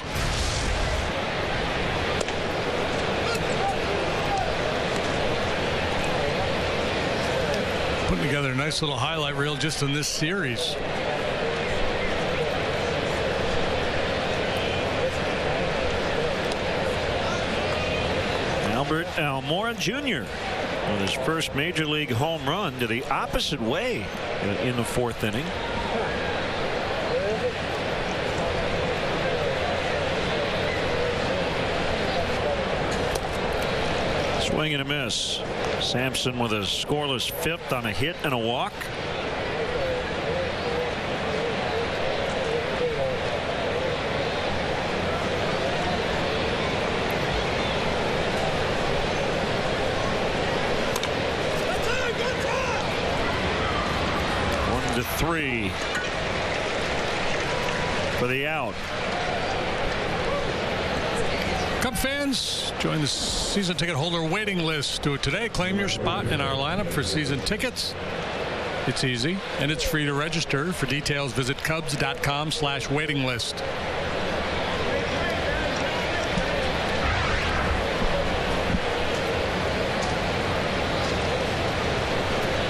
Putting together a nice little highlight reel just in this series. Albert Almora Jr. with his first major league home run to the opposite way in the fourth inning. Swing and a miss. Sampson with a scoreless fifth on a hit and a walk. To 3 for the out. Cub fans, join the season ticket holder waiting list. Do it today. Claim your spot in our lineup for season tickets. It's easy and it's free to register. For details, visit Cubs.com/waiting list.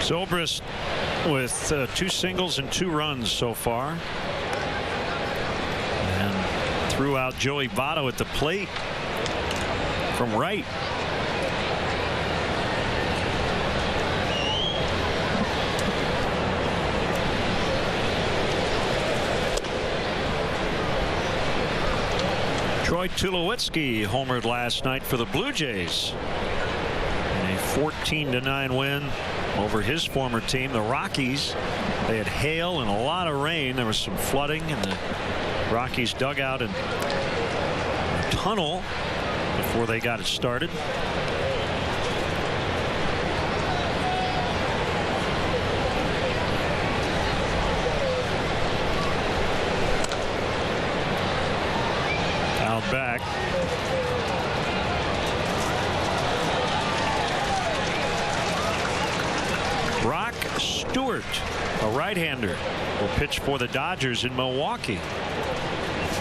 Zobrist with 2 singles and 2 runs so far, and threw out Joey Votto at the plate from right. Troy Tulowitzki homered last night for the Blue Jays in a 14-9 win over his former team, the Rockies. They had hail and a lot of rain. There was some flooding in the Rockies dugout and tunnel before they got it started. Out back. Brock Stewart, a right-hander, will pitch for the Dodgers in Milwaukee.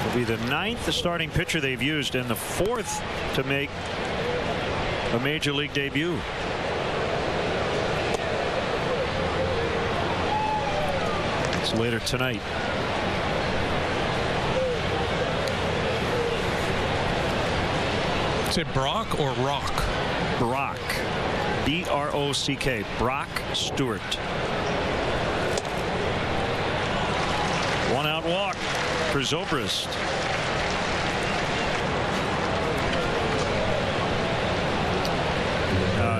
Will be the 9th starting pitcher they've used and the 4th to make a major league debut. It's later tonight. Say Brock or Rock? Brock. B-R-O-C-K. Brock Stewart. 1-out walk for Zobrist.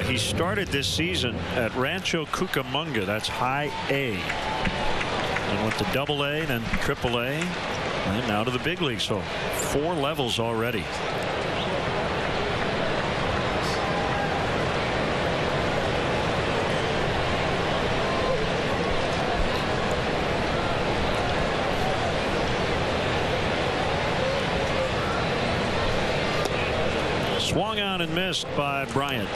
He started this season at Rancho Cucamonga. That's high A. And went to Double A, then Triple A, and now to the big league. So 4 levels already. Swung on and missed by Bryant.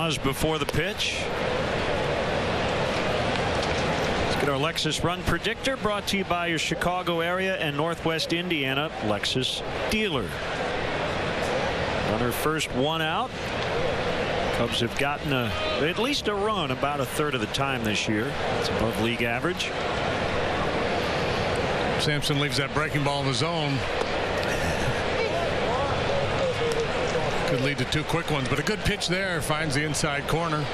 Pause before the pitch. Let's get our Lexus Run Predictor, brought to you by your Chicago area and Northwest Indiana Lexus dealer. Runner first, one out. Cubs have gotten at least a run about a third of the time this year. It's above league average. Sampson leaves that breaking ball in the zone. Could lead to two quick ones, but a good pitch there. Finds the inside corner.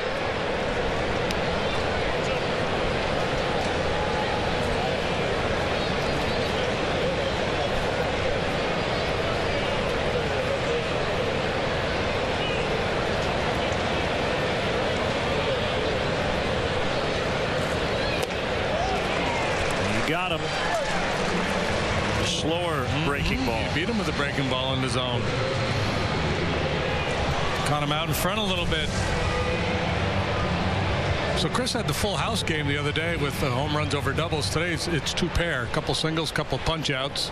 Got him. A slower breaking ball. You beat him with a breaking ball in the zone. Caught him out in front a little bit. So Chris had the full house game the other day with the home runs over doubles. Today it's two pair. Couple singles, couple punch outs.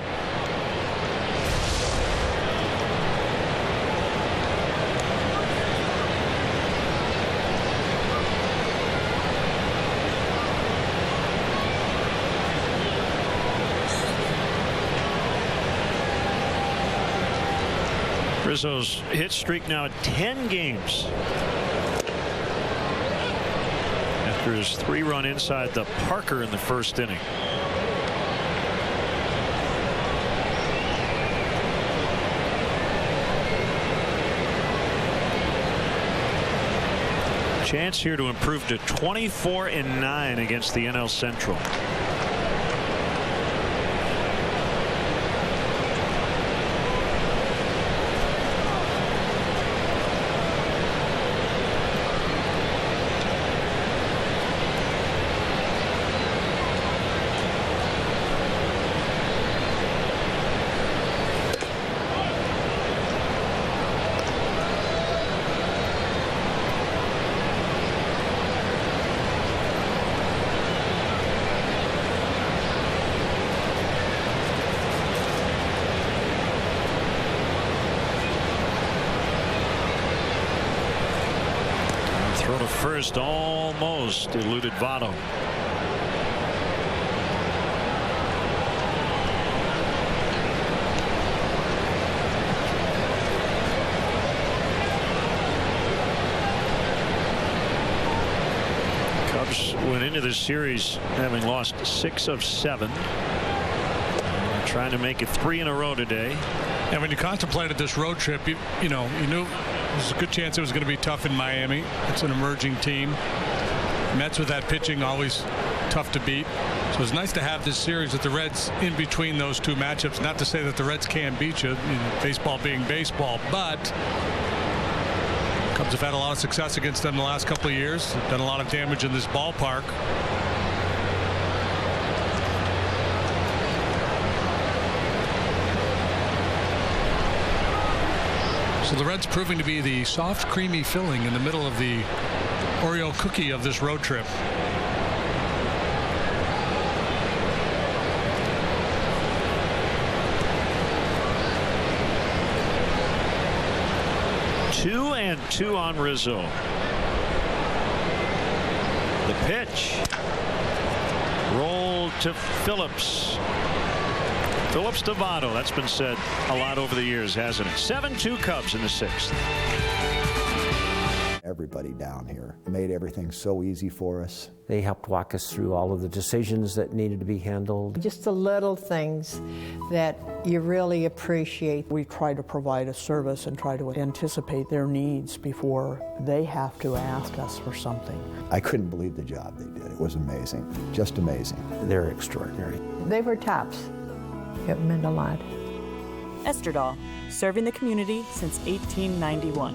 Rizzo's hit streak now at 10 games. After his 3-run inside the Parker in the first inning. Chance here to improve to 24-9 against the NL Central. Throw to first, almost eluded Votto. Cubs went into this series having lost 6 of 7. They're trying to make it 3 in a row today. And when you contemplated this road trip, you knew there's a good chance it was going to be tough in Miami. It's an emerging team. Mets with that pitching always tough to beat. So it's nice to have this series with the Reds in between those two matchups. Not to say that the Reds can't beat you, baseball being baseball, but Cubs have had a lot of success against them the last couple of years. They've done a lot of damage in this ballpark. So the Reds proving to be the soft, creamy filling in the middle of the Oreo cookie of this road trip. Two and two on Rizzo. The pitch. Roll to Phillips. Phillips to Votto. That's been said a lot over the years, hasn't it? 7-2 Cubs in the 6th. Everybody down here made everything so easy for us. They helped walk us through all of the decisions that needed to be handled. Just the little things that you really appreciate. We try to provide a service and try to anticipate their needs before they have to ask us for something. I couldn't believe the job they did. It was amazing, just amazing. They're extraordinary. They were tops. It meant a lot. Esterdahl, serving the community since 1891.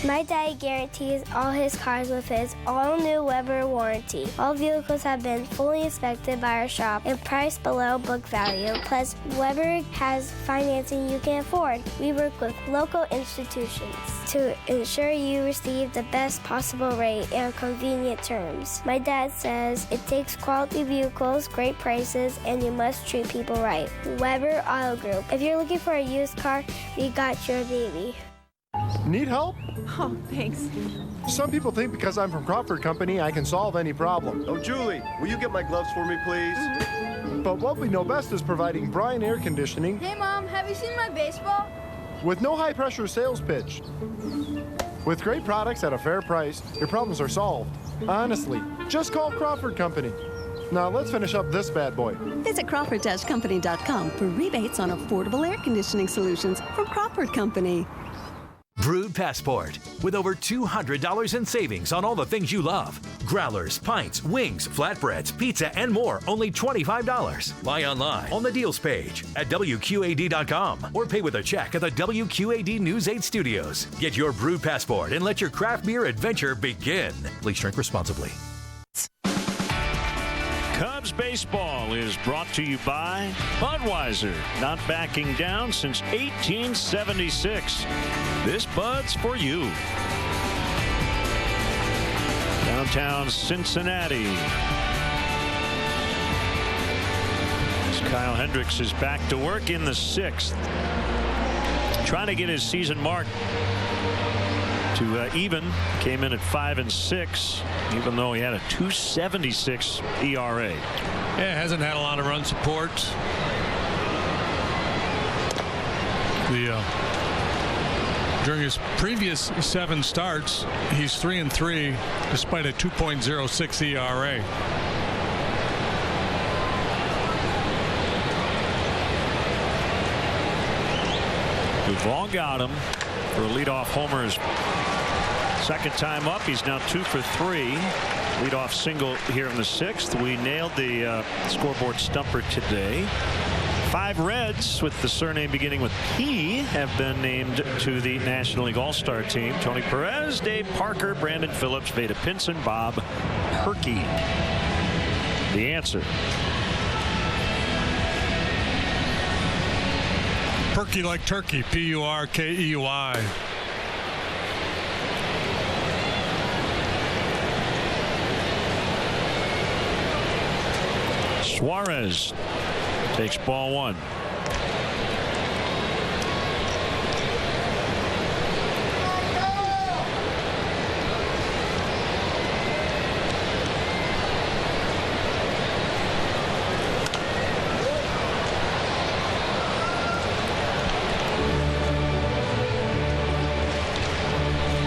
My dad guarantees all his cars with his all-new Weber warranty. All vehicles have been fully inspected by our shop and priced below book value. Plus, Weber has financing you can afford. We work with local institutions to ensure you receive the best possible rate and convenient terms. My dad says it takes quality vehicles, great prices, and you must treat people right. Weber Auto Group. If you're looking for a used car, we got your baby. Need help? Oh, thanks. Some people think because I'm from Crawford Company, I can solve any problem. Oh, Julie, will you get my gloves for me, please? But what we know best is providing Bryan Air Conditioning. Hey, Mom, have you seen my baseball? With no high-pressure sales pitch. With great products at a fair price, your problems are solved. Honestly, just call Crawford Company. Now let's finish up this bad boy. Visit Crawford-Company.com for rebates on affordable air conditioning solutions from Crawford Company. Brood Passport, with over $200 in savings on all the things you love. Growlers, pints, wings, flatbreads, pizza, and more, only $25. Buy online on the deals page at WQAD.com or pay with a check at the WQAD News 8 studios. Get your Brood Passport and let your craft beer adventure begin. Please drink responsibly. Cubs baseball is brought to you by Budweiser, not backing down since 1876. This Bud's for you. Downtown Cincinnati. As Kyle Hendricks is back to work in the 6th. Trying to get his season mark to even. Came in at 5-6, even though he had a 2.76 ERA. Yeah, hasn't had a lot of run support. During his previous 7 starts, he's 3-3 despite a 2.06 ERA. Duvall got him for a leadoff homer. Second time up, he's now 2 for 3. Leadoff single here in the 6th. We nailed the scoreboard stumper today. 5 Reds with the surname beginning with P have been named to the National League All-Star team. Tony Perez, Dave Parker, Brandon Phillips, Veda Pinson, Bob Perky. The answer. Perky like turkey, P-U-R-K-E-Y. Suarez takes ball 1.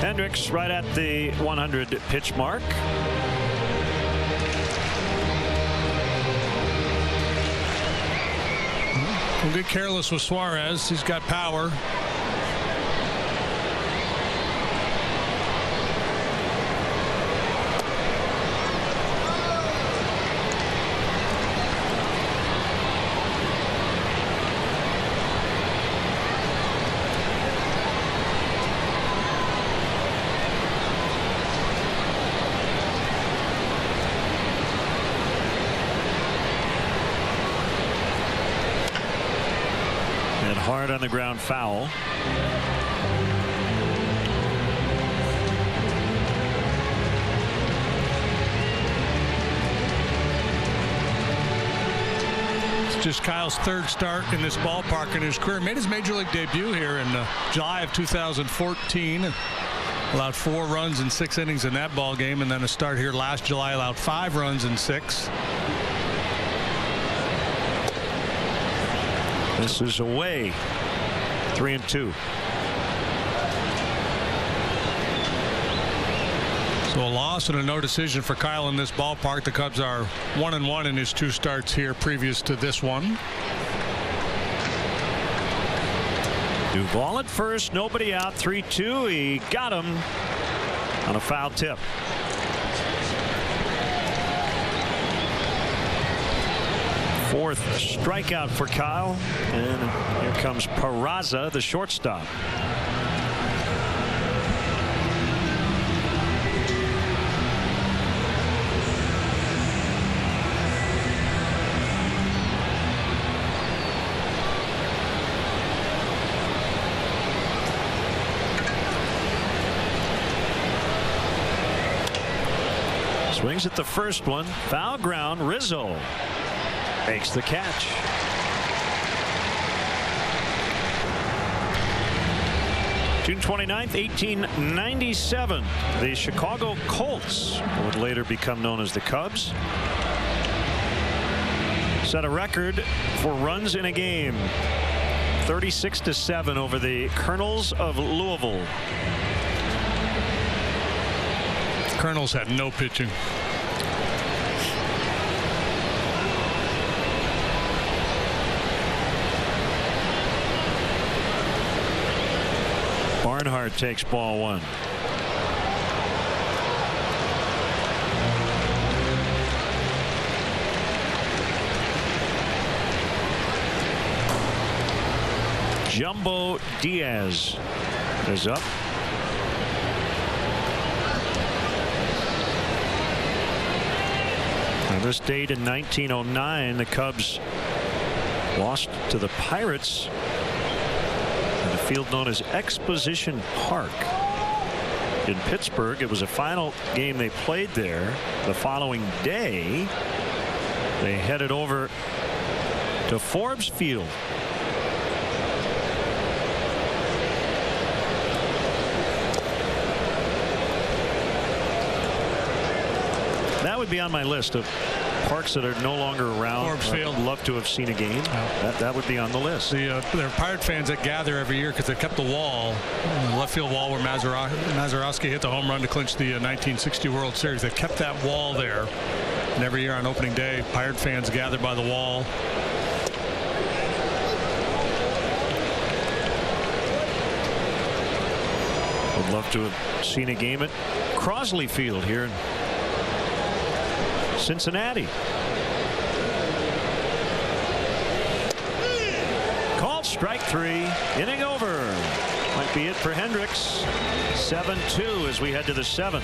Hendricks right at the 100 pitch mark. Don't get careless with Suarez. He's got power. Hard on the ground foul. It's just Kyle's 3rd start in this ballpark in his career. Made his major league debut here in July of 2014. Allowed 4 runs in 6 innings in that ball game, and then a start here last July allowed 5 runs in 6. This is away. 3-2. So a loss and a no decision for Kyle in this ballpark. The Cubs are 1-1 in his 2 starts here previous to this one. Duvall at first, nobody out. 3-2. He got him on a foul tip. Fourth strikeout for Kyle, and here comes Peraza, the shortstop. Swings at the first one, foul ground. Rizzo makes the catch. June 29th, 1897, the Chicago Colts, would later become known as the Cubs, set a record for runs in a game, 36-7 over the Colonels of Louisville. Colonels had no pitching. Barnhart takes ball one. Jumbo Diaz is up. On this date in 1909, the Cubs lost to the Pirates at a field known as Exposition Park in Pittsburgh. It was a final game they played there. The following day, they headed over to Forbes Field. That would be on my list of parks that are no longer around. Forbes Field. I'd love to have seen a game. That would be on the list. There are Pirate fans that gather every year because they kept the wall, the left field wall where Mazeroski hit the home run to clinch the 1960 World Series. They kept that wall there. And every year on opening day, Pirate fans gather by the wall. Would love to have seen a game at Crosley Field here in Cincinnati. Called strike three. Inning over. Might be it for Hendricks. 7-2 as we head to the seventh.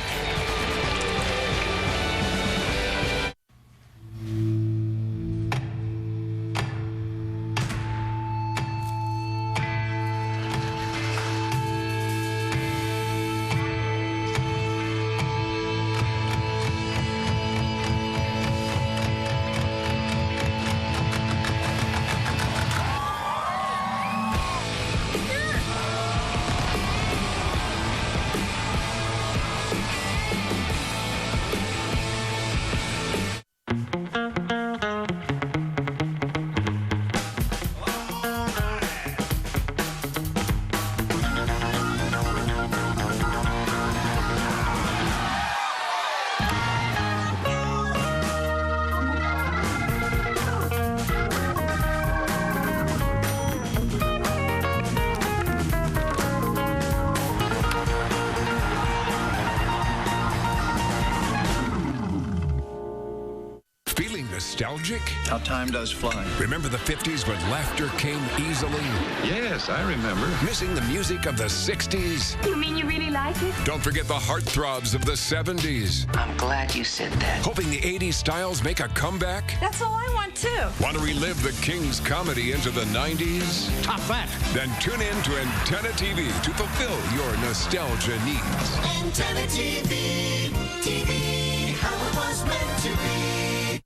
Nostalgic? How time does fly. Remember the 50s when laughter came easily? Yes, I remember. Missing the music of the 60s? You mean you really like it? Don't forget the heartthrobs of the 70s. I'm glad you said that. Hoping the 80s styles make a comeback? That's all I want too. Want to relive the King's comedy into the 90s? Top that. Then tune in to Antenna TV to fulfill your nostalgia needs. Antenna TV, TV, how it was meant to be.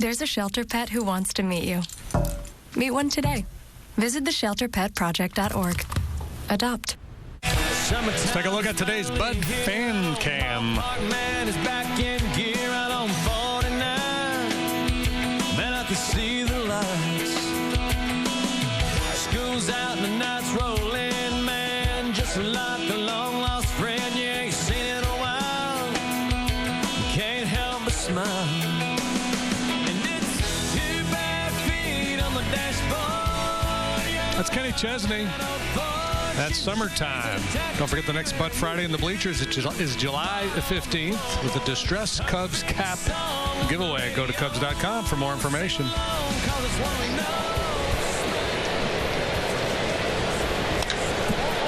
There's a shelter pet who wants to meet you. Meet one today. Visit theshelterpetproject.org. Adopt. Let's take a look at today's Bud Fan Cam. Man is back in gear out on 49. Man, I can see the lights. School's out and the night's rolling, man. Just like a long lost friend you ain't seen in a while. You can't help but smile. That's Kenny Chesney. That's Summertime. Don't forget the next Butt Friday in the bleachers is July 15th with the Distress Cubs cap giveaway. Go to Cubs.com for more information.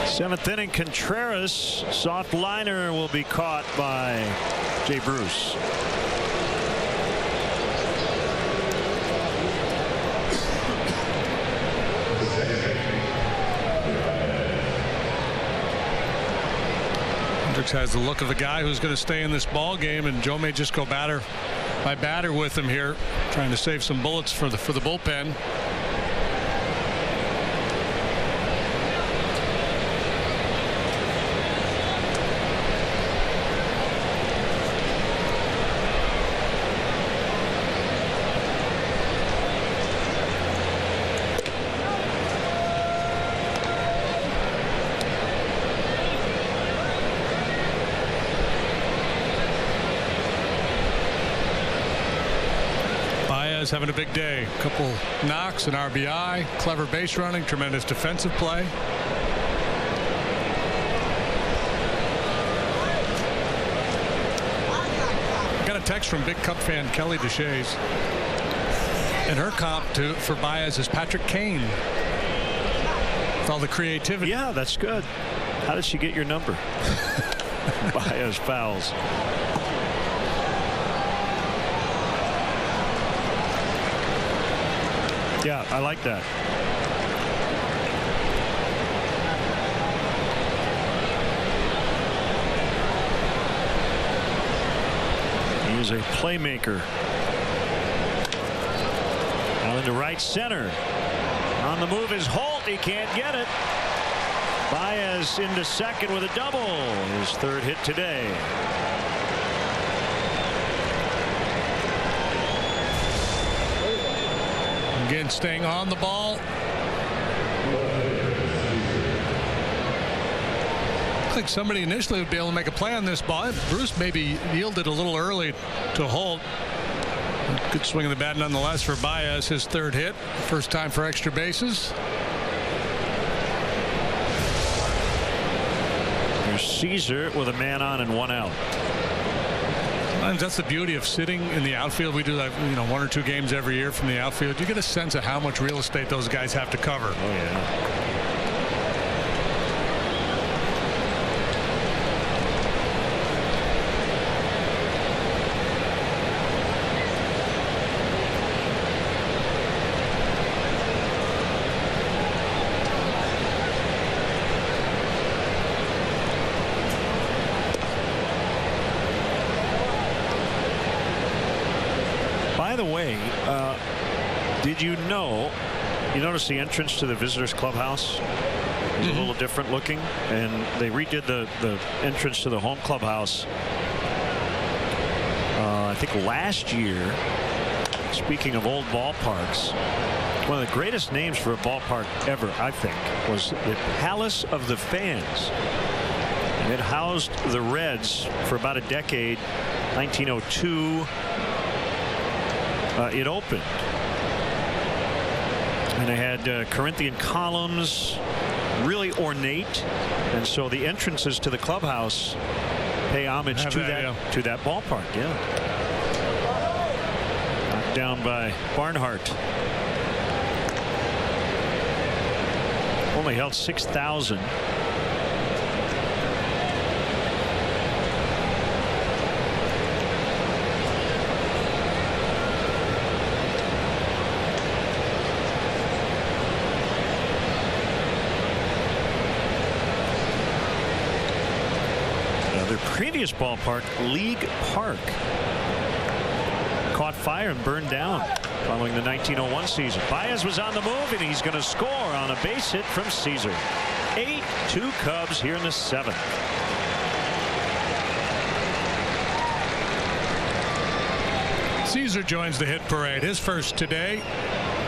Seventh inning, Contreras. Soft liner will be caught by Jay Bruce. Hendricks has the look of the guy who's going to stay in this ball game, and Joe may just go batter by batter with him here, trying to save some bullets for the bullpen. Baez having a big day. A couple knocks, an RBI, clever base running, tremendous defensive play. Got a text from big Cub fan Kelly Deshays. And her comp for Baez is Patrick Kane. With all the creativity. Yeah, that's good. How did she get your number? Baez fouls. Yeah, I like that. He's a playmaker. Now into right center. On the move is Holt. He can't get it. Baez into second with a double. His third hit today. Again, staying on the ball. I think somebody initially would be able to make a play on this ball. Bruce maybe yielded a little early to Holt. Good swing of the bat nonetheless for Baez. His third hit. First time for extra bases. There's Caesar with a man on and one out. And that's the beauty of sitting in the outfield. We do like, one or two games every year from the outfield. You get a sense of how much real estate those guys have to cover. Oh, yeah. By the way, did you notice the entrance to the visitors clubhouse is a little different looking, and they redid the entrance to the home clubhouse I think last year. Speaking of old ballparks, one of the greatest names for a ballpark ever, I think, was the Palace of the Fans. And it housed the Reds for about a decade. 1902 it opened, and they had Corinthian columns, really ornate, and so the entrances to the clubhouse pay homage to that ballpark. Yeah, knocked down by Barnhart. Only held 6,000. Previous ballpark, League Park, caught fire and burned down following the 1901 season. Baez was on the move, and he's going to score on a base hit from Caesar. 8-2 Cubs here in the seventh. Caesar joins the hit parade. His first today.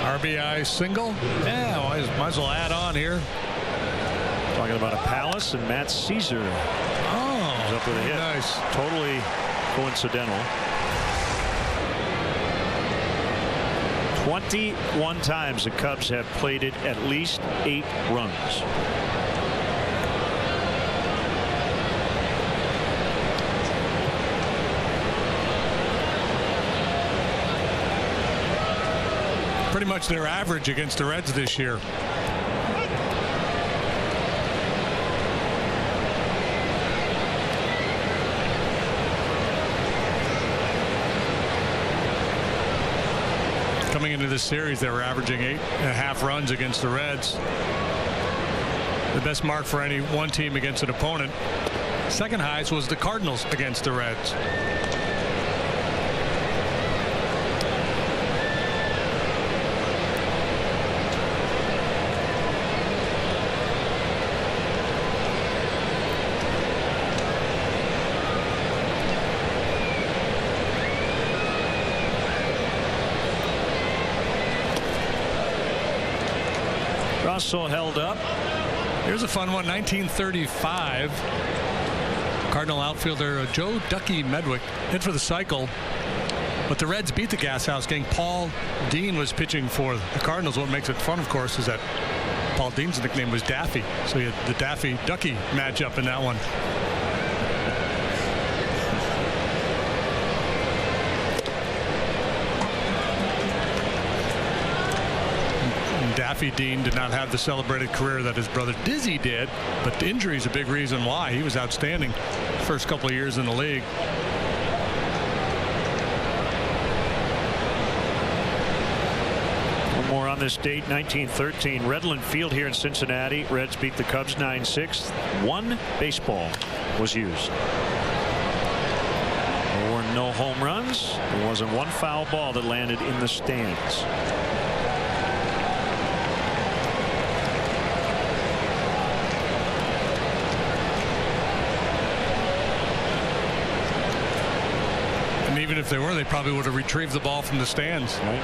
RBI single. Yeah, might as well add on here. Talking about a Palace and Matt Caesar. Up with a hit. Nice. Totally coincidental. 21 times the Cubs have plated at least 8 runs. Pretty much their average against the Reds this year. Coming into this series, they were averaging 8.5 runs against the Reds. The best mark for any one team against an opponent. Second highest was the Cardinals against the Reds. Russell held up. Here's a fun one. 1935. Cardinal outfielder Joe Ducky Medwick hit for the cycle. But the Reds beat the Gas House gang. Paul Dean was pitching for the Cardinals. What makes it fun, of course, is that Paul Dean's nickname was Daffy. So you had the Daffy-Ducky matchup in that one. Daffy Dean did not have the celebrated career that his brother Dizzy did, but the injury is a big reason why. He was outstanding first couple of years in the league. One more on this date, 1913. Redland Field here in Cincinnati. Reds beat the Cubs 9-6. One baseball was used. There were no home runs. There wasn't one foul ball that landed in the stands. Even if they were, they probably would have retrieved the ball from the stands. Right.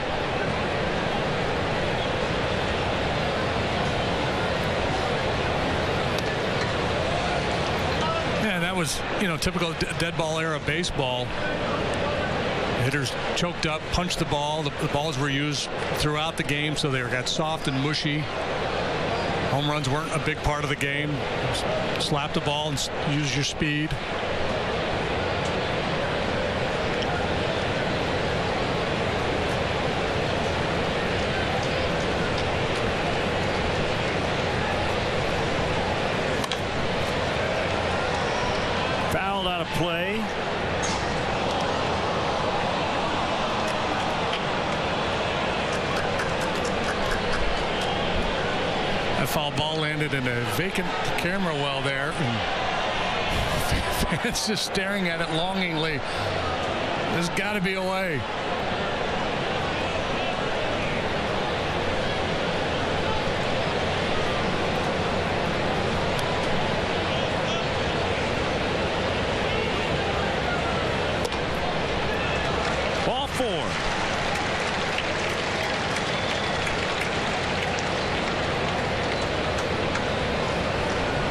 Yeah, that was, typical dead ball era baseball. Hitters choked up, punched the ball. The balls were used throughout the game, so they got soft and mushy. Home runs weren't a big part of the game. Slap the ball and use your speed. Out of play. That foul ball landed in a vacant camera well there. Fans just staring at it longingly. There's got to be a way.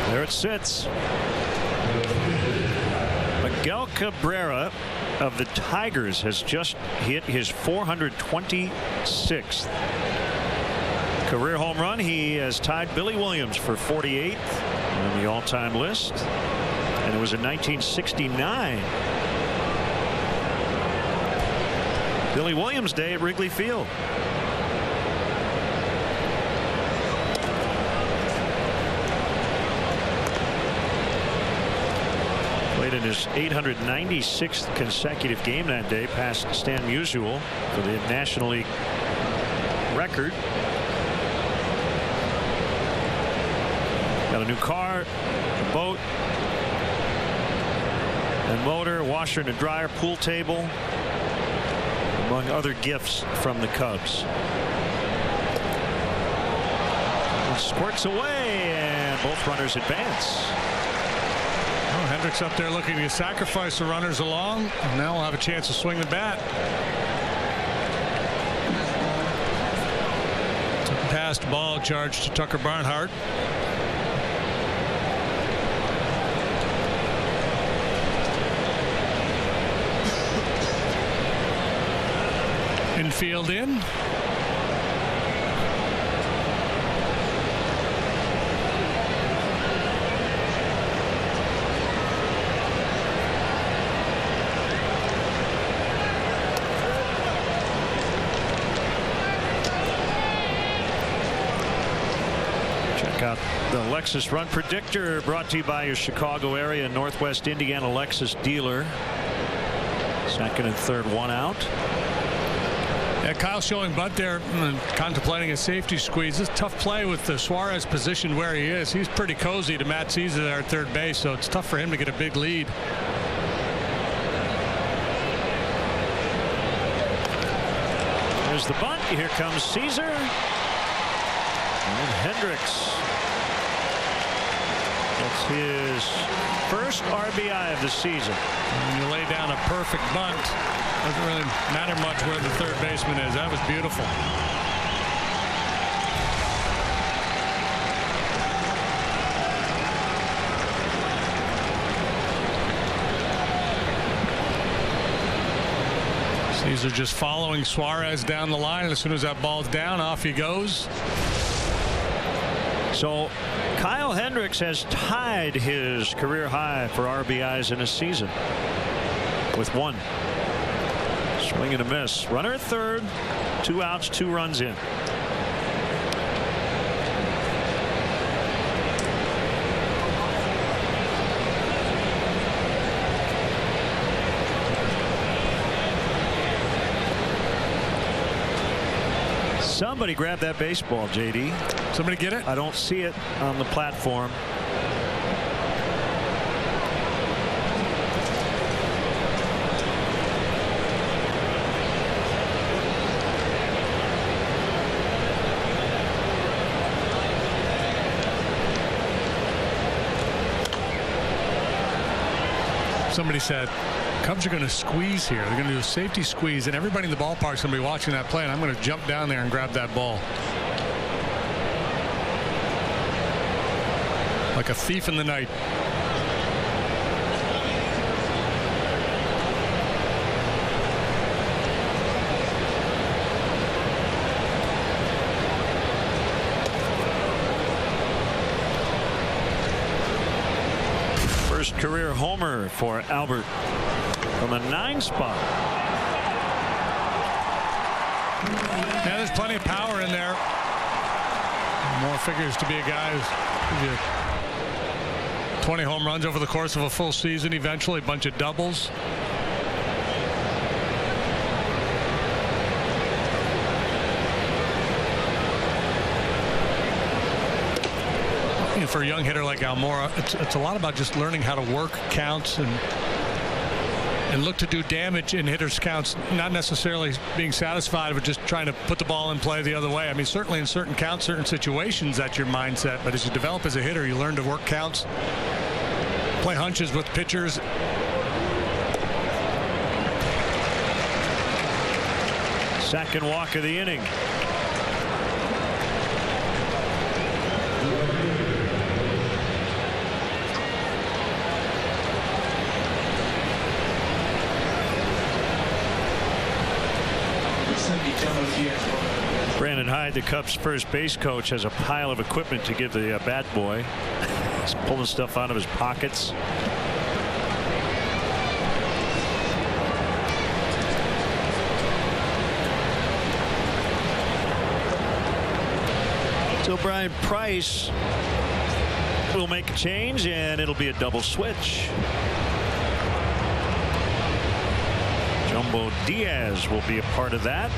There it sits. Miguel Cabrera of the Tigers has just hit his 426th career home run. He has tied Billy Williams for 48th on the all-time list, and it was in 1969. Billy Williams Day at Wrigley Field. Played in his 896th consecutive game that day, past Stan Musial for the National League record. Got a new car, a boat, and motor, washer and a dryer, pool table, among other gifts from the Cubs. It squirts away, and both runners advance. Hendricks up there looking to sacrifice the runners along. Now we'll have a chance to swing the bat. Passed ball charged to Tucker Barnhart. Infield in. Out the Lexus Run Predictor, brought to you by your Chicago area and Northwest Indiana Lexus dealer. Second and third, one out. Yeah, Kyle showing bunt there, contemplating a safety squeeze. It's a tough play with the Suarez positioned where he is. He's pretty cozy to Matt Caesar there at third base, so it's tough for him to get a big lead. There's the bunt. Here comes Caesar. And Hendricks. That's his first RBI of the season. When you lay down a perfect bunt, doesn't really matter much where the third baseman is. That was beautiful. Caesar just following Suarez down the line, and as soon as that ball's down, off he goes. So Kyle Hendricks has tied his career high for RBIs in a season with 1. Swing and a miss. Runner at third, 2 outs, 2 runs in. Somebody grab that baseball, JD. Somebody get it? I don't see it on the platform. Somebody said Cubs are going to squeeze here. They're going to do a safety squeeze, and everybody in the ballpark is going to be watching that play, and I'm going to jump down there and grab that ball. Like a thief in the night. First career homer for Albert from a 9 spot. Yeah, there's plenty of power in there. More figures to be a guy who's give you 20 home runs over the course of a full season, eventually a bunch of doubles. For a young hitter like Almora, it's a lot about just learning how to work counts and look to do damage in hitters' counts, not necessarily being satisfied with just trying to put the ball in play the other way. I mean, certainly in certain counts, certain situations, that's your mindset. But as you develop as a hitter, you learn to work counts, play hunches with pitchers. Second walk of the inning. Brandon Hyde, the Cubs' first base coach, has a pile of equipment to give the bat boy. He's pulling stuff out of his pockets. So Brian Price will make a change, and it'll be a double switch. Jumbo Diaz will be a part of that.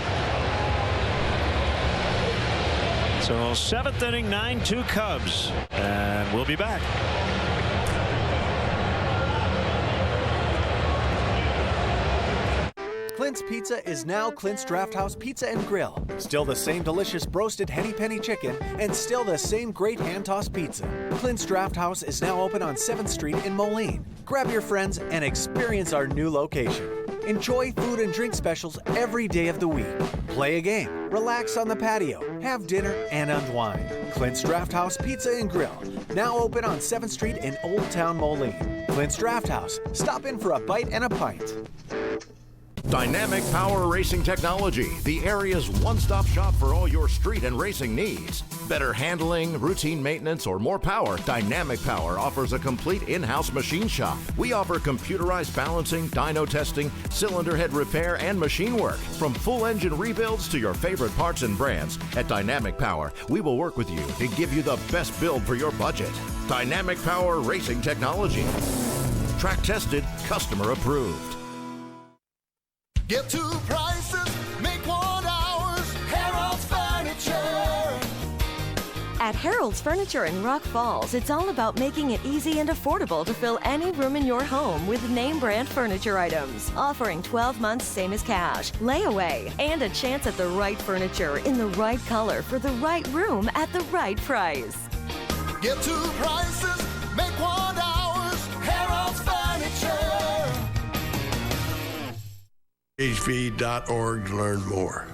So 7th inning, 9-2 Cubs, and we'll be back. Clint's Pizza is now Clint's Draft House Pizza and Grill. Still the same delicious broasted Henny Penny chicken and still the same great hand-tossed pizza. Clint's Draft House is now open on 7th Street in Moline. Grab your friends and experience our new location. Enjoy food and drink specials every day of the week. Play a game, relax on the patio, have dinner, and unwind. Clint's Draft House Pizza and Grill, now open on 7th Street in Old Town Moline. Clint's Draft House, stop in for a bite and a pint. Dynamic Power Racing Technology, the area's one-stop shop for all your street and racing needs. Better handling, routine maintenance, or more power, Dynamic Power offers a complete in-house machine shop. We offer computerized balancing, dyno testing, cylinder head repair, and machine work. From full engine rebuilds to your favorite parts and brands, at Dynamic Power, we will work with you to give you the best build for your budget. Dynamic Power Racing Technology. Track tested, customer approved. Get 2 prices, make 1 ours. Harold's Furniture. At Harold's Furniture in Rock Falls, it's all about making it easy and affordable to fill any room in your home with name brand furniture items. Offering 12 months same as cash, layaway, and a chance at the right furniture in the right color for the right room at the right price. Get 2 prices, make 1 ours. Harold's Furniture. HV.org to learn more.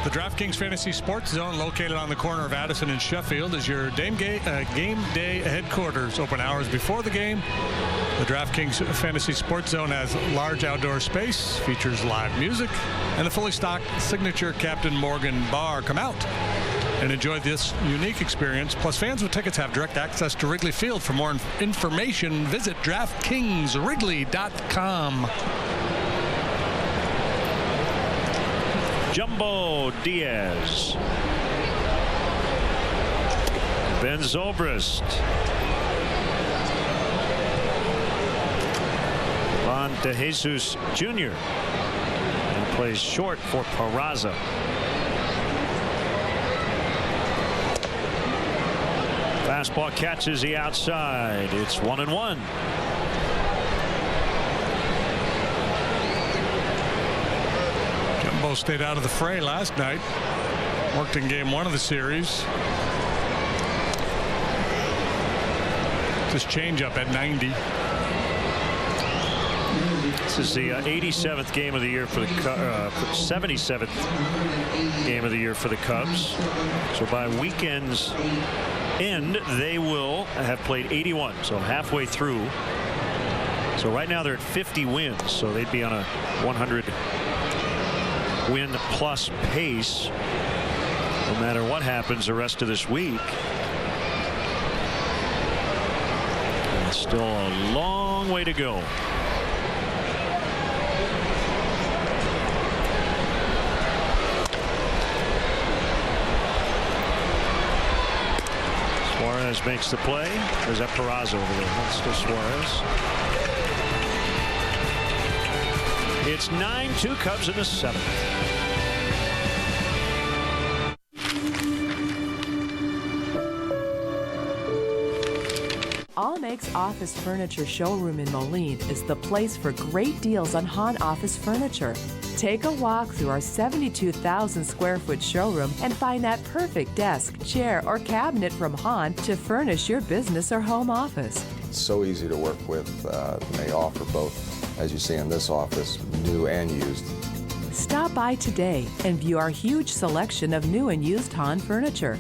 The DraftKings Fantasy Sports Zone, located on the corner of Addison and Sheffield, is your game day headquarters. Open hours before the game. The DraftKings Fantasy Sports Zone has large outdoor space, features live music, and the fully stocked signature Captain Morgan bar. Come out and enjoy this unique experience. Plus, fans with tickets have direct access to Wrigley Field. For more information, visit DraftKingsWrigley.com. Jumbo Diaz. Ben Zobrist. Juan De Jesus Jr. and plays short for Peraza. Fastball catches the outside. It's 1-1. Jumbo stayed out of the fray last night. Worked in game 1 of the series. This changeup at 90. This is the 87th game of the year for the 77th game of the year for the Cubs. So by weekend's end, they will have played 81. So halfway through. So right now they're at 50 wins. So they'd be on a 100 win plus pace no matter what happens the rest of this week. And still a long way to go. Suarez makes the play. Or is that Peraza over there? That's still Suarez. It's 9-2 Cubs in the 7th. All Makes Office Furniture Showroom in Moline is the place for great deals on Hahn office furniture. Take a walk through our 72,000 square foot showroom and find that perfect desk, chair, or cabinet from Hahn to furnish your business or home office. It's so easy to work with. They offer both, as you see in this office, new and used. Stop by today and view our huge selection of new and used Hahn furniture.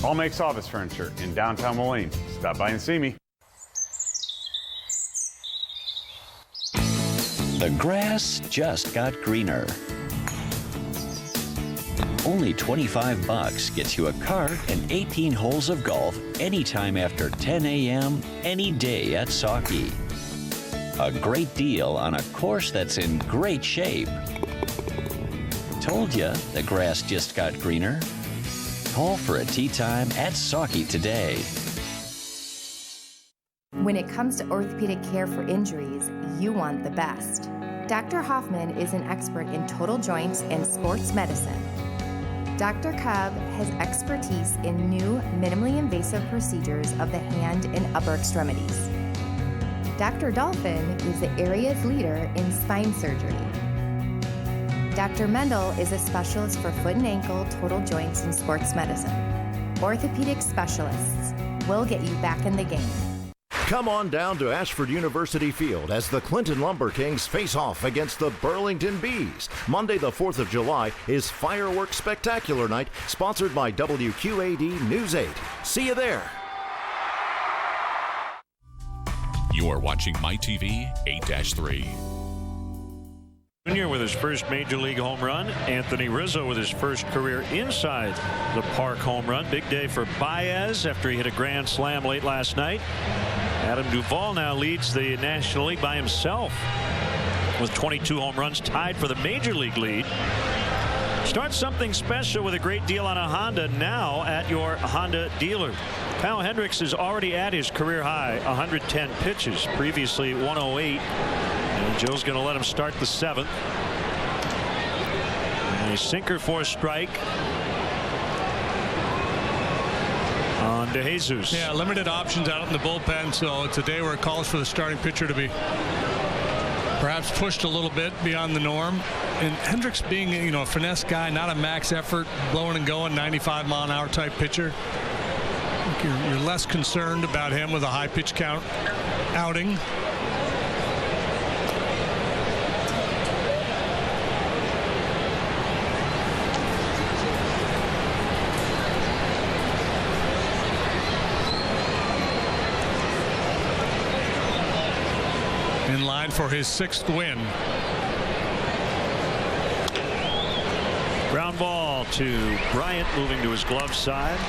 All Makes Office Furniture in downtown Moline. Stop by and see me. The grass just got greener. Only $25 gets you a cart and 18 holes of golf anytime after 10 a.m. any day at Sauckie. A great deal on a course that's in great shape. Told ya the grass just got greener. Call for a tee time at Sauckie today. When it comes to orthopedic care for injuries, you want the best. Dr. Hoffman is an expert in total joints and sports medicine. Dr. Cobb has expertise in new, minimally invasive procedures of the hand and upper extremities. Dr. Dolphin is the area's leader in spine surgery. Dr. Mendel is a specialist for foot and ankle, total joints, and sports medicine. Orthopedic specialists will get you back in the game. Come on down to Ashford University Field as the Clinton Lumber Kings face off against the Burlington Bees. Monday the 4th of July is Fireworks Spectacular Night, sponsored by WQAD News 8. See you there. You are watching MyTV 8-3. Jr. with his first major league home run. Anthony Rizzo with his first career inside the park home run. Big day for Baez after he hit a grand slam late last night. Adam Duvall now leads the National League by himself with 22 home runs, tied for the major league lead. Start something special with a great deal on a Honda now at your Honda dealer. Kyle Hendricks is already at his career high, 110 pitches, previously 108. And Joe's going to let him start the 7th. And a sinker for a strike on De Jesus. Yeah, limited options out in the bullpen, so it's a day where it calls for the starting pitcher to be perhaps pushed a little bit beyond the norm. And Hendricks being, a finesse guy, not a max effort, blowing and going, 95-mile-an-hour type pitcher. I think you're less concerned about him with a high pitch count outing. line for his 6th win. Ground ball to Bryant, moving to his glove side.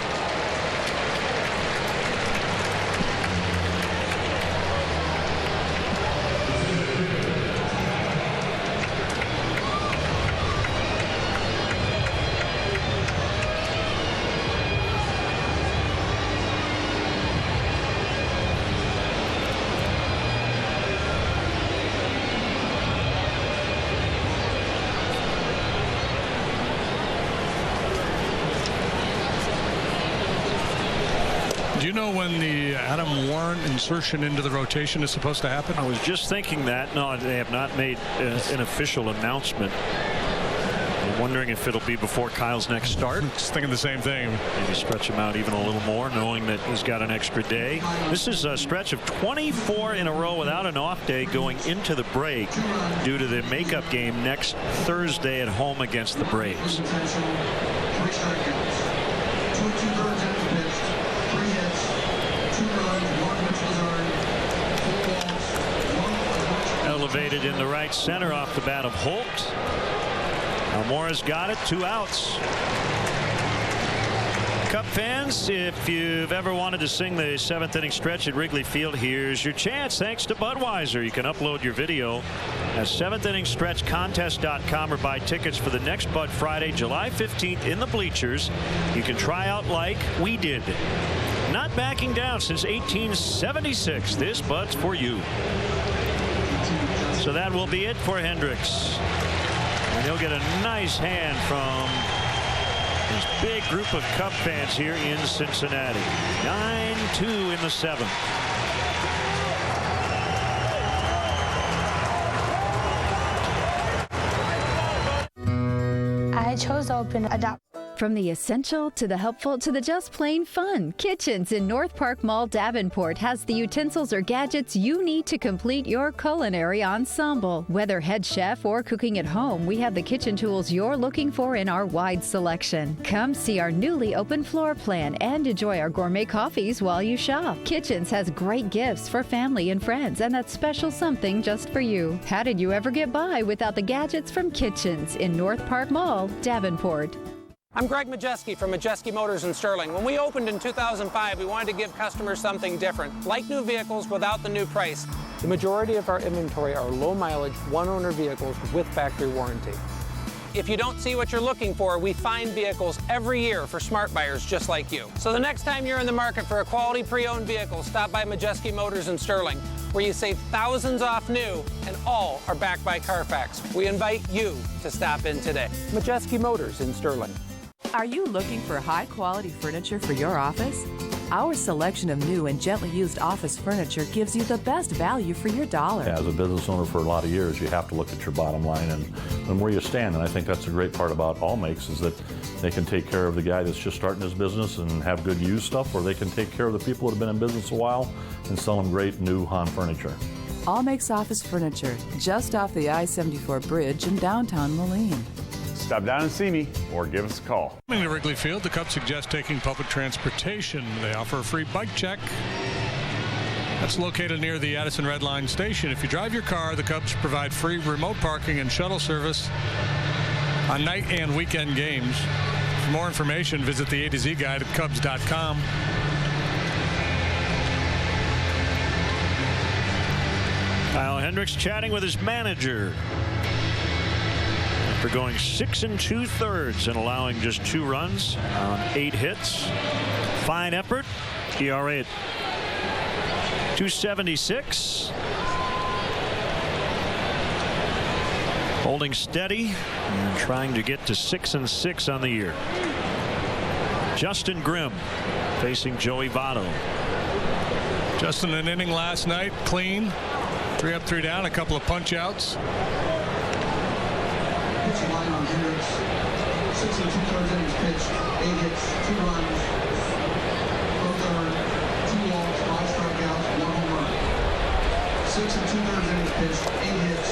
Do you know when the Adam Warren insertion into the rotation is supposed to happen? I was just thinking that. No, they have not made an official announcement. I'm wondering if it'll be before Kyle's next start. Just thinking the same thing. Maybe stretch him out even a little more, knowing that he's got an extra day. This is a stretch of 24 in a row without an off day going into the break due to the makeup game next Thursday at home against the Braves. Elevated in the right center off the bat of Holt. Almora's got it, 2 outs. Cub fans, if you've ever wanted to sing the 7th inning stretch at Wrigley Field, here's your chance. Thanks to Budweiser. You can upload your video at 7thinningstretchcontest.com or buy tickets for the next Bud Friday, July 15th in the bleachers. You can try out like we did. Not backing down since 1876. This Bud's for you. So that will be it for Hendricks. And he'll get a nice hand from this big group of Cub fans here in Cincinnati. 9-2 in the 7th. I chose to open Adopt. From the essential to the helpful to the just plain fun, Kitchens in North Park Mall, Davenport has the utensils or gadgets you need to complete your culinary ensemble. Whether head chef or cooking at home, we have the kitchen tools you're looking for in our wide selection. Come see our newly open floor plan and enjoy our gourmet coffees while you shop. Kitchens has great gifts for family and friends and that special something just for you. How did you ever get by without the gadgets from Kitchens in North Park Mall, Davenport? I'm Greg Majeski from Majeski Motors in Sterling. When we opened in 2005, we wanted to give customers something different, like new vehicles without the new price. The majority of our inventory are low mileage, one owner vehicles with factory warranty. If you don't see what you're looking for, we find vehicles every year for smart buyers just like you. So the next time you're in the market for a quality pre-owned vehicle, stop by Majeski Motors in Sterling, where you save thousands off new and all are backed by Carfax. We invite you to stop in today. Majeski Motors in Sterling. Are you looking for high-quality furniture for your office? Our selection of new and gently used office furniture gives you the best value for your dollar. As a business owner for a lot of years, you have to look at your bottom line and where you stand. And I think that's the great part about All Makes is that they can take care of the guy that's just starting his business and have good used stuff, or they can take care of the people that have been in business a while and sell them great new Han furniture. All Makes Office Furniture, just off the I-74 bridge in downtown Moline. Stop down and see me or give us a call. Coming to Wrigley Field, the Cubs suggest taking public transportation. They offer a free bike check. That's located near the Addison Red Line station. If you drive your car, the Cubs provide free remote parking and shuttle service on night and weekend games. For more information, visit the A to Z guide at Cubs.com. Kyle Hendricks chatting with his manager. For going 6 2/3 and allowing just 2 runs on 8 hits. Fine effort. ERA at 2.76. Holding steady and trying to get to 6-6 on the year. Justin Grimm facing Joey Votto. Justin, an inning last night, clean. 3 up, 3 down, a couple of punch outs. Pitching line on Hendricks, 6 2/3 innings pitched, 8 hits, 2 runs, 2 walks, 5 strikeouts, 1 home run. 6 2/3 innings pitched, 8 hits,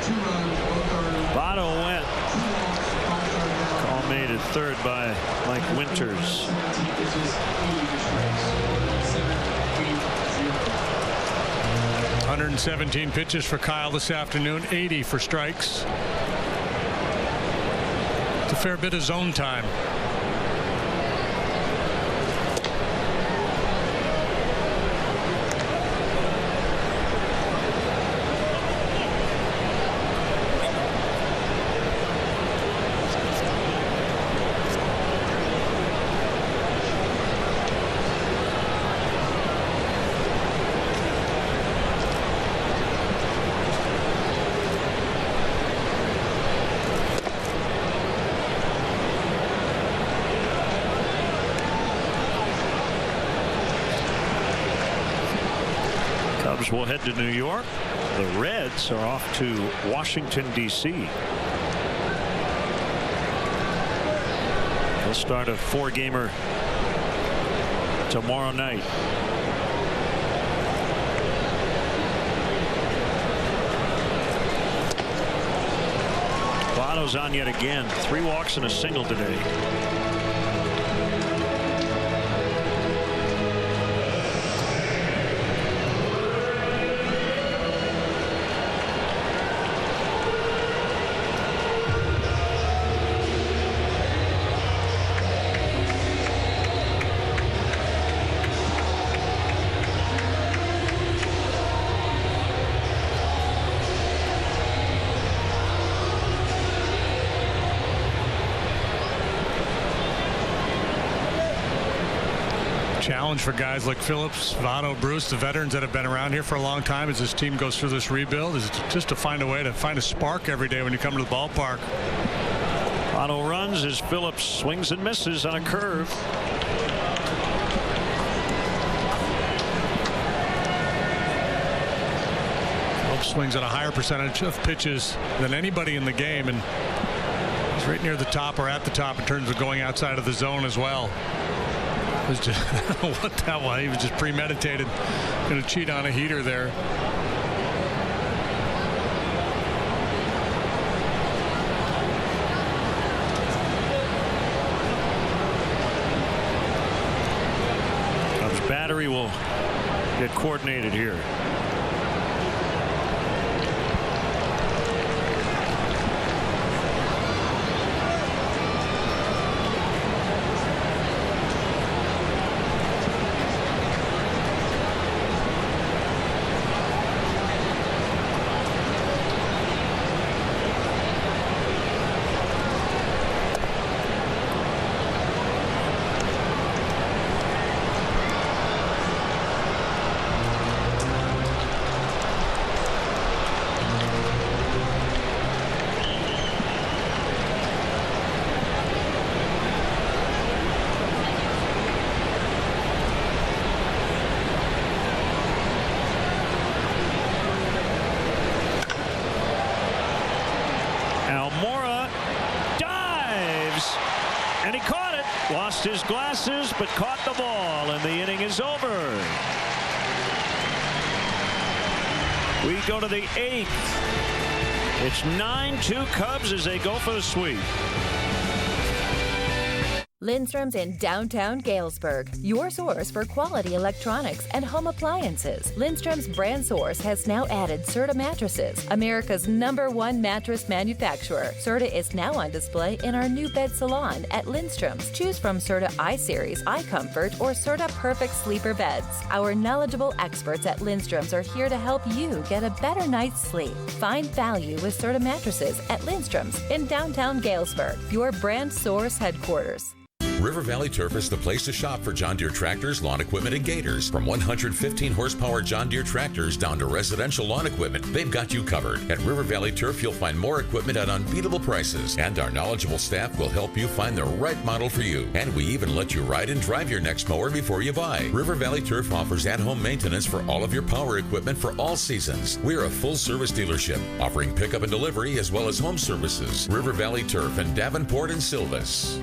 2 runs, 1 earned. Votto went. Call made at third by Mike Winters. 117 pitches for Kyle this afternoon, 80 for strikes. It's a fair bit of zone time. Cubs will head to New York. The Reds are off to Washington, D.C. They'll start a 4-gamer tomorrow night. Votto's on yet again. 3 walks and a single today. Challenge for guys like Phillips, Votto, Bruce, the veterans that have been around here for a long time as this team goes through this rebuild, is just to find a way to find a spark every day when you come to the ballpark. Votto runs as Phillips swings and misses on a curve. Phillips swings at a higher percentage of pitches than anybody in the game, and he's right near the top or at the top in terms of going outside of the zone as well. Was just what that was. He was just premeditated, going to cheat on a heater there. Cubs battery will get coordinated here. Lost his glasses, but caught the ball, and the inning is over. We go to the 8th. It's 9-2 Cubs as they go for the sweep. Lindstrom's in downtown Galesburg, your source for quality electronics and home appliances. Lindstrom's brand source has now added Serta mattresses, America's #1 mattress manufacturer. Serta is now on display in our new bed salon at Lindstrom's. Choose from Serta iSeries, iComfort, or Serta Perfect Sleeper beds. Our knowledgeable experts at Lindstrom's are here to help you get a better night's sleep. Find value with Serta mattresses at Lindstrom's in downtown Galesburg, your brand source headquarters. River Valley Turf is the place to shop for John Deere tractors, lawn equipment, and gators. From 115 horsepower John Deere tractors down to residential lawn equipment, they've got you covered. At River Valley Turf, you'll find more equipment at unbeatable prices, and our knowledgeable staff will help you find the right model for you. And we even let you ride and drive your next mower before you buy. River Valley Turf offers at-home maintenance for all of your power equipment for all seasons. We're a full-service dealership, offering pickup and delivery as well as home services. River Valley Turf in Davenport and Silvis.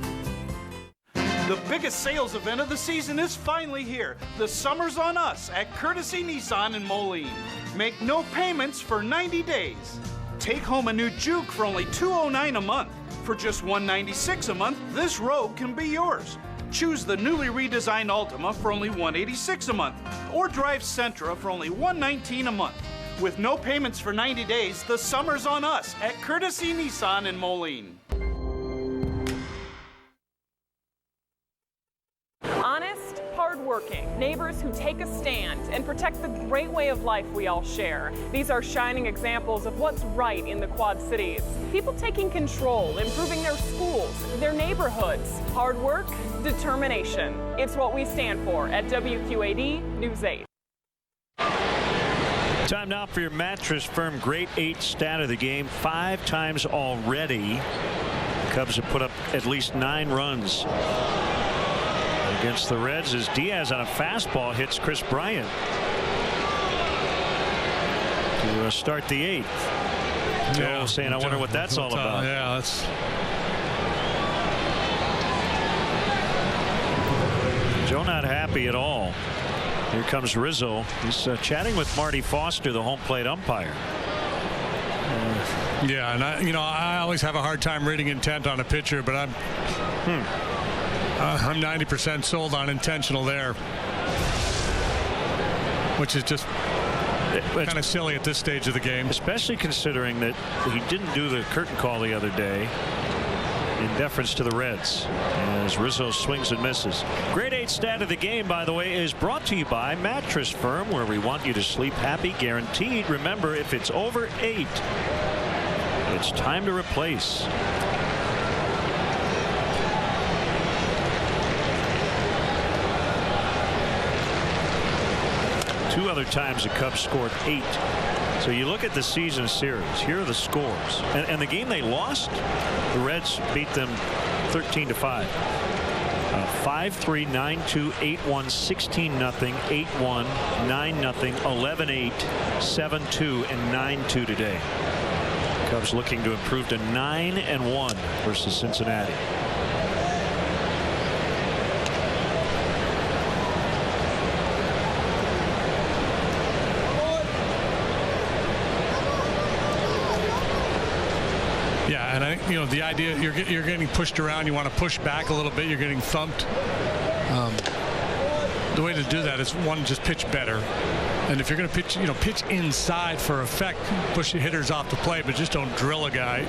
The biggest sales event of the season is finally here. The Summer's on Us at Courtesy Nissan in Moline. Make no payments for 90 days. Take home a new Juke for only $209 a month. For just $196 a month, this Rogue can be yours. Choose the newly redesigned Altima for only $186 a month, or drive Sentra for only $119 a month. With no payments for 90 days, the summer's on us at Courtesy Nissan in Moline. Honest, hardworking, neighbors who take a stand and protect the great way of life we all share. These are shining examples of what's right in the Quad Cities. People taking control, improving their schools, their neighborhoods. Hard work, determination. It's what we stand for at WQAD News 8. Time now for your Mattress Firm Great 8 stat of the game. 5 times already, Cubs have put up at least 9 runs against the Reds as Diaz on a fastball hits Chris Bryant to start the 8th. Joe saying, I wonder what that's all about. Yeah, that's... Joe not happy at all. Here comes Rizzo. He's chatting with Marty Foster, the home plate umpire. Yeah, and I always have a hard time reading intent on a pitcher, but I'm 90% sold on intentional there, which is just kind of silly at this stage of the game. Especially considering that he didn't do the curtain call the other day in deference to the Reds as Rizzo swings and misses. Grade 8 stat of the game, by the way, is brought to you by Mattress Firm, where we want you to sleep happy, guaranteed. Remember, if it's over 8, it's time to replace. Two other times the Cubs scored 8. So you look at the season series. Here are the scores. And the game they lost, the Reds beat them 13-5. 5-3, 9-2, 8-1, 16-0, 8-1, 9-0, 11-8, 7-2, and 9-2 today. Cubs looking to improve to 9-1 versus Cincinnati. Yeah, and I think the idea you're getting pushed around, you want to push back a little bit, you're getting thumped. The way to do that is, one, just pitch better, and if you're going to pitch, pitch inside for effect, push your hitters off the plate, but just don't drill a guy.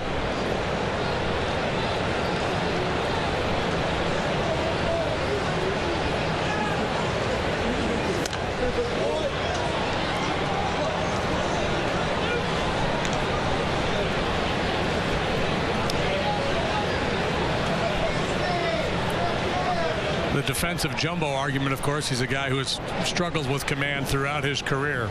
The defensive jumbo argument, of course, he's a guy who has struggled with command throughout his career.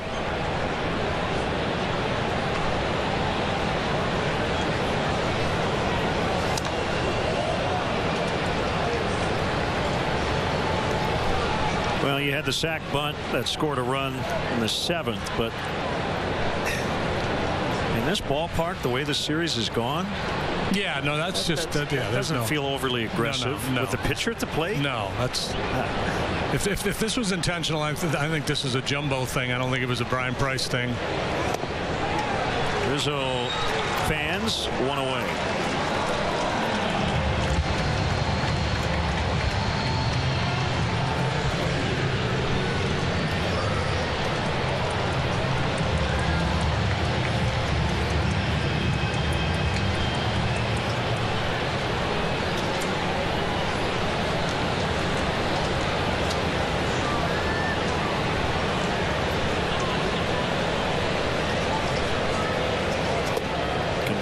Well, you had the sac bunt that scored a run in the 7th, but in this ballpark, the way the series has gone, yeah, no, that's just doesn't feel overly aggressive no. with the pitcher at the plate. No, that's if this was intentional, I think this is a jumbo thing. I don't think it was a Brian Price thing. Rizzo fans, 1 away.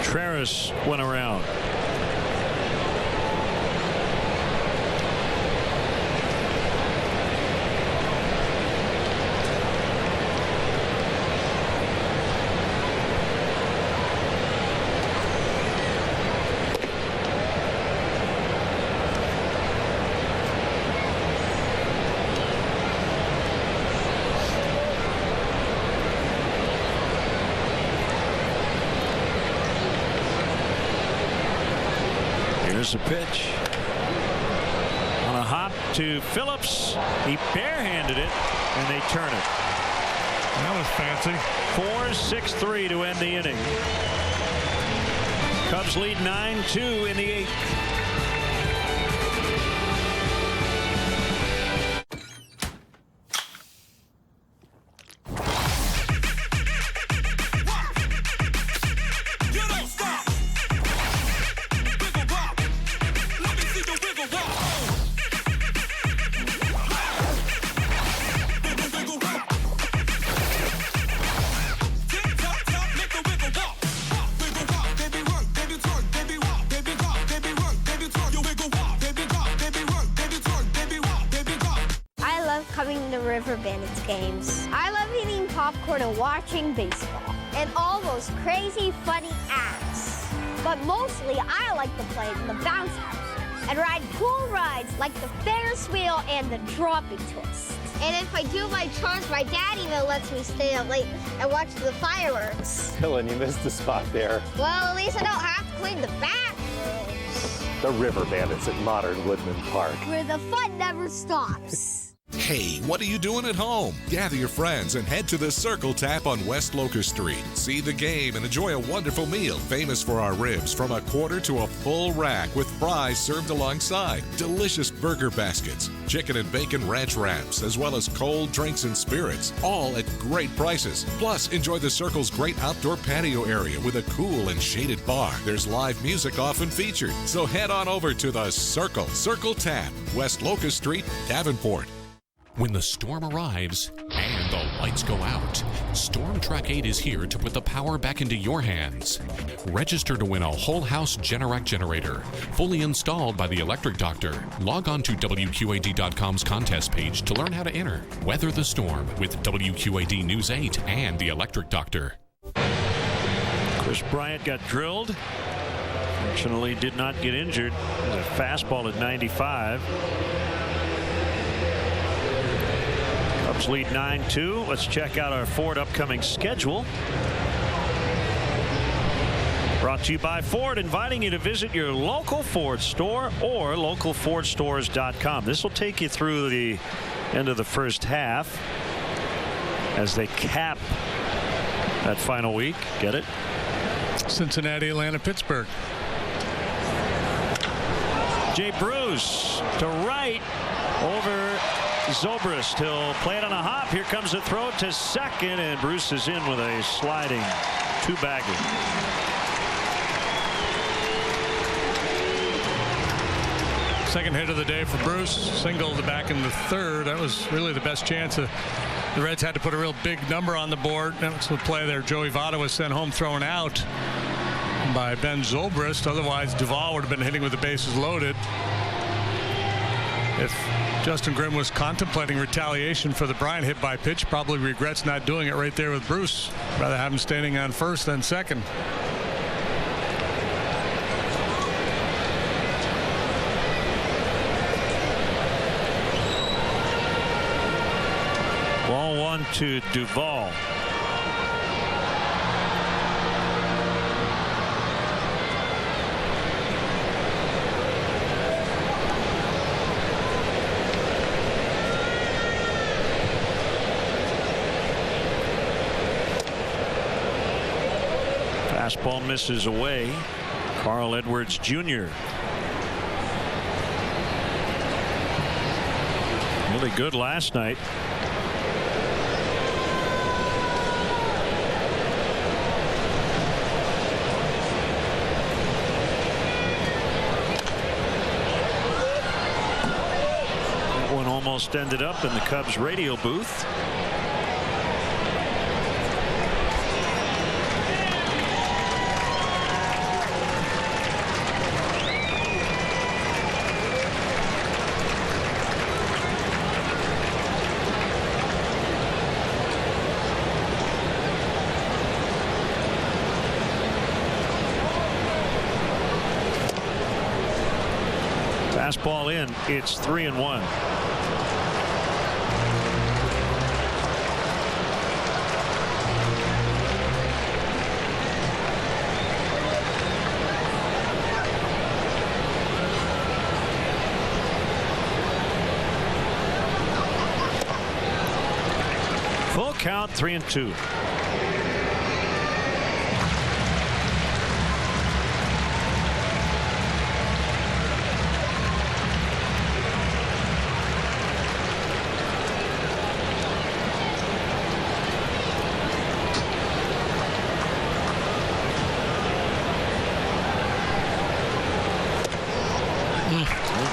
Contreras went around. Here's a pitch on a hop to Phillips. He barehanded it, and they turn it. That was fancy. 4-6-3 to end the inning. Cubs lead 9-2 in the 8th. popcorn and watching baseball. And all those crazy, funny acts. But mostly, I like to play in the bounce houses and ride cool rides like the Ferris wheel and the dropping twist. And if I do my chores, my dad even lets me stay up late and watch the fireworks. Dylan, you missed the spot there. Well, at least I don't have to clean the bathrooms. The River Bandits at Modern Woodman Park. Where the fun never stops. Hey, what are you doing at home? Gather your friends and head to the Circle Tap on West Locust Street. See the game and enjoy a wonderful meal famous for our ribs from a quarter to a full rack with fries served alongside, delicious burger baskets, chicken and bacon ranch wraps, as well as cold drinks and spirits, all at great prices. Plus, enjoy the Circle's great outdoor patio area with a cool and shaded bar. There's live music often featured, so head on over to the Circle Tap, West Locust Street, Davenport. When the storm arrives and the lights go out, Storm Track 8 is here to put the power back into your hands. Register to win a whole house Generac generator, fully installed by the Electric Doctor. Log on to WQAD.com's contest page to learn how to enter. Weather the storm with WQAD News 8 and the Electric Doctor. Chris Bryant got drilled. Fortunately, did not get injured. It was a fastball at 95. Cubs lead 9-2. Let's check out our Ford upcoming schedule. Brought to you by Ford, inviting you to visit your local Ford store or localfordstores.com. This will take you through the end of the first half as they cap that final week. Get it? Cincinnati, Atlanta, Pittsburgh. Jay Bruce to right over Zobrist. He'll play it on a hop. Here comes the throw to second, and Bruce is in with a sliding two-bagger. Second hit of the day for Bruce. Single to back in the third. That was really the best chance. The Reds had to put a real big number on the board. That's the play there. Joey Votto was sent home thrown out by Ben Zobrist. Otherwise, Duvall would have been hitting with the bases loaded. If Justin Grimm was contemplating retaliation for the Bryant hit by pitch, probably regrets not doing it right there with Bruce. Rather have him standing on first than second. Ball one to Duvall. Fastball misses away. Carl Edwards Jr. Really good last night. That one almost ended up in the Cubs radio booth. Fastball in. It's 3-1. Full count, 3-2.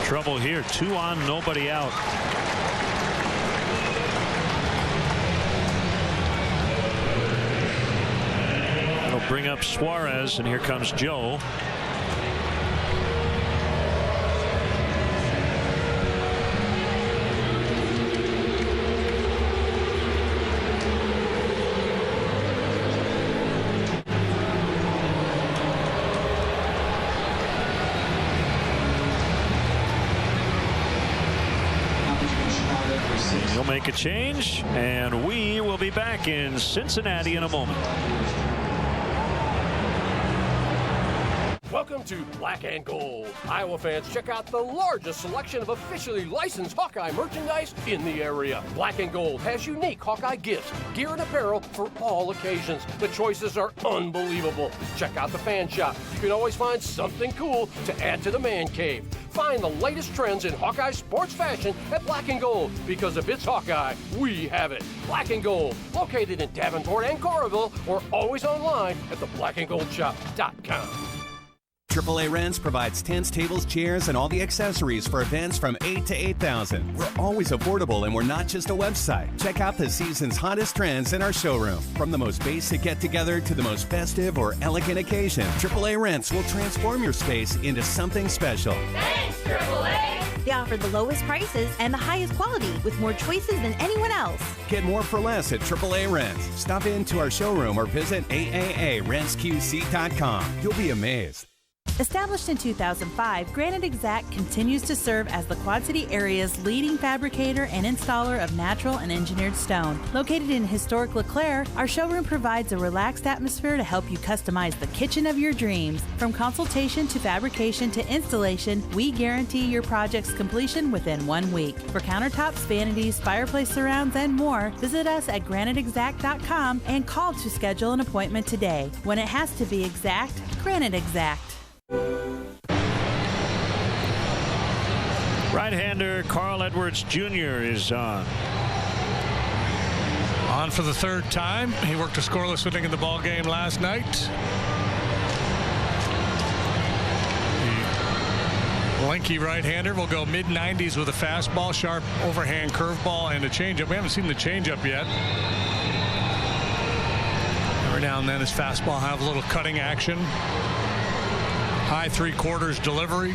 Trouble here. 2 on, nobody out. They'll bring up Suarez, and here comes Joe. He'll make a change, and we will be back in Cincinnati in a moment. Welcome to Black and Gold. Iowa fans, check out the largest selection of officially licensed Hawkeye merchandise in the area. Black and Gold has unique Hawkeye gifts, gear, and apparel for all occasions. The choices are unbelievable. Check out the fan shop. You can always find something cool to add to the man cave. Find the latest trends in Hawkeye sports fashion at Black and Gold, because if it's Hawkeye, we have it. Black and Gold, located in Davenport and Coralville, or always online at theblackandgoldshop.com. AAA Rents provides tents, tables, chairs, and all the accessories for events from $8,000 to $8,000. We're always affordable, and we're not just a website. Check out the season's hottest trends in our showroom. From the most basic get-together to the most festive or elegant occasion, AAA Rents will transform your space into something special. Thanks, AAA! They offer the lowest prices and the highest quality with more choices than anyone else. Get more for less at AAA Rents. Stop into our showroom or visit AAARentsQC.com. You'll be amazed. Established in 2005, Granite Exact continues to serve as the Quad City area's leading fabricator and installer of natural and engineered stone. Located in historic LeClaire, our showroom provides a relaxed atmosphere to help you customize the kitchen of your dreams. From consultation to fabrication to installation, we guarantee your project's completion within 1 week. For countertops, vanities, fireplace surrounds, and more, visit us at graniteexact.com and call to schedule an appointment today. When it has to be exact, Granite Exact. Right-hander Carl Edwards Jr. is on. On for the third time. He worked a scoreless inning in the ball game last night. The lanky right-hander will go mid-90s with a fastball, sharp overhand curveball, and a changeup. We haven't seen the changeup yet. Every now and then his fastball will have a little cutting action. High three-quarters delivery.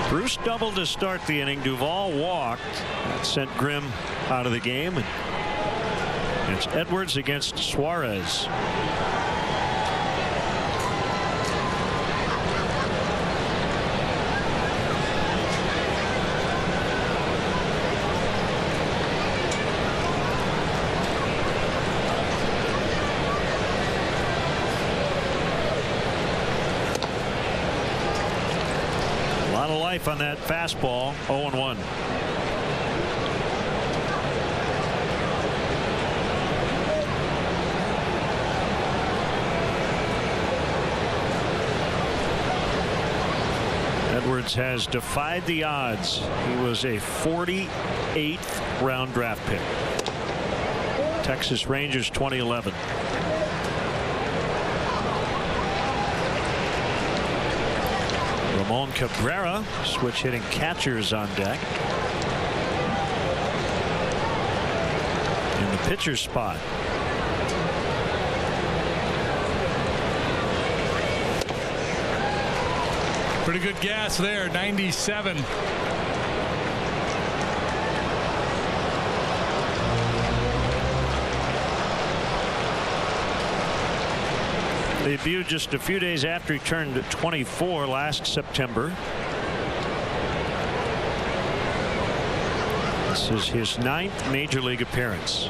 Bruce doubled to start the inning. Duvall walked. That sent Grimm out of the game. It's Edwards against Suarez. On that fastball. 0-1. Edwards has defied the odds. He was a 48th round draft pick. Texas Rangers 2011. Ramon Cabrera, switch hitting catchers on deck. In the pitcher spot. Pretty good gas there, 97. Debuted just a few days after he turned 24 last September. This is his 9th major league appearance.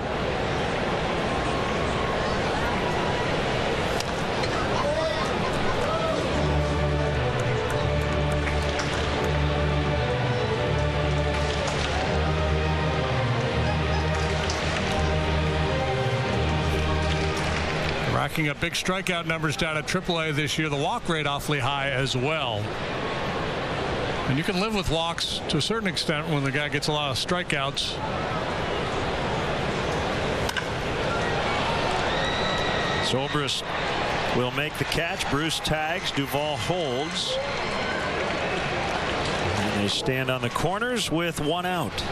Racking up big strikeout numbers down at AAA this year. The walk rate awfully high as well. And you can live with walks to a certain extent when the guy gets a lot of strikeouts. Zobrist will make the catch. Bruce tags. Duvall holds. And they stand on the corners with 1 out.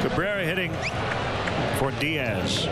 Cabrera hitting for Diaz.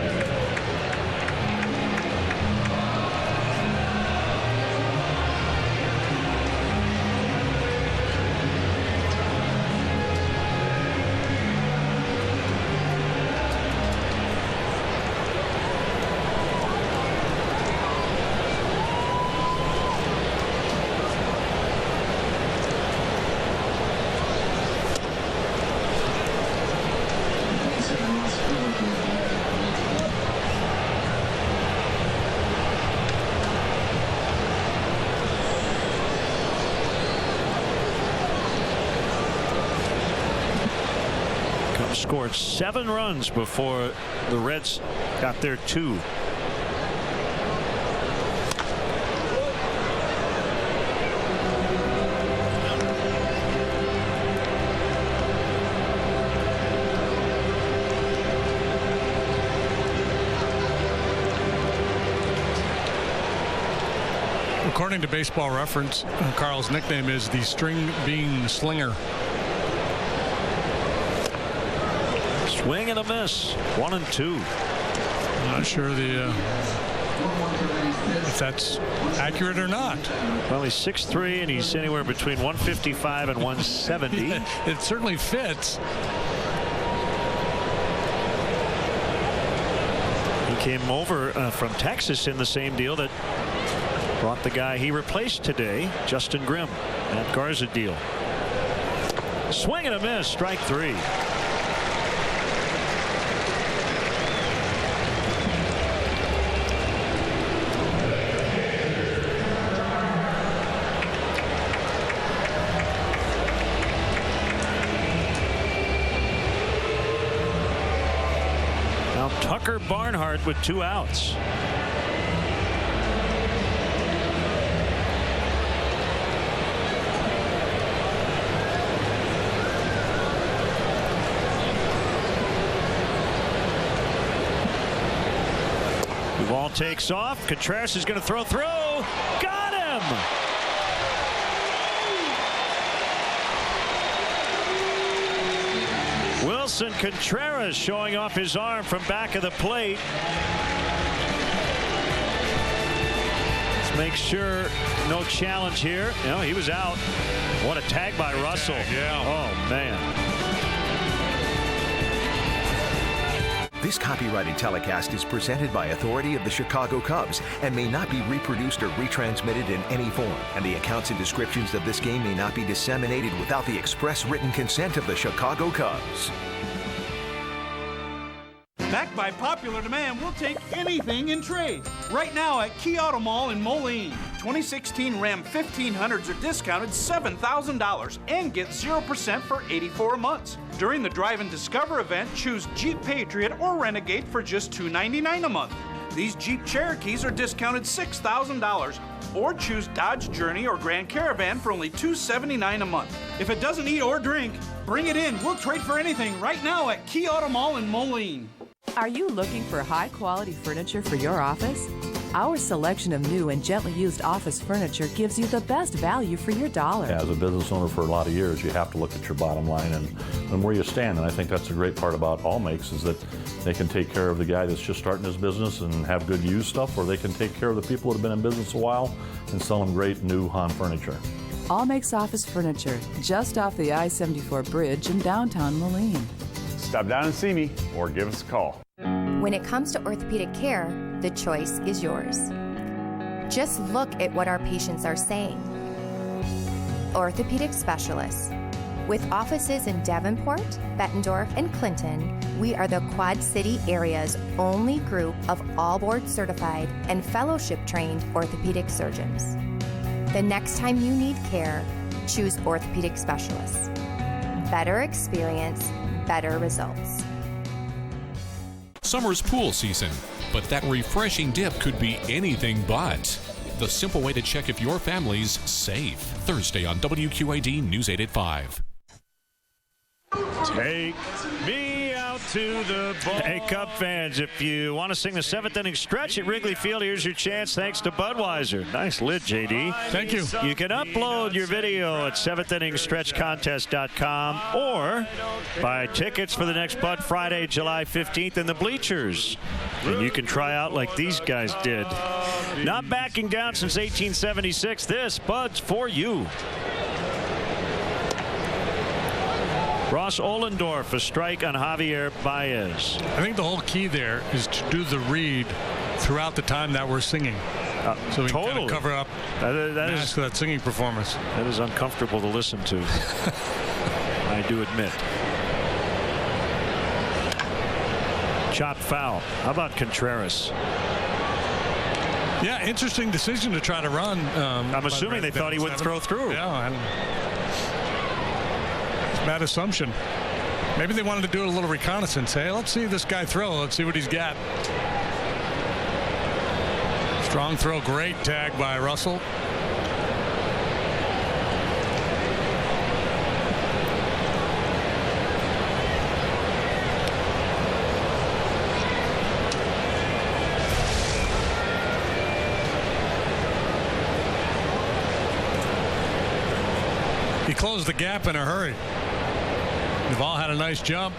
scored 7 runs before the Reds got their 2. According to Baseball Reference, Carl's nickname is the String Bean Slinger. Swing and a miss. 1 and 2. Not sure if that's accurate or not. Well, he's 6'3", and he's anywhere between 155 and 170. It certainly fits. He came over from Texas in the same deal that brought the guy he replaced today, Justin Grimm, that Garza deal. Swing and a miss, strike 3. Now Tucker Barnhart with 2 outs. Ball takes off. Contreras is going to throw. Got him! Wilson Contreras showing off his arm from back of the plate. Let's make sure no challenge here. No, he was out. What a tag by Russell. Yeah. Oh, man. This copyrighted telecast is presented by authority of the Chicago Cubs and may not be reproduced or retransmitted in any form. And the accounts and descriptions of this game may not be disseminated without the express written consent of the Chicago Cubs. Backed by popular demand, we'll take anything in trade. Right now at Key Auto Mall in Moline. 2016 Ram 1500s are discounted $7,000 and get 0% for 84 months. During the Drive and Discover event, choose Jeep Patriot or Renegade for just $299 a month. These Jeep Cherokees are discounted $6,000. Or choose Dodge Journey or Grand Caravan for only $279 a month. If it doesn't eat or drink, bring it in. We'll trade for anything right now at Key Auto Mall in Moline. Are you looking for high-quality furniture for your office? Our selection of new and gently used office furniture gives you the best value for your dollar. As a business owner for a lot of years, you have to look at your bottom line and where you stand. And I think that's the great part about All Makes is that they can take care of the guy that's just starting his business and have good used stuff, or they can take care of the people that have been in business a while and sell them great new Han furniture. All Makes Office Furniture, just off the I-74 bridge in downtown Moline. Stop down and see me or give us a call. When it comes to orthopedic care, the choice is yours. Just look at what our patients are saying. Orthopedic specialists. With offices in Davenport, Bettendorf, and Clinton, we are the Quad City area's only group of all board certified and fellowship trained orthopedic surgeons. The next time you need care, choose orthopedic specialists. Better experience, better results. Summer's pool season, but that refreshing dip could be anything but. The simple way to check if your family's safe. Thursday on WQAD News 8 at 5. Take me out to the ball. Hey, Cub fans, if you want to sing the 7th inning stretch at Wrigley Field, here's your chance thanks to Budweiser. Nice lid, JD. Thank you. You can upload your video at 7thinningstretchcontest.com or buy tickets for the next Bud Friday, July 15th in the bleachers. And you can try out like these guys did. Not backing down since 1876. This Bud's for you. Ross Ohlendorf, a strike on Javier Baez. I think the whole key there is to do the read throughout the time that we're singing. So we can kind of cover up that singing performance. That is uncomfortable to listen to. I do admit. Chop foul. How about Contreras? Yeah, interesting decision to try to run. I'm assuming they thought he wouldn't throw through. Yeah, bad assumption. Maybe they wanted to do a little reconnaissance. Hey, let's see this guy throw. Let's see what he's got. Strong throw, great tag by Russell. He closed the gap in a hurry. Duvall had a nice jump.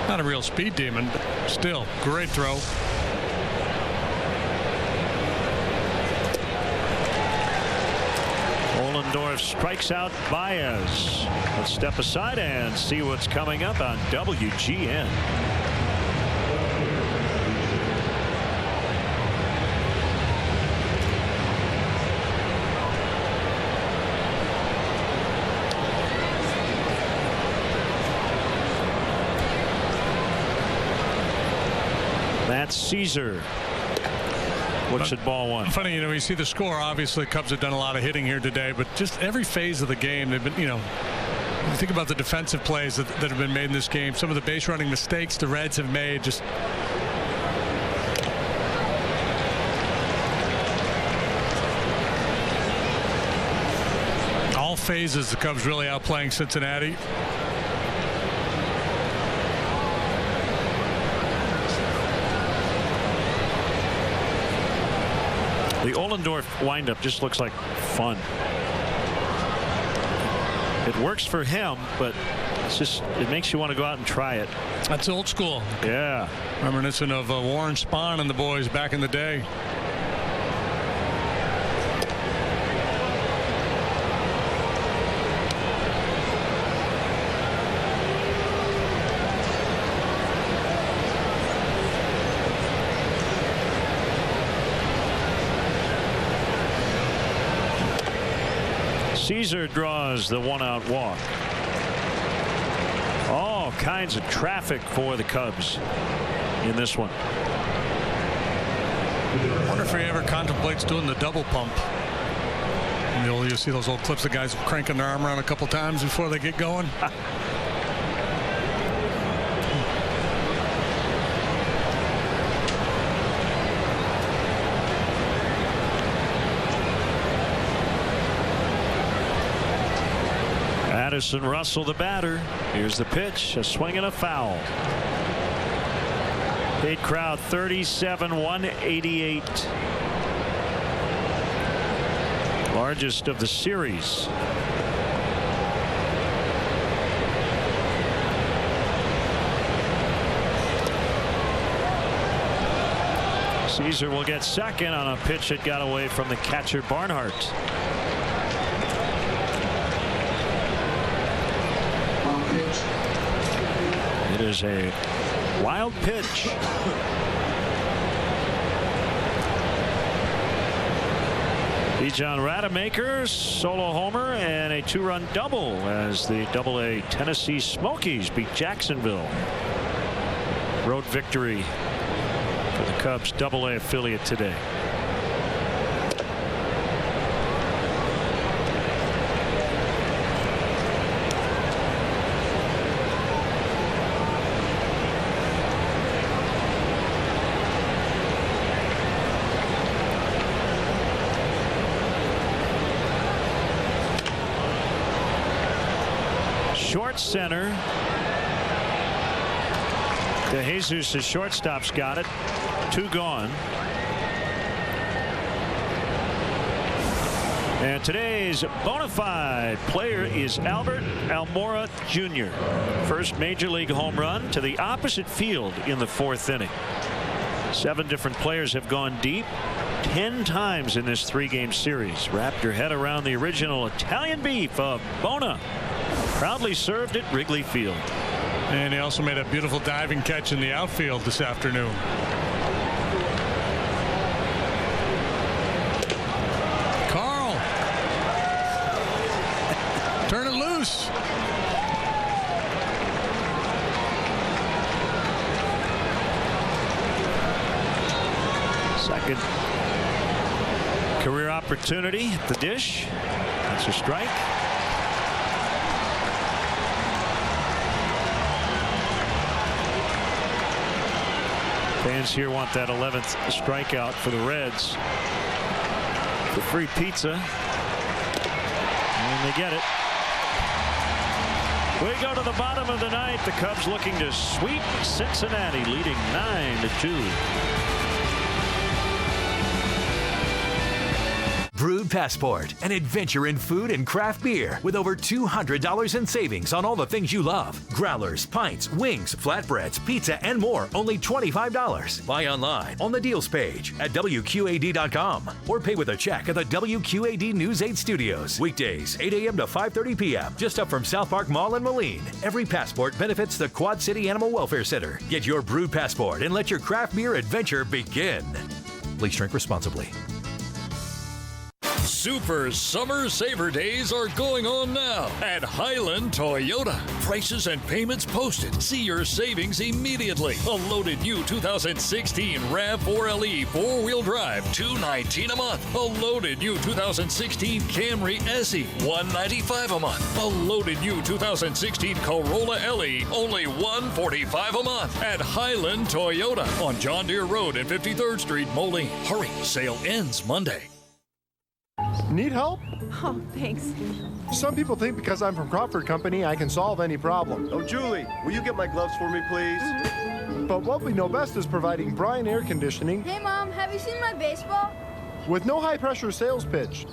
Not a real speed demon, but still, great throw. Ohlendorf strikes out Baez. Let's step aside and see what's coming up on WGN. That's Caesar. Looks at ball one. Funny, you see the score. Obviously, Cubs have done a lot of hitting here today, but just every phase of the game, they've been, you think about the defensive plays that have been made in this game. Some of the base running mistakes the Reds have made. Just all phases, the Cubs really outplaying Cincinnati. The Ohlendorf windup just looks like fun. It works for him, but it makes you want to go out and try it. That's old school. Yeah. Reminiscent of Warren Spahn and the boys back in the day. Caesar draws the one-out walk. All kinds of traffic for the Cubs in this one. I wonder if he ever contemplates doing the double pump. You'll see those old clips of guys cranking their arm around a couple times before they get going. Addison Russell, the batter. Here's the pitch, a swing and a foul. Paid crowd 37,188. Largest of the series. Caesar will get second on a pitch that got away from the catcher Barnhart. It is a wild pitch. Bijan Rademacher solo homer and a two-run double as the Double-A Tennessee Smokies beat Jacksonville. Road victory for the Cubs Double-A affiliate today. Short center. DeJesus, the shortstop's got it. Two gone. And today's bona fide player is Albert Almora Jr. First major league home run to the opposite field in the fourth inning. 7 different players have gone deep 10 times in this 3-game series. Wrap your head around the original Italian beef of Bona. Proudly served at Wrigley Field. And he also made a beautiful diving catch in the outfield this afternoon. Carl. Turn it loose. Second career opportunity at the dish. That's a strike. Fans here want that 11th strikeout for the Reds. The free pizza. And they get it. We go to the bottom of the ninth. The Cubs looking to sweep Cincinnati, leading 9-2. Brewed Passport, an adventure in food and craft beer with over $200 in savings on all the things you love. Growlers, pints, wings, flatbreads, pizza, and more, only $25. Buy online on the deals page at WQAD.com or pay with a check at the WQAD News 8 studios. Weekdays, 8 a.m. to 5:30 p.m. just up from South Park Mall in Moline. Every passport benefits the Quad City Animal Welfare Center. Get your Brewed Passport and let your craft beer adventure begin. Please drink responsibly. Super Summer Saver Days are going on now at Highland Toyota. Prices and payments posted. See your savings immediately. A loaded new 2016 RAV4 LE 4-wheel drive, $219 a month. A loaded new 2016 Camry SE, $195 a month. A loaded new 2016 Corolla LE, only $145 a month at Highland Toyota on John Deere Road and 53rd Street, Moline. Hurry, sale ends Monday. Need help? Oh, thanks. Some people think because I'm from Crawford Company, I can solve any problem. Oh, Julie, will you get my gloves for me, please? But what we know best is providing Bryan Air Conditioning. Hey, Mom, have you seen my baseball? With no high-pressure sales pitch.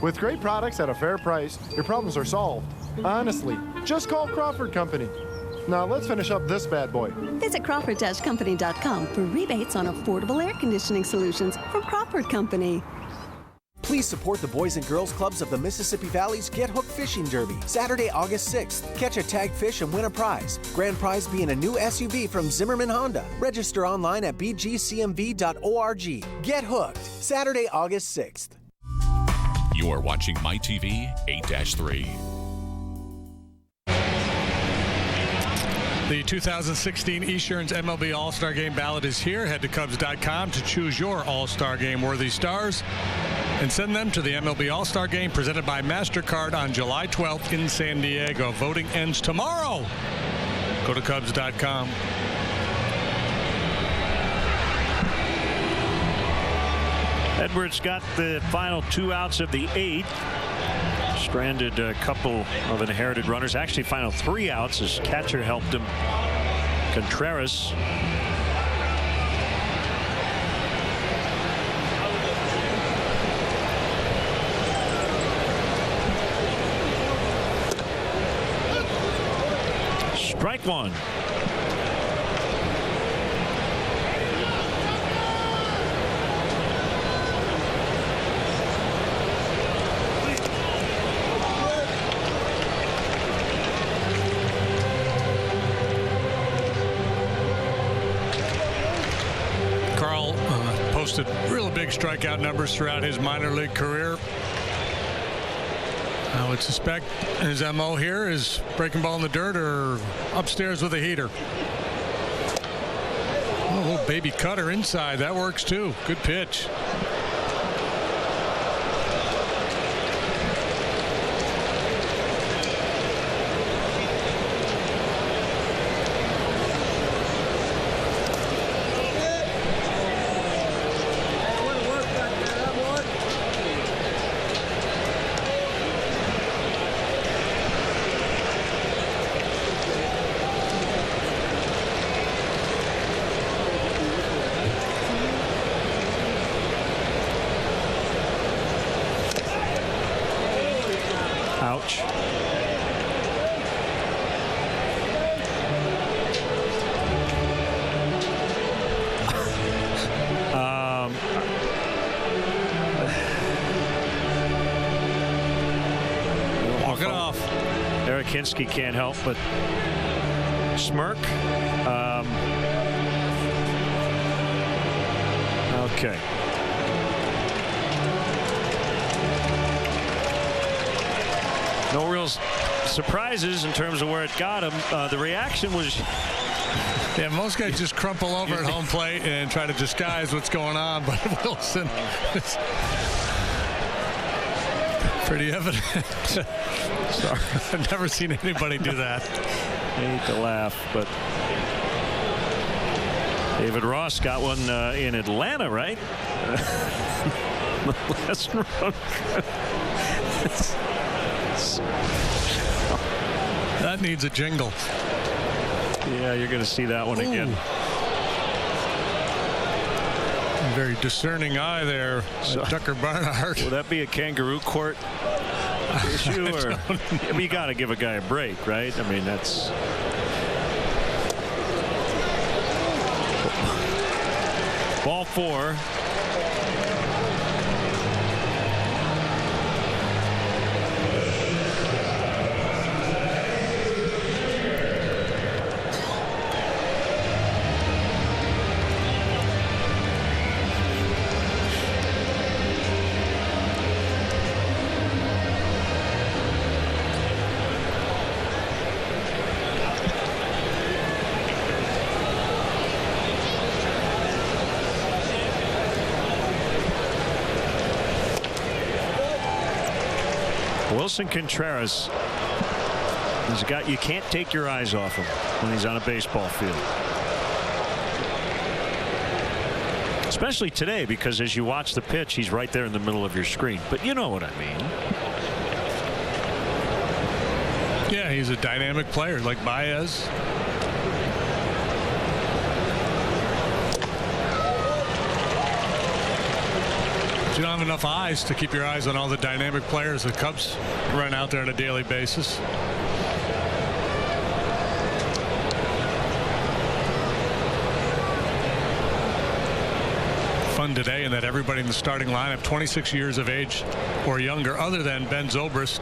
With great products at a fair price, your problems are solved. Honestly, just call Crawford Company. Now, let's finish up this bad boy. Visit Crawford-Company.com for rebates on affordable air conditioning solutions from Crawford Company. Please support the Boys and Girls Clubs of the Mississippi Valley's Get Hooked Fishing Derby, Saturday, August 6th. Catch a tagged fish and win a prize. Grand prize being a new SUV from Zimmerman Honda. Register online at bgcmv.org. Get hooked, Saturday, August 6th. You're watching MyTV 8-3. The 2016 Esurance MLB All-Star Game ballot is here. Head to Cubs.com to choose your All-Star Game worthy stars and send them to the MLB All-Star Game presented by MasterCard on July 12th in San Diego. Voting ends tomorrow. Go to Cubs.com. Edwards got the final 2 outs of the 8th. Stranded a couple of inherited runners. Actually, final 3 outs as catcher helped him. Contreras. Strike one. Posted real big strikeout numbers throughout his minor league career. I would suspect his MO here is breaking ball in the dirt or upstairs with a heater. Oh, a little baby cutter inside. That works too. Good pitch. Ouch. Walk it off. Eric Hinsky can't help but smirk. Okay. No real surprises in terms of where it got him. The reaction was... Yeah, most guys just crumple over at home plate and try to disguise what's going on, but Wilson is pretty evident. Sorry, I've never seen anybody do that. I hate to laugh, but David Ross got one in Atlanta, right? Last round. That needs a jingle. Yeah, you're going to see that one again. Very discerning eye there, Tucker Barnhart. Will that be a kangaroo court issue? Or I mean, you got to give a guy a break, right? I mean, that's. Ball 4. Wilson Contreras is a guy you can't take your eyes off him when he's on a baseball field. Especially today, because as you watch the pitch, he's right there in the middle of your screen. But you know what I mean. Yeah, he's a dynamic player like Baez. You don't have enough eyes to keep your eyes on all the dynamic players the Cubs run out there on a daily basis. Fun today in that everybody in the starting lineup 26 years of age or younger, other than Ben Zobrist.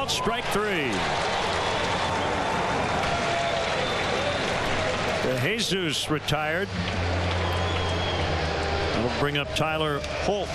Strike 3. The Jesus retired. That'll bring up Tyler Holt.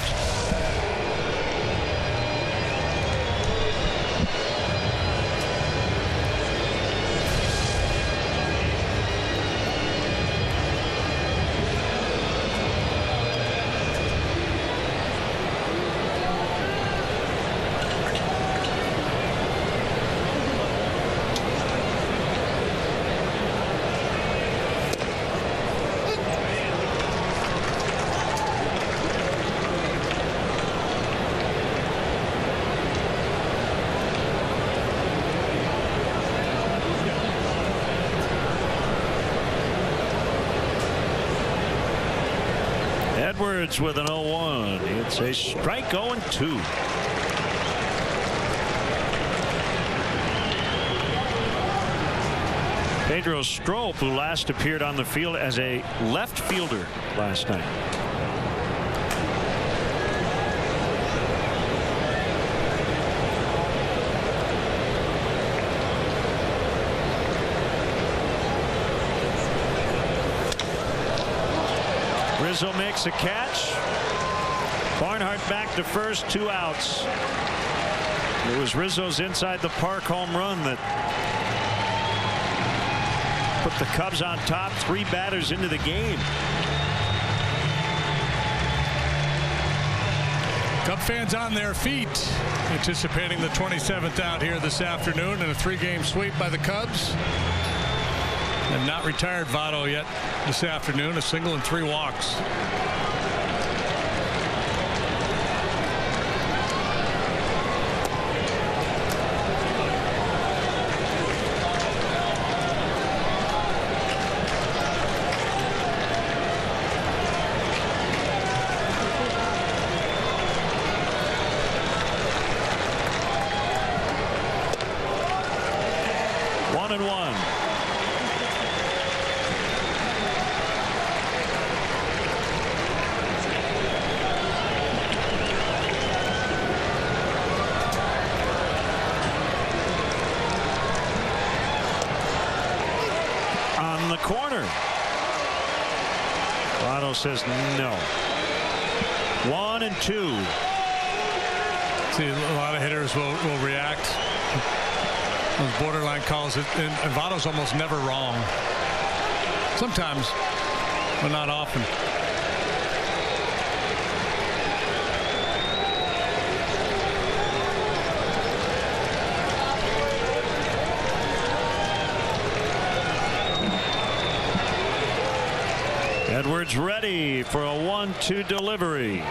Edwards with an 0-1. It's a strike 0-2. Pedro Strop, who last appeared on the field as a left fielder last night. Rizzo makes a catch. Barnhart back to first, 2 outs. It was Rizzo's inside the park home run that put the Cubs on top, 3 batters into the game. Cub fans on their feet, anticipating the 27th out here this afternoon in a 3-game sweep by the Cubs. And not retired Votto yet this afternoon, a single and 3 walks. Says no. 1-2. See, a lot of hitters will react. Those borderline calls, and Votto's almost never wrong. Sometimes, but not often. Edwards ready for a 1-2 delivery.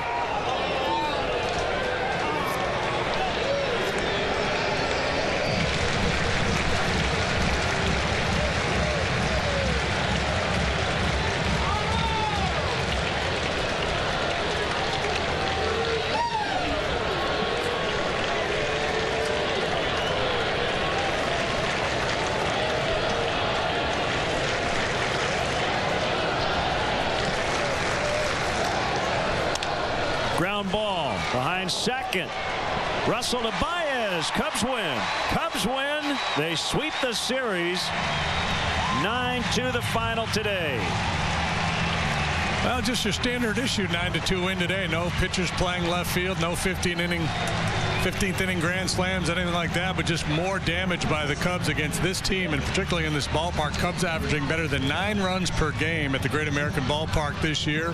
Ground ball behind second. Russell to Baez. Cubs win. Cubs win. They sweep the series. 9-2 the final today. Well, just your standard issue 9-2 win today. No pitchers playing left field. No 15th inning grand slams, anything like that, but just more damage by the Cubs against this team, and particularly in this ballpark. Cubs averaging better than 9 runs per game at the Great American Ballpark this year.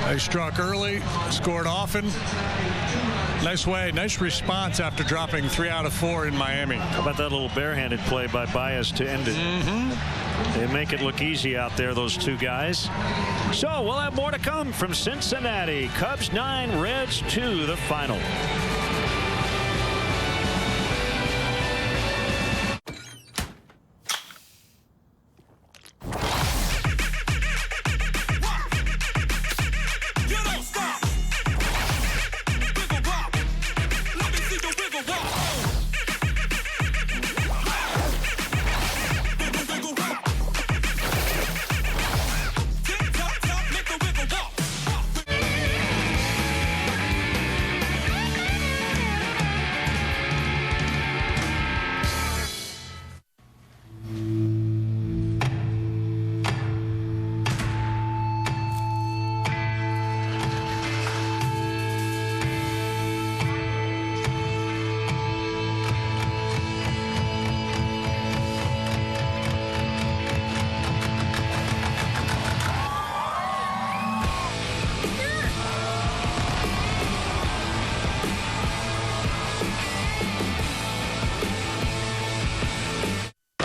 They struck early, scored often. Nice response after dropping 3 out of 4 in Miami. How about that little barehanded play by Baez to end it? They make it look easy out there, those two guys. So we'll have more to come from Cincinnati. Cubs 9, Reds 2, the final.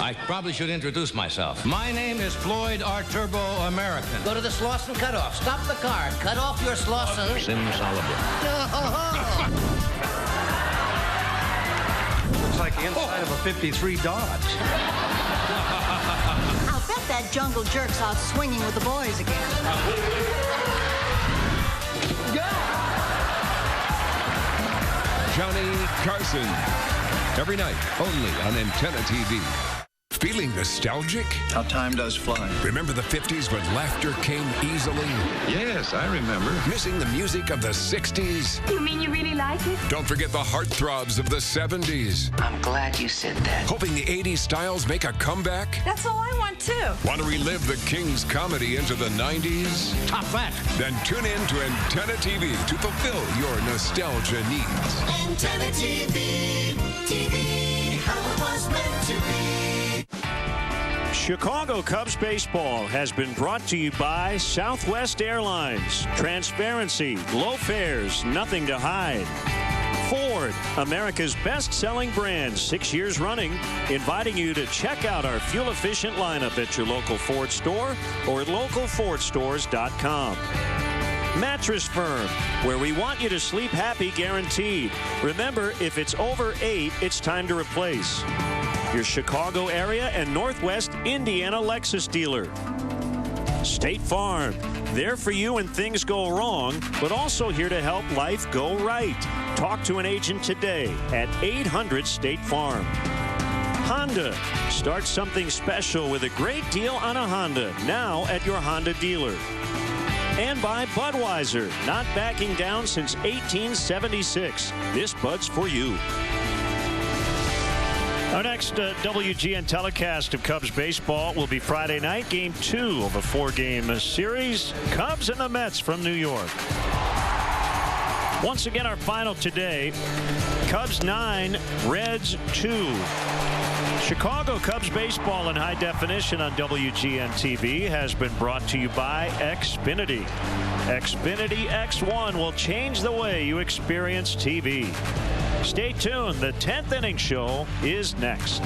I probably should introduce myself. My name is Floyd R. Turbo American. Go to the Slauson cutoff. Stop the car. Cut off your Slauson. Simsalabim. Looks like the inside of a 53 Dodge. I'll bet that jungle jerk's out swinging with the boys again. Johnny Carson. Every night, only on Antenna TV. Feeling nostalgic? How time does fly. Remember the 50s when laughter came easily? Yes, I remember. Missing the music of the 60s? You mean you really like it? Don't forget the heartthrobs of the 70s. I'm glad you said that. Hoping the 80s styles make a comeback? That's all I want, too. Want to relive the King's comedy into the 90s? Top that. Then tune in to Antenna TV to fulfill your nostalgia needs. Antenna TV, TV, how it was meant to be. Chicago Cubs baseball has been brought to you by Southwest Airlines. Transparency, low fares, nothing to hide. Ford, America's best-selling brand, 6 years running, inviting you to check out our fuel-efficient lineup at your local Ford store or at localfordstores.com. Mattress Firm, where we want you to sleep happy guaranteed. Remember, if it's over 8, it's time to replace. Your Chicago area and Northwest Indiana Lexus dealer. State Farm, there for you when things go wrong, but also here to help life go right. Talk to an agent today at 800 State Farm. Honda, start something special with a great deal on a Honda, now at your Honda dealer. And by Budweiser, not backing down since 1876. This Bud's for you. Our next WGN telecast of Cubs baseball will be Friday night, Game 2 of a 4-game series. Cubs and the Mets from New York. Once again, our final today, Cubs 9, Reds 2. Chicago Cubs baseball in high definition on WGN TV has been brought to you by Xfinity. Xfinity X1 will change the way you experience TV. Stay tuned. The 10th inning show is next.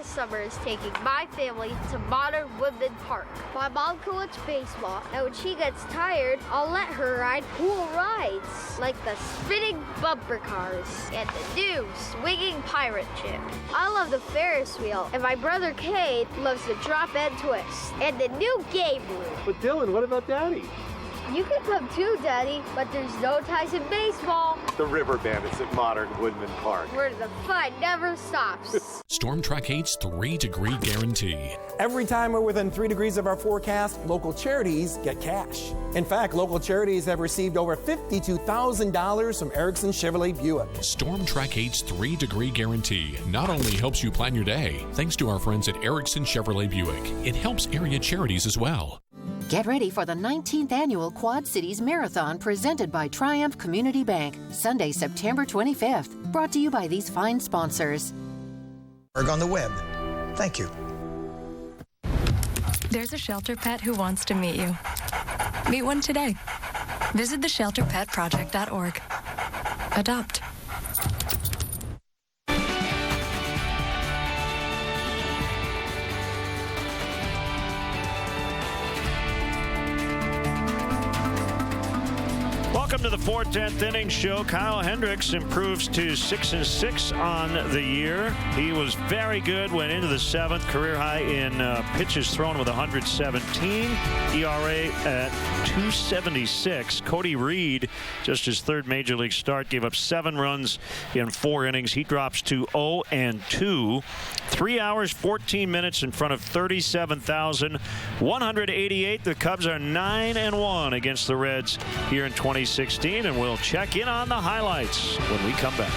Summer is taking my family to Modern Woodland Park. My mom can watch baseball, and when she gets tired, I'll let her ride cool rides, like the spinning bumper cars and the new swinging pirate ship. I love the Ferris wheel, and my brother Cade loves the drop and twist, and the new game room. But Dylan, what about Daddy? You can come too, Daddy, but there's no ties in baseball. The River Bandits at Modern Woodman Park. Where the fun never stops. Storm Track 8's 3-degree guarantee. Every time we're within 3 degrees of our forecast, local charities get cash. In fact, local charities have received over $52,000 from Erickson Chevrolet Buick. Storm Track 8's 3-degree guarantee not only helps you plan your day, thanks to our friends at Erickson Chevrolet Buick, it helps area charities as well. Get ready for the 19th annual Quad Cities Marathon presented by Triumph Community Bank, Sunday, September 25th. Brought to you by these fine sponsors. On the web. Thank you. There's a shelter pet who wants to meet you. Meet one today. Visit theshelterpetproject.org. Adopt. Welcome to the 4/10th inning show. Kyle Hendricks improves to 6-6 on the year. He was very good, went into the 7th, career high in pitches thrown with 117, ERA at 2.76. Cody Reed, just his 3rd major league start, gave up 7 runs in 4 innings. He drops to 0-2. 3 hours, 14 minutes in front of 37,188. The Cubs are 9-1 against the Reds here in 2016, and we'll check in on the highlights when we come back.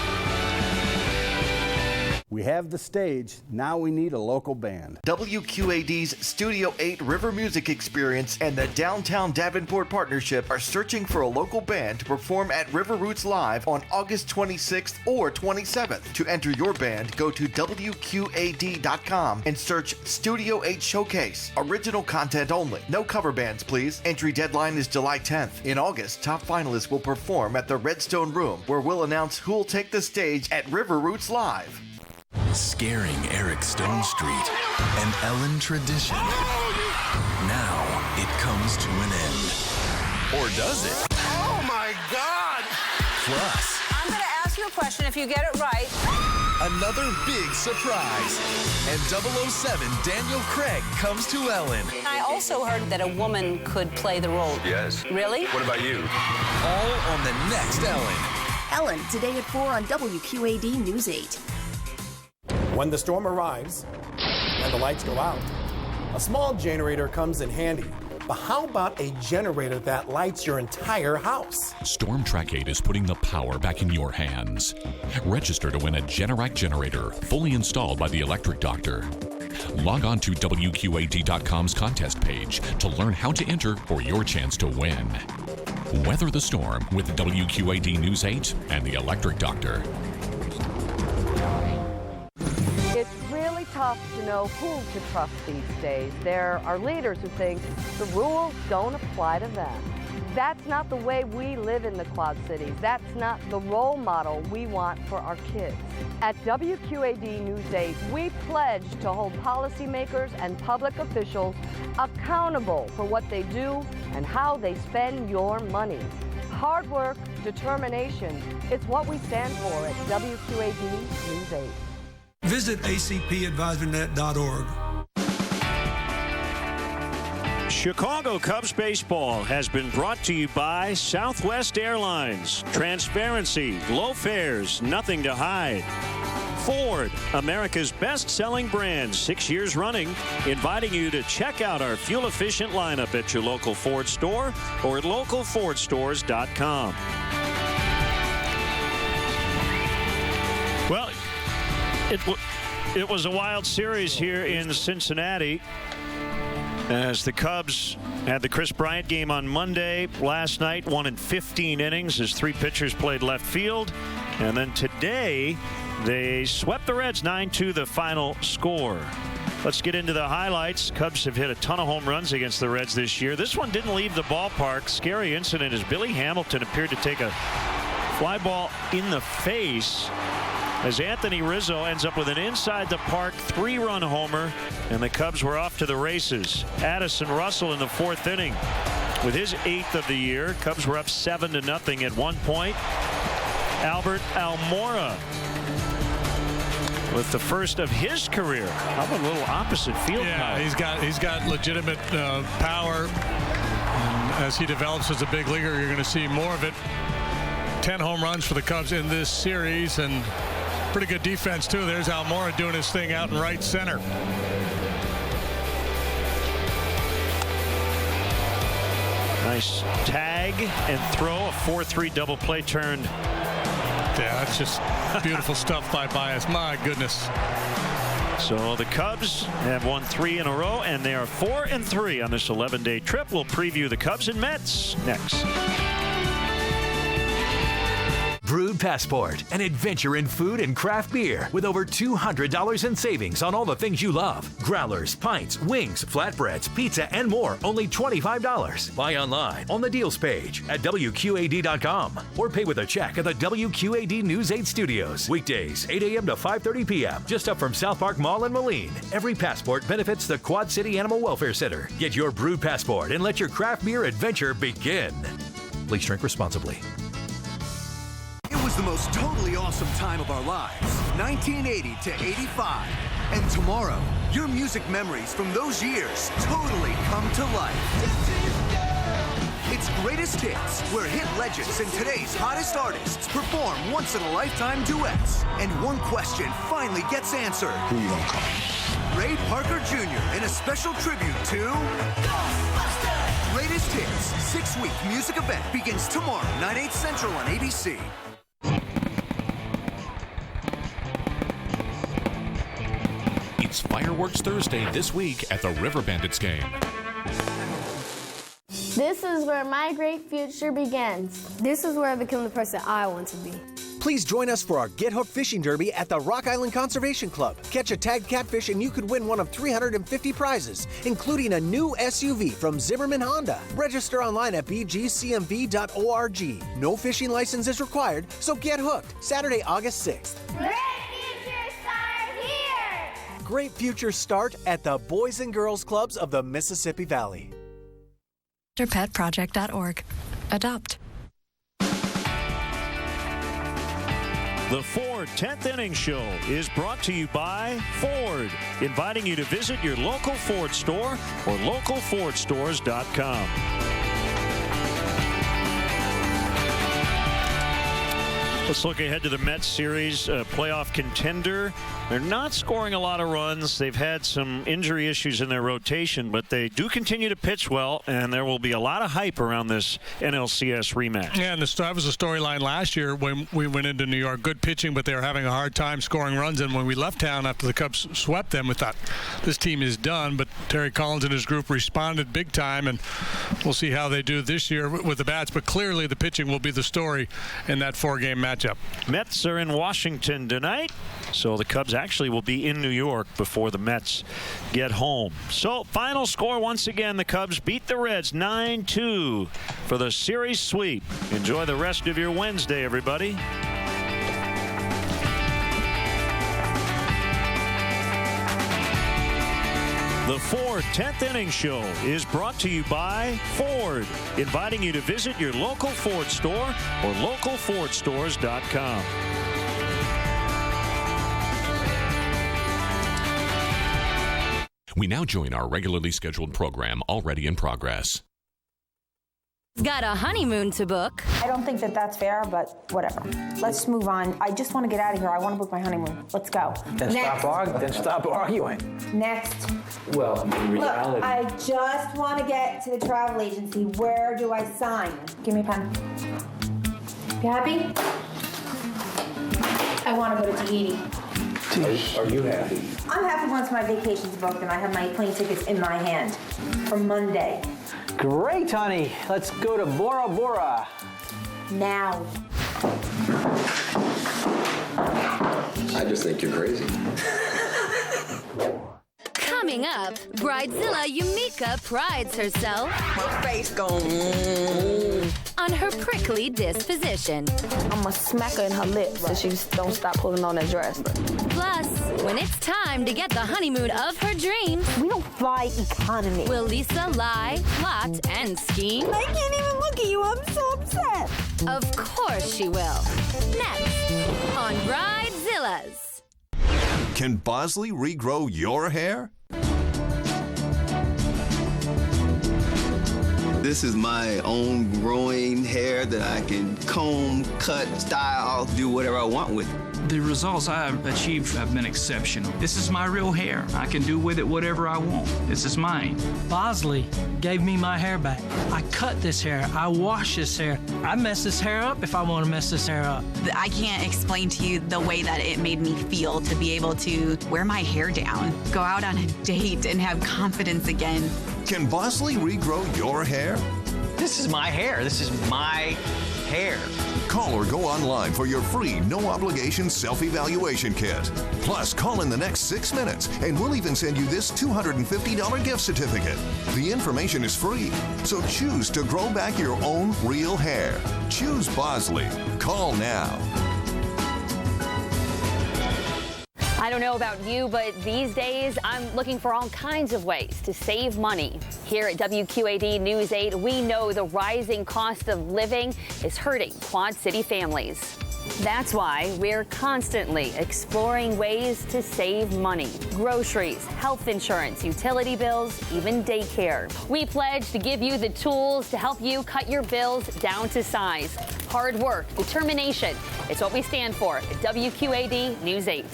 We have the stage, now we need a local band. WQAD's Studio 8 River Music Experience and the Downtown Davenport Partnership are searching for a local band to perform at River Roots Live on August 26th or 27th. To enter your band, go to WQAD.com and search Studio 8 Showcase. Original content only. No cover bands, please. Entry deadline is July 10th. In August, top finalists will perform at the Redstone Room, where we'll announce who'll take the stage at River Roots Live. Scaring Eric Stone Street, an Ellen tradition. Now it comes to an end. Or does it? Oh my God! Plus, I'm going to ask you a question. If you get it right, another big surprise. And 007 Daniel Craig comes to Ellen. I also heard that a woman could play the role. Yes. Really? What about you? All on the next Ellen. Ellen, today at 4 on WQAD News 8. When the storm arrives and the lights go out, a small generator comes in handy. But how about a generator that lights your entire house? Storm Track 8 is putting the power back in your hands. Register to win a Generac generator, fully installed by the Electric Doctor. Log on to WQAD.com's contest page to learn how to enter for your chance to win. Weather the storm with WQAD News 8 and the Electric Doctor. It's really tough to know who to trust these days. There are leaders who think the rules don't apply to them. That's not the way we live in the Quad Cities. That's not the role model we want for our kids. At WQAD News 8, we pledge to hold policymakers and public officials accountable for what they do and how they spend your money. Hard work, determination, it's what we stand for at WQAD News 8. Visit acpadvisornet.org. Chicago Cubs baseball has been brought to you by Southwest Airlines. Transparency, low fares, nothing to hide. Ford, America's best-selling brand, 6 years running, inviting you to check out our fuel-efficient lineup at your local Ford store or at localfordstores.com. Well, it was a wild series here in Cincinnati as the Cubs had the Chris Bryant game on Monday. Last night, 1 in 15 innings as 3 pitchers played left field. And then today, they swept the Reds 9-2, the final score. Let's get into the highlights. Cubs have hit a ton of home runs against the Reds this year. This one didn't leave the ballpark. Scary incident as Billy Hamilton appeared to take a fly ball in the face as Anthony Rizzo ends up with an inside-the-park 3-run homer, and the Cubs were off to the races. Addison Russell in the 4th inning with his 8th of the year. Cubs were up 7-0 at one point. Albert Almora with the first of his career. How about a little opposite field power? He's got legitimate power, and as he develops as a big leaguer, you're going to see more of it. 10 home runs for the Cubs in this series, and pretty good defense too. There's Almora doing his thing out in right center. Nice tag and throw, a 4-3 double play turned. Yeah, that's just beautiful stuff by Baez. My goodness. So the Cubs have won 3 in a row, and they are 4-3 on this 11-day trip. We'll preview the Cubs and Mets next. Brewed Passport, an adventure in food and craft beer with over $200 in savings on all the things you love. Growlers, pints, wings, flatbreads, pizza, and more. Only $25. Buy online on the deals page at WQAD.com or pay with a check at the WQAD News 8 studios. Weekdays, 8 a.m. to 5:30 p.m. Just up from South Park Mall in Moline. Every passport benefits the Quad City Animal Welfare Center. Get your Brewed Passport and let your craft beer adventure begin. Please drink responsibly. It was the most totally awesome time of our lives, 1980 to 85. And tomorrow, your music memories from those years totally come to life. It's Greatest Hits, where hit legends and today's hottest artists perform once-in-a-lifetime duets. And one question finally gets answered. Who you gonna call? Ray Parker Jr. in a special tribute to Ghostbusters. Greatest Hits, 6-week music event begins tomorrow, 9/8 Central on ABC. It's Fireworks Thursday this week at the River Bandits game. This is where my great future begins. This is where I become the person I want to be. Please join us for our Get Hooked Fishing Derby at the Rock Island Conservation Club. Catch a tagged catfish and you could win one of 350 prizes, including a new SUV from Zimmerman Honda. Register online at bgcmv.org. No fishing license is required, so get hooked. Saturday, August 6th. Great futures start here! Great futures start at the Boys and Girls Clubs of the Mississippi Valley. Petproject.org. Adopt. The Ford 10th Inning Show is brought to you by Ford, inviting you to visit your local Ford store or localfordstores.com. Let's look ahead to the Mets series, playoff contender. They're not scoring a lot of runs. They've had some injury issues in their rotation, but they do continue to pitch well, and there will be a lot of hype around this NLCS rematch. Yeah, and that was a storyline last year when we went into New York. Good pitching, but they were having a hard time scoring runs, and when we left town after the Cubs swept them, we thought, this team is done, but Terry Collins and his group responded big time, and we'll see how they do this year with the bats, but clearly the pitching will be the story in that 4-game matchup. Mets are in Washington tonight, so the Cubs actually will be in New York before the Mets get home. So, final score once again, the Cubs beat the Reds 9-2 for the series sweep. Enjoy the rest of your Wednesday, everybody. The Ford 10th Inning Show is brought to you by Ford, inviting you to visit your local Ford store or localfordstores.com. We now join our regularly scheduled program already in progress. Got a honeymoon to book. I don't think that that's fair, but whatever. Let's move on. I just want to get out of here. I want to book my honeymoon. Let's go. Then stop arguing. Next. Well, in reality. Look, I just want to get to the travel agency. Where do I sign? Give me a pen. You happy? I want to go to Tahiti. Are you happy? I'm happy once my vacation's booked and I have my plane tickets in my hand for Monday. Great, honey. Let's go to Bora Bora. Now. I just think you're crazy. Coming up, Bridezilla Yumika prides herself. Her face going on her prickly disposition. I'm gonna smack her in her lips so she don't stop pulling on that dress. Plus, when it's time to get the honeymoon of her dreams, we don't fly economy. Will Lisa lie, plot, and scheme? I can't even look at you. I'm so upset. Of course she will. Next on Bridezillas. Can Bosley regrow your hair? This is my own growing hair that I can comb, cut, style, do whatever I want with it. The results I've achieved have been exceptional. This is my real hair. I can do with it whatever I want. This is mine. Bosley gave me my hair back. I cut this hair. I wash this hair. I mess this hair up if I want to mess this hair up. I can't explain to you the way that it made me feel to be able to wear my hair down, go out on a date, and have confidence again. Can Bosley regrow your hair? This is my hair. This is my hair. Call or go online for your free, no-obligation self-evaluation kit. Plus, call in the next 6 minutes, and we'll even send you this $250 gift certificate. The information is free, so choose to grow back your own real hair. Choose Bosley. Call now. I don't know about you, but these days I'm looking for all kinds of ways to save money. Here at WQAD News 8, we know the rising cost of living is hurting Quad City families. That's why we're constantly exploring ways to save money. Groceries, health insurance, utility bills, even daycare. We pledge to give you the tools to help you cut your bills down to size. Hard work, determination. It's what we stand for at WQAD News 8.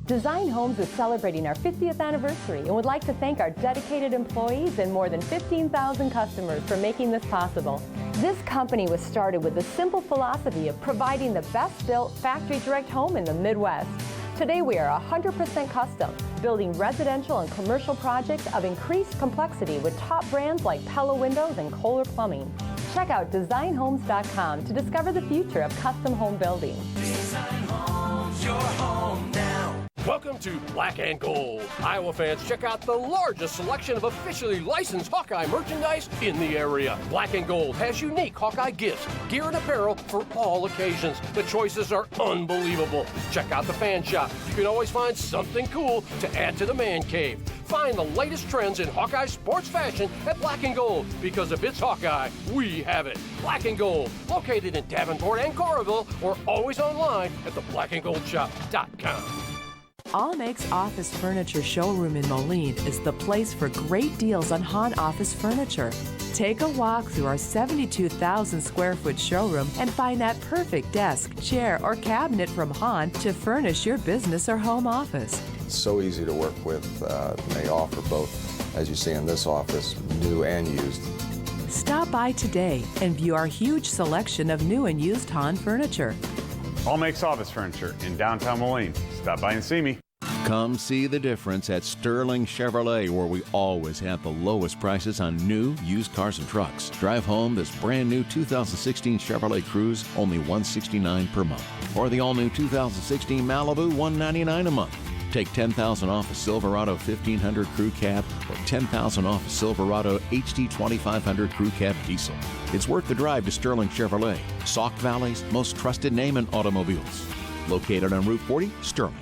Design Homes is celebrating our 50th anniversary and would like to thank our dedicated employees and more than 15,000 customers for making this possible. This company was started with the simple philosophy of providing the best-built factory direct home in the Midwest. Today we are 100% custom, building residential and commercial projects of increased complexity with top brands like Pella Windows and Kohler Plumbing. Check out designhomes.com to discover the future of custom home building. Design Homes, your home now. Welcome to Black and Gold. Iowa fans, check out the largest selection of officially licensed Hawkeye merchandise in the area. Black and Gold has unique Hawkeye gifts, gear, and apparel for all occasions. The choices are unbelievable. Check out the fan shop. You can always find something cool to add to the man cave. Find the latest trends in Hawkeye sports fashion at Black and Gold, because if it's Hawkeye, we have it. Black and Gold, located in Davenport and Coralville, or always online at theblackandgoldshop.com. All Makes Office Furniture Showroom in Moline is the place for great deals on Hahn office furniture. Take a walk through our 72,000 square foot showroom and find that perfect desk, chair, or cabinet from Hahn to furnish your business or home office. It's so easy to work with. They offer both, as you see in this office, new and used. Stop by today and view our huge selection of new and used Hahn furniture. All Makes Office Furniture in downtown Moline. Stop by and see me. Come see the difference at Sterling Chevrolet, where we always have the lowest prices on new, used cars and trucks. Drive home this brand new 2016 Chevrolet Cruze, only $169 per month. Or the all-new 2016 Malibu, $199 a month. Take $10,000 off a Silverado 1500 Crew Cab or $10,000 off a Silverado HD 2500 Crew Cab Diesel. It's worth the drive to Sterling Chevrolet, Sauk Valley's most trusted name in automobiles. Located on Route 40, Sterling.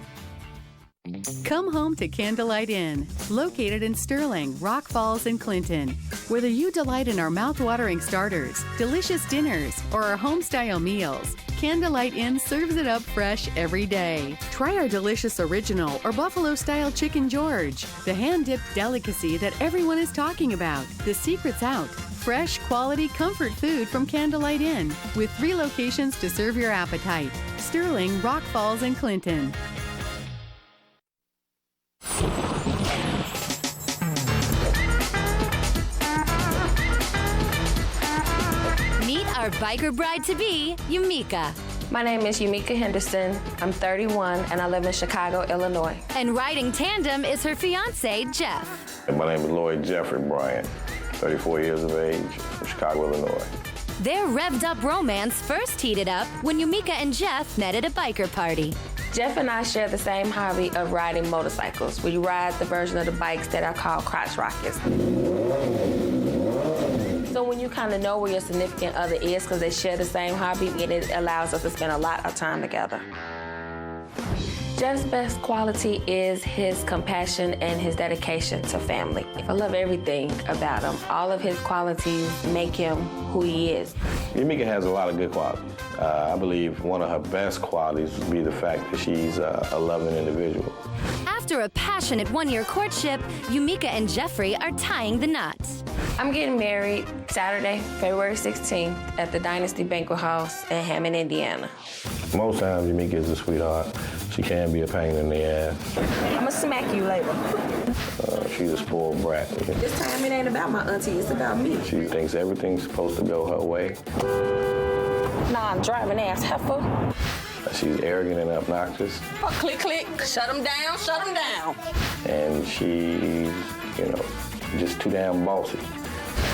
Come home to Candlelight Inn, located in Sterling, Rock Falls, and Clinton. Whether you delight in our mouth-watering starters, delicious dinners, or our home-style meals, Candlelight Inn serves it up fresh every day. Try our delicious original or buffalo-style Chicken George, the hand-dipped delicacy that everyone is talking about. The secret's out. Fresh, quality, comfort food from Candlelight Inn, with 3 locations to serve your appetite. Sterling, Rock Falls, and Clinton. Meet our biker bride-to-be, Yumika. My name is Yumika Henderson. I'm 31 and I live in Chicago, Illinois. And riding tandem is her fiance, Jeff. My name is Lloyd Jeffrey Bryant, 34 years of age, from Chicago, Illinois. Their revved-up romance first heated up when Yumika and Jeff met at a biker party. Jeff and I share the same hobby of riding motorcycles. We ride the version of the bikes that are called crotch rockets. So when you kind of know where your significant other is because they share the same hobby, it allows us to spend a lot of time together. Jeff's best quality is his compassion and his dedication to family. I love everything about him. All of his qualities make him who he is. Yumika has a lot of good qualities. I believe one of her best qualities would be the fact that she's a loving individual. After a passionate one-year courtship, Yumika and Jeffrey are tying the knot. I'm getting married Saturday, February 16th at the Dynasty Banquet House in Hammond, Indiana. Most times Yumika is a sweetheart. She can be a pain in the ass. I'm gonna smack you later. She's a spoiled brat. This time it ain't about my auntie, it's about me. She thinks everything's supposed to go her way. Nah, I'm driving ass heifer. She's arrogant and obnoxious. Oh, click, click, shut him down, shut him down. And she's, just too damn bossy.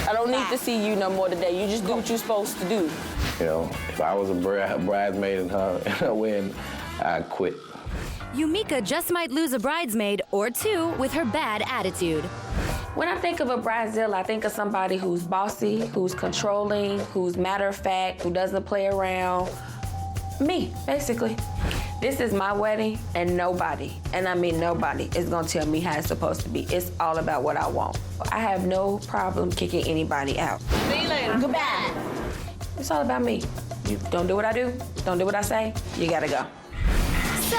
I don't need to see you no more today. You just do what you're supposed to do. If I was a bridesmaid in her wedding, I'd quit. Yumika just might lose a bridesmaid or two with her bad attitude. When I think of a bridezilla, I think of somebody who's bossy, who's controlling, who's matter-of-fact, who doesn't play around. Me, basically. This is my wedding, and nobody, and I mean nobody, is gonna tell me how it's supposed to be. It's all about what I want. I have no problem kicking anybody out. See you later. Goodbye. It's all about me. You don't do what I do, don't do what I say, you gotta go. So,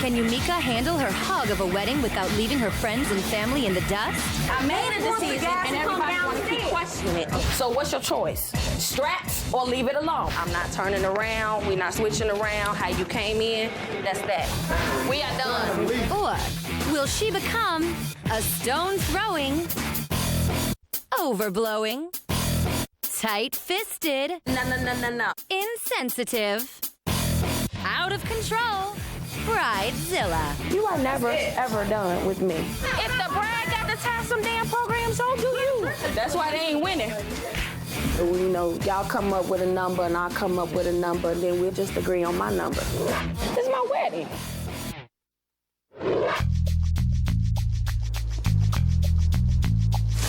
can Yumika handle her hog of a wedding without leaving her friends and family in the dust? I made a decision, and everybody wants to keep questioning it. So what's your choice? Straps or leave it alone? I'm not turning around. We're not switching around. How you came in, that's that. We are done. Or will she become a stone-throwing, overblowing, tight-fisted, no, insensitive, out of control Bridezilla? You are never, ever done with me. If the bride got to tie some damn programs, so do you. That's why they ain't winning. Y'all come up with a number and I'll come up with a number, and then we'll just agree on my number. This is my wedding.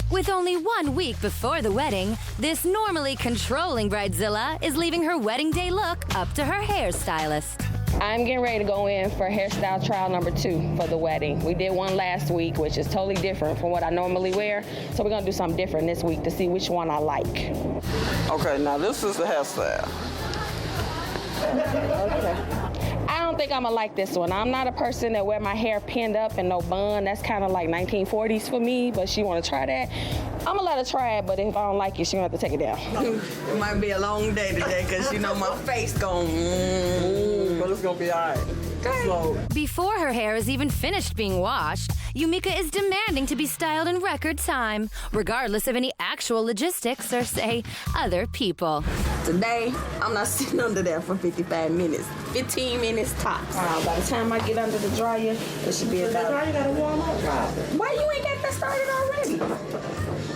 With only 1 week before the wedding, this normally controlling Bridezilla is leaving her wedding day look up to her hairstylist. I'm getting ready to go in for hairstyle trial number 2 for the wedding. We did one last week, which is totally different from what I normally wear. So we're gonna do something different this week to see which one I like. Okay, now this is the hairstyle. Okay. I don't think I'm gonna like this one. I'm not a person that wear my hair pinned up and no bun. That's kind of like 1940s for me, but she wanna try that. I'm gonna let her try it, but if I don't like it, she gonna have to take it down. It might be a long day today, because my face going, but it's gonna be all right. So, before her hair is even finished being washed, Yumika is demanding to be styled in record time, regardless of any actual logistics or, say, other people. Today, I'm not sitting under there for 55 minutes. 15 minutes tops. By the time I get under the dryer, it should be about... The dryer gotta warm up, why you ain't got that started already?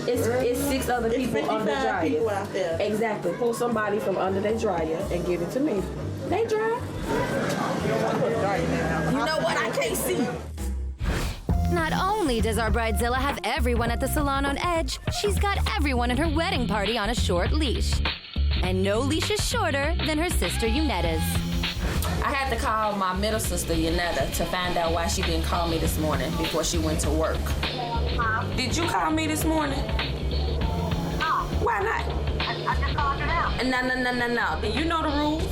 It's 6 other people under the dryer. People out there. Exactly. Pull somebody from under their dryer and give it to me. They dry. You know what? I can't see. Not only does our Bridezilla have everyone at the salon on edge, she's got everyone at her wedding party on a short leash. And no leash is shorter than her sister Unetta's. I had to call my middle sister, Yanetta, to find out why she didn't call me this morning before she went to work. Did you call me this morning? No. Why not? I just called you now. No. You know the rules.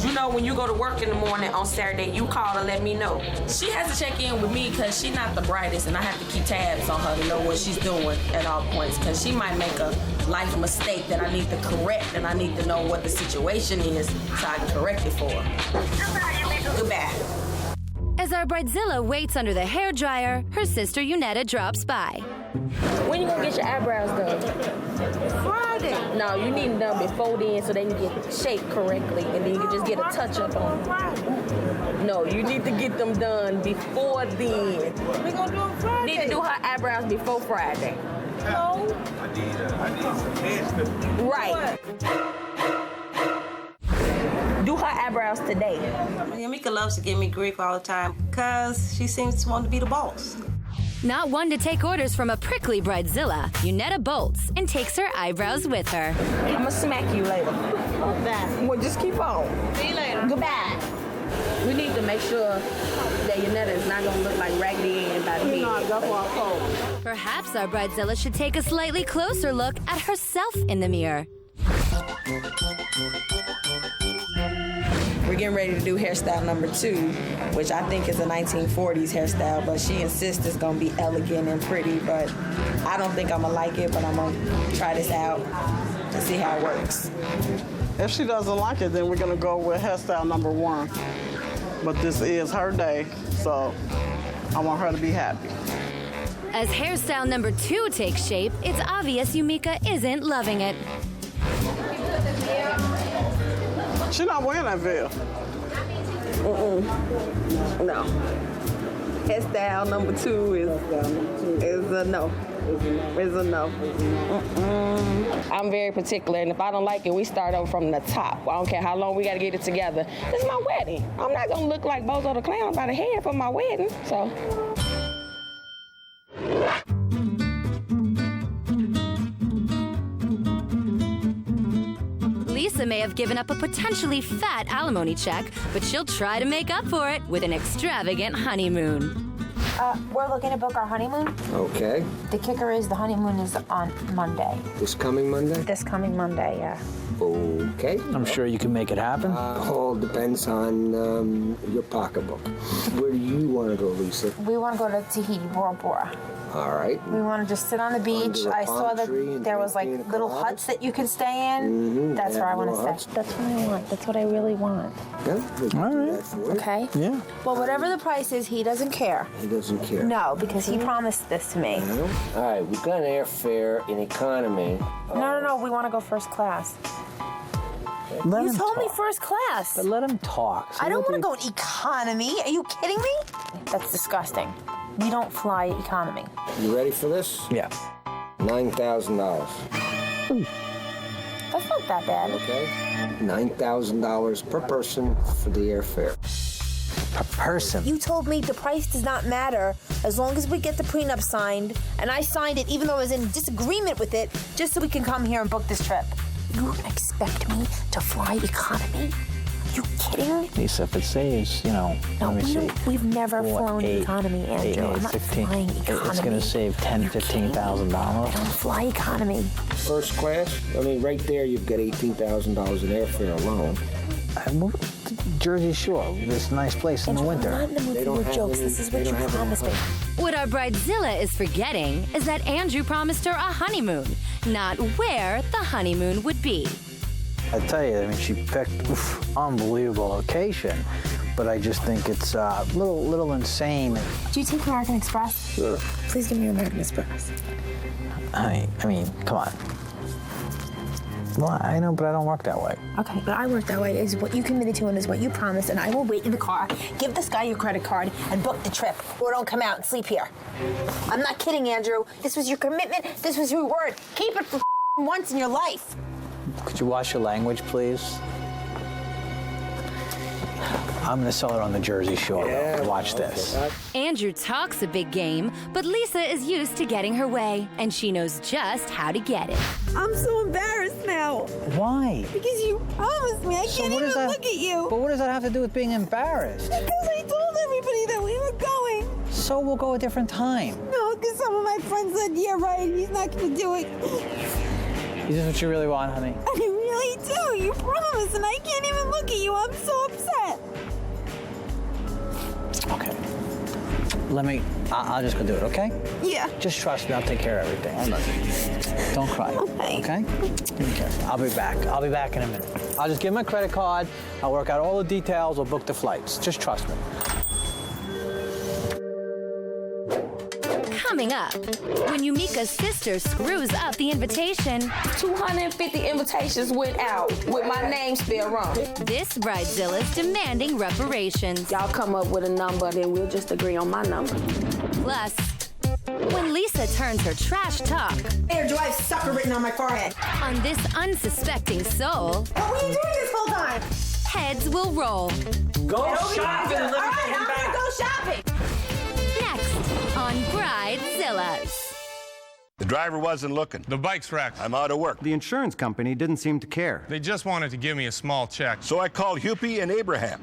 You know when you go to work in the morning on Saturday, you call to let me know. She has to check in with me because she's not the brightest, and I have to keep tabs on her to know what she's doing at all points because she might make a life mistake that I need to correct, and I need to know what the situation is so I can correct it for her. Goodbye. As our Bridezilla waits under the hairdryer, her sister Unetta drops by. When you gonna get your eyebrows done? Friday. No, you need them done before then so they can get shaped correctly, and then you can just get a touch-up on them. No, you need to get them done before then. We gonna do it Friday. Need to do her eyebrows before Friday. No. I need some head. Right. Do her eyebrows today. Mika loves to give me grief all the time because she seems to want to be the boss. Not one to take orders from a prickly Bridezilla, Unetta bolts and takes her eyebrows with her. I'm gonna smack you later. Well, just keep on. See you later. Goodbye. We need to make sure that Unetta is not gonna look like Raggedy Ann by the head. Perhaps our Bridezilla should take a slightly closer look at herself in the mirror. We're getting ready to do hairstyle number 2, which I think is a 1940s hairstyle, but she insists it's gonna be elegant and pretty, but I don't think I'm gonna like it, but I'm gonna try this out to see how it works. If she doesn't like it, then we're gonna go with hairstyle number 1. But this is her day, so I want her to be happy. As hairstyle number 2 takes shape, it's obvious Yumika isn't loving it. She's not wearing that veil. No. Hairstyle number 2 is a no. Is a no. I'm very particular, and if I don't like it, we start over from the top. I don't care how long we got to get it together. This is my wedding. I'm not gonna look like Bozo the Clown by the hair for my wedding, so. Lisa may have given up a potentially fat alimony check, but she'll try to make up for it with an extravagant honeymoon. We're looking to book our honeymoon. Okay. The kicker is the honeymoon is on Monday. This coming Monday? This coming Monday, yeah. Okay. I'm sure you can make it happen. All depends on your pocketbook. Where do you want to go, Lisa? We want to go to Tahiti, Bora Bora. All right. We want to just sit on the beach. I saw that there was like little huts that you could stay in. Mm-hmm. That's where I want to stay. That's what I want. That's what I really want. Yeah, we can do that for you. Okay? Yeah. Well, whatever the price is, he doesn't care. He doesn't care. No, because he promised this to me. All right, we've got an airfare in economy. No. We want to go first class. Let You him told me talk. first class. But let him talk. I don't want to go in economy. Are you kidding me? That's disgusting. We don't fly economy. You ready for this? Yeah. $9,000. That's not that bad. Okay. $9,000 per person for the airfare. Per person. You told me the price does not matter as long as we get the prenup signed, and I signed it even though I was in disagreement with it, just so we can come here and book this trip. You expect me to fly economy? You kidding? Lisa, if it saves, No, let me see. we've never 4, flown 8, economy, Andrew. I'm not 15. flying economy. It's going to save $10,000, $15,000. I don't fly economy. First class? I mean, right there, you've got $18,000 in airfare alone. I moved to Jersey Shore, this nice place in the winter. I'm not in the mood for your jokes. This is what you promised me. What our Bridezilla is forgetting is that Andrew promised her a honeymoon, not where the honeymoon would be. I tell you, she picked unbelievable location, but I just think it's a little insane. Do you take American Express? Sure. Please give me American Express. I mean, come on. Well, I know, but I don't work that way. Okay, but I work that way. Is what you committed to and is what you promised, and I will wait in the car, give this guy your credit card, and book the trip, or don't come out and sleep here. I'm not kidding, Andrew. This was your commitment. This was your word. Keep it for once in your life. Could you watch your language, please? I'm going to sell it on the Jersey Shore. Watch this. Andrew talks a big game, but Lisa is used to getting her way, and she knows just how to get it. I'm so embarrassed now. Why? Because you promised me me. I can't even look at you. But what does that have to do with being embarrassed? Because I told everybody that we were going. So we'll go a different time. No, because some of my friends said, yeah, right, he's not going to do it. Is this what you really want, honey? I really do. You promised, and I can't even look at you. I'm so upset. Okay. I'll just go do it, okay? Yeah. Just trust me, I'll take care of everything. I love you. Don't cry. Okay? Be careful. I'll be back. I'll be back in a minute. I'll just give my credit card. I'll work out all the details. We'll book the flights. Just trust me. Coming up, when Yumika's sister screws up the invitation, 250 invitations went out with my name spelled wrong. This Bridezilla's demanding reparations. Y'all come up with a number, then we'll just agree on my number. Plus, when Lisa turns her trash talk, Air Drive sucker written on my forehead, on this unsuspecting soul, what were you doing this whole time? Heads will roll. Go shopping. All right, I'm gonna go shopping. Next on Bridezillas. The driver wasn't looking. The bike's wrecked. I'm out of work. The insurance company didn't seem to care. They just wanted to give me a small check. So I called Hupy and Abraham.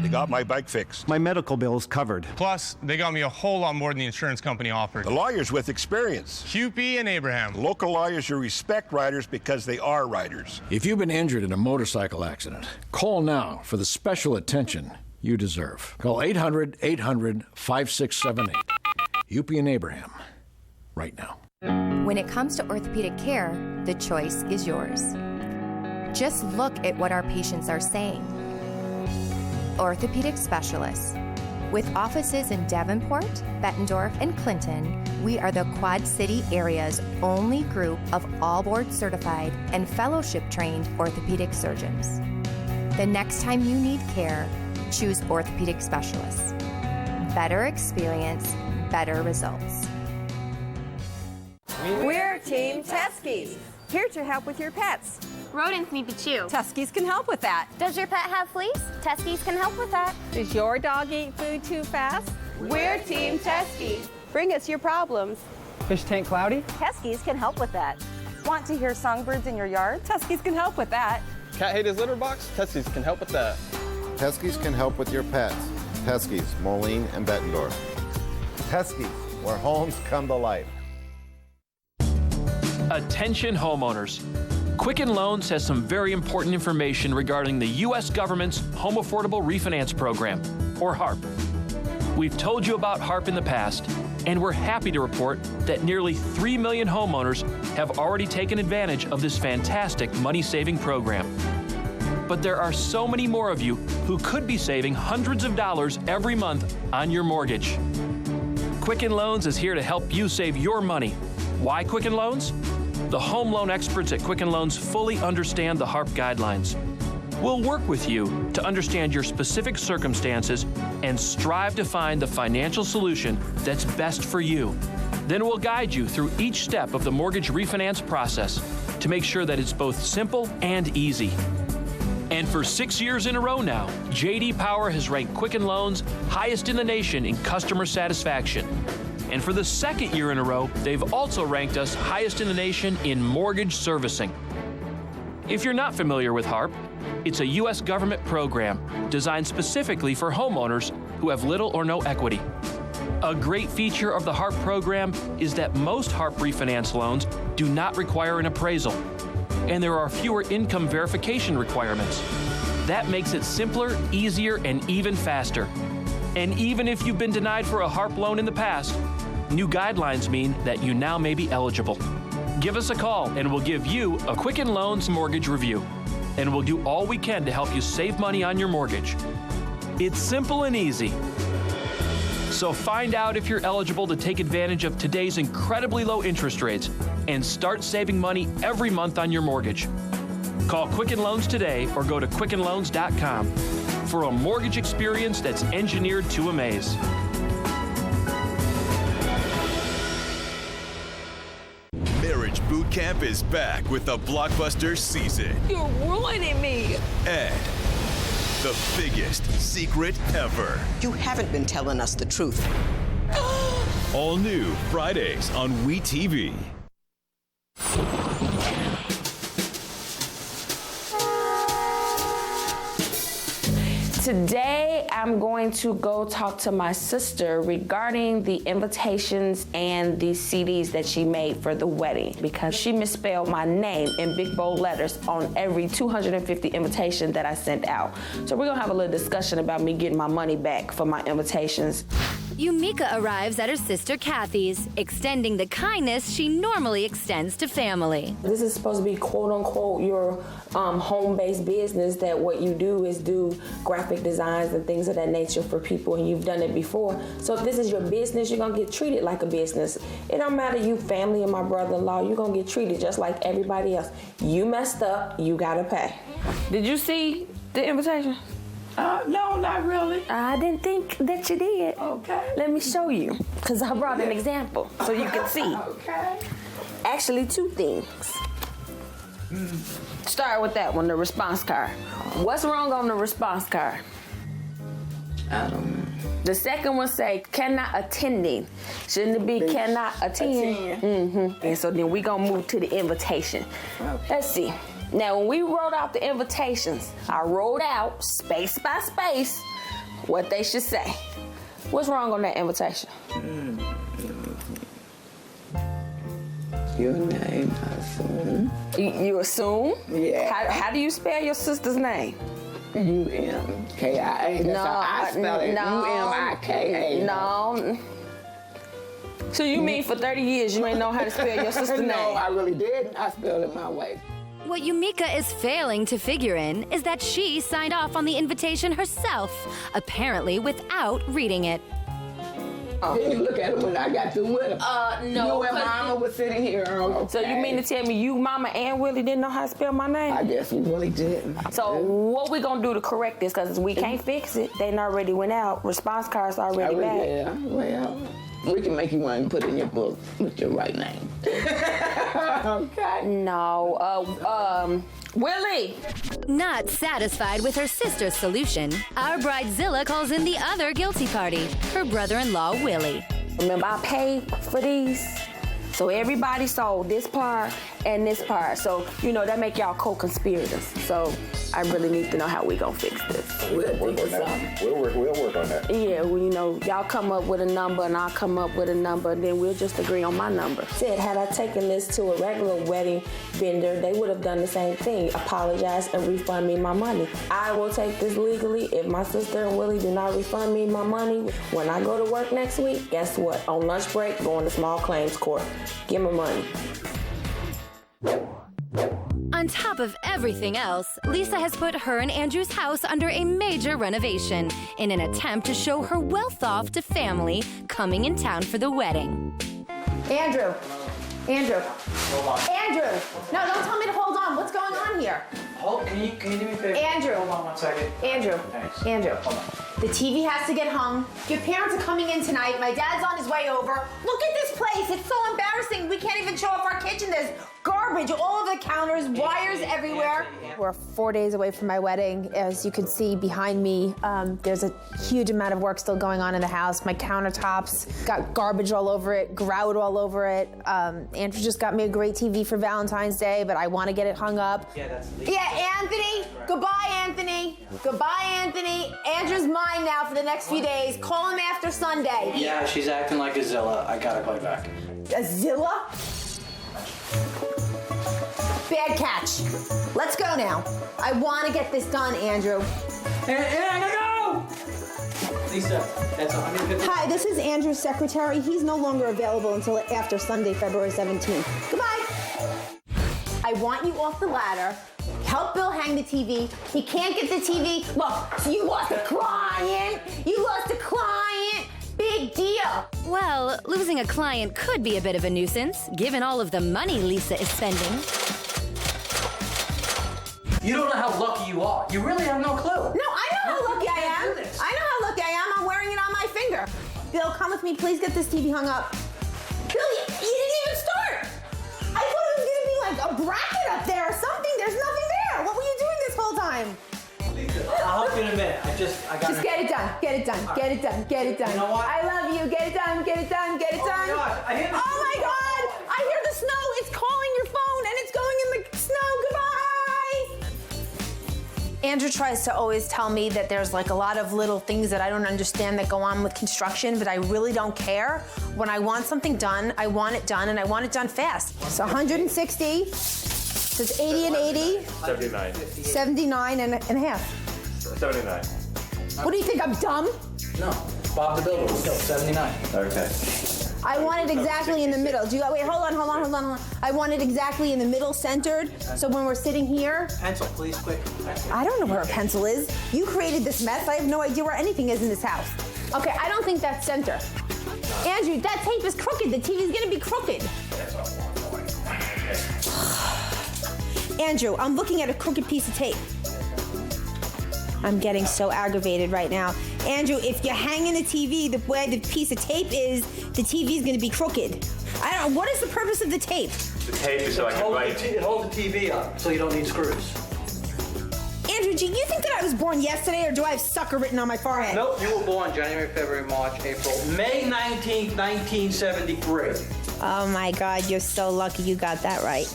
They got my bike fixed. My medical bill's covered. Plus, they got me a whole lot more than the insurance company offered. The lawyers with experience. Hupy and Abraham. Local lawyers who respect riders because they are riders. If you've been injured in a motorcycle accident, call now for the special attention you deserve. Call 800-800-5678. Hupy and Abraham. Right now. When it comes to orthopedic care, the choice is yours. Just look at what our patients are saying. Orthopedic specialists. With offices in Davenport, Bettendorf, and Clinton, we are the Quad City area's only group of all board certified and fellowship trained orthopedic surgeons. The next time you need care, choose orthopedic specialists. Better experience, better results. We're Team Teskies, here to help with your pets. Rodents need to chew. Teskies can help with that. Does your pet have fleas? Teskies can help with that. Does your dog eat food too fast? We're Team Teskies. Bring us your problems. Fish tank cloudy? Teskies can help with that. Want to hear songbirds in your yard? Teskies can help with that. Cat hate his litter box? Teskies can help with that. Teskies can help with your pets. Teskies, Moline and Bettendorf. Teskies, where homes come to life. Attention homeowners. Quicken Loans has some very important information regarding the U.S. government's Home Affordable Refinance Program, or HARP. We've told you about HARP in the past, and we're happy to report that nearly 3 million homeowners have already taken advantage of this fantastic money-saving program. But there are so many more of you who could be saving hundreds of dollars every month on your mortgage. Quicken Loans is here to help you save your money. Why Quicken Loans? The home loan experts at Quicken Loans fully understand the HARP guidelines. We'll work with you to understand your specific circumstances and strive to find the financial solution that's best for you. Then we'll guide you through each step of the mortgage refinance process to make sure that it's both simple and easy. And for 6 years in a row now, J.D. Power has ranked Quicken Loans highest in the nation in customer satisfaction. And for the second year in a row, they've also ranked us highest in the nation in mortgage servicing. If you're not familiar with HARP, it's a U.S. government program designed specifically for homeowners who have little or no equity. A great feature of the HARP program is that most HARP refinance loans do not require an appraisal, and there are fewer income verification requirements. That makes it simpler, easier, and even faster. And even if you've been denied for a HARP loan in the past, new guidelines mean that you now may be eligible. Give us a call and we'll give you a Quicken Loans mortgage review. And we'll do all we can to help you save money on your mortgage. It's simple and easy. So find out if you're eligible to take advantage of today's incredibly low interest rates and start saving money every month on your mortgage. Call Quicken Loans today or go to quickenloans.com for a mortgage experience that's engineered to amaze. Marriage Boot Camp is back with the blockbuster season. You're ruining me. And the biggest secret ever. You haven't been telling us the truth. All new Fridays on WeTV. Today, I'm going to go talk to my sister regarding the invitations and the CDs that she made for the wedding because she misspelled my name in big bold letters on every 250 invitation that I sent out. So we're gonna have a little discussion about me getting my money back for my invitations. Yumika arrives at her sister Kathy's, extending the kindness she normally extends to family. This is supposed to be quote unquote your home-based business, that what you do is do graphic designs and things of that nature for people, and you've done it before. So if this is your business, you're gonna get treated like a business. It don't matter you family and my brother-in-law, you're gonna get treated just like everybody else. You messed up, you gotta pay. Did you see the invitation? No, not really. I didn't think that you did. Okay. Let me show you, because I brought an example so you can see. Okay. Actually, two things. Start with that one, the response card. What's wrong on the response card? I don't know. The second one say, cannot attending. Shouldn't it be cannot attend? Mm-hmm. And so then we gonna move to the invitation. Okay. Let's see. Now, when we wrote out the invitations, I wrote out space by space what they should say. What's wrong on that invitation? Your name, I assume. You assume? Yeah. How do you spell your sister's name? U-M-K-I-A. That's how I spell it. U-M-I-K-A. No. So you mean for 30 years you ain't know how to spell your sister's name? No, I really didn't. I spelled it my way. What Yumika is failing to figure in is that she signed off on the invitation herself, apparently without reading it. Didn't you look at it when I got through with him? No. You and Mama was sitting here. So you mean to tell me you, Mama, and Willie didn't know how to spell my name? I guess you really didn't. So what we gonna do to correct this? Because we can't fix it. They already went out. Response cards already back. Yeah, well, we can make you one and put in your book with your right name. Okay. No. Willie! Not satisfied with her sister's solution, our bridezilla calls in the other guilty party, her brother-in-law, Willie. Remember, I paid for these? So everybody saw this part and this part. So, that make y'all co-conspirators. So I really need to know how we gonna fix this. We'll work on that. We'll work on that. Yeah, well, y'all come up with a number and I'll come up with a number, and then we'll just agree on my number. Said, had I taken this to a regular wedding vendor, they would have done the same thing, apologize and refund me my money. I will take this legally. If my sister and Willie do not refund me my money, when I go to work next week, guess what? On lunch break, going to small claims court. Give me money. On top of everything else, Lisa has put her and Andrew's house under a major renovation in an attempt to show her wealth-off to family coming in town for the wedding. Andrew. Hold on. Andrew. No, don't tell me to hold on. What's going on here? Can you do me a favor? Andrew. Hold on 1 second. Andrew. Thanks. Andrew. Hold on. The TV has to get hung. Your parents are coming in tonight. My dad's on his way over. Look at this place. It's so embarrassing. We can't even show off our kitchen. There's garbage all over the counters, wires everywhere. We're 4 days away from my wedding. As you can see behind me, there's a huge amount of work still going on in the house. My countertops got garbage all over it, grout all over it. Andrew just got me a great TV for Valentine's Day, but I want to get it hung up. Yeah, Anthony. Goodbye, Anthony. Goodbye, Anthony. Andrew's mine now for the next few days. Call him after Sunday. Yeah, she's acting like a Zilla. I gotta call you back. A Zilla? Bad catch. Let's go now. I want to get this done, Andrew. Hey, I gotta go! Lisa, that's 150. Hi, this is Andrew's secretary. He's no longer available until after Sunday, February 17th. Goodbye. I want you off the ladder. Help Bill hang the TV. He can't get the TV. Look, you lost a client. You lost a client. Big deal. Well, losing a client could be a bit of a nuisance, given all of the money Lisa is spending. You don't know how lucky you are. You really have no clue. No, I know how lucky I am. I know how lucky I am. I'm wearing it on my finger. Bill, come with me. Please get this TV hung up. Bill, you didn't even start. I thought it was going to be like a bracket up there or something. There's nothing there. What were you doing this whole time? I'll help you in a minute. I got Just get it done. Get it done. Get it done. Get it done. You know what? I love you. Get it done. Get it done. Get it done. Oh my God. I hear the Oh my God. I hear the snow. It's calling your phone and it's going in the snow. Goodbye. Andrew tries to always tell me that there's like a lot of little things that I don't understand that go on with construction, but I really don't care. When I want something done, I want it done, and I want it done fast. So 160, so it's 80 and 80. 79. 79 and a half. 79. What do you think, I'm dumb? No, Bob the Builder was still 79. Okay. I want it exactly in the middle. Do you, wait, hold on. I want it exactly in the middle, centered. So when we're sitting here. Pencil, please, quick. I don't know where a pencil is. You created this mess. I have no idea where anything is in this house. Okay, I don't think that's center. Andrew, that tape is crooked. The TV's gonna be crooked. Andrew, I'm looking at a crooked piece of tape. I'm getting so aggravated right now. Andrew, if you hang in the TV the way the piece of tape is, the TV is going to be crooked. I don't know, what is the purpose of the tape? The tape is so I can write. It holds the TV up, so you don't need screws. Andrew, do you think that I was born yesterday, or do I have sucker written on my forehead? Nope, you were born January, February, March, April, May 19th, 1973. Oh my God, you're so lucky you got that right.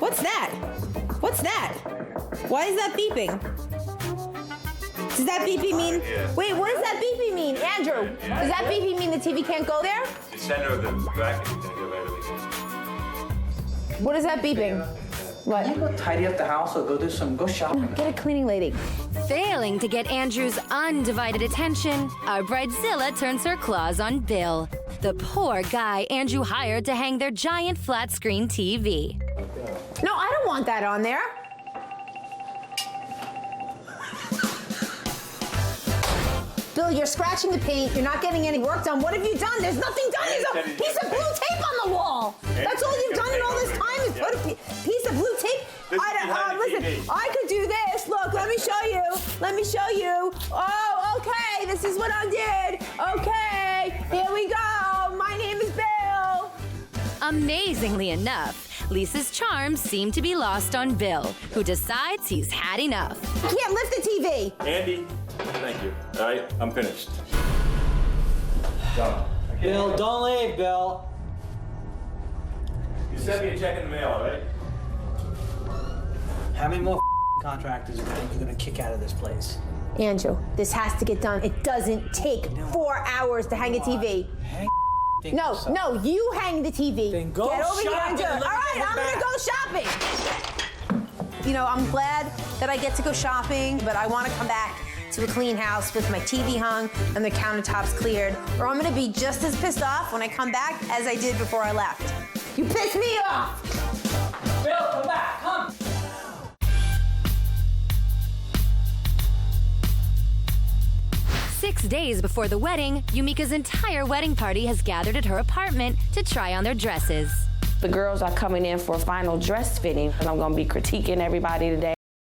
What's that? What's that? Why is that beeping? Does that beeping mean? Wait, what does that beeping mean, Andrew? Does that beeping mean the TV can't go there? The center of the bracket is going to go right over here. What is that beeping? What? You go tidy up the house or go shopping. Get a cleaning lady. Failing to get Andrew's undivided attention, our Bridezilla turns her claws on Bill, the poor guy Andrew hired to hang their giant flat screen TV. No, I don't want that on there. Bill, you're scratching the paint. You're not getting any work done. What have you done? There's nothing done. There's a piece of blue tape on the wall. That's all you've done in all this time is put a piece of blue tape. Listen, I could do this. Look, let me show you. Let me show you. Oh, okay. This is what I did. Okay, here we go. My name is Bill. Amazingly enough, Lisa's charms seem to be lost on Bill, who decides he's had enough. You can't lift the TV. Andy, thank you. All right, I'm finished. Done. Bill, don't leave, Bill. You sent me a check in the mail, all right? How many more contractors are you going to kick out of this place? Andrew, this has to get done. It doesn't take 4 hours to hang a TV. No, you hang the TV. Then go Get over here and do it. All right, I'm gonna go shopping. You know, I'm glad that I get to go shopping, but I want to come back to a clean house with my TV hung and the countertops cleared, or I'm gonna be just as pissed off when I come back as I did before I left. You pissed me off! Bill, come back, come! Six days before the wedding, Yumika's entire wedding party has gathered at her apartment to try on their dresses. The girls are coming in for final dress fitting, and I'm gonna be critiquing everybody today.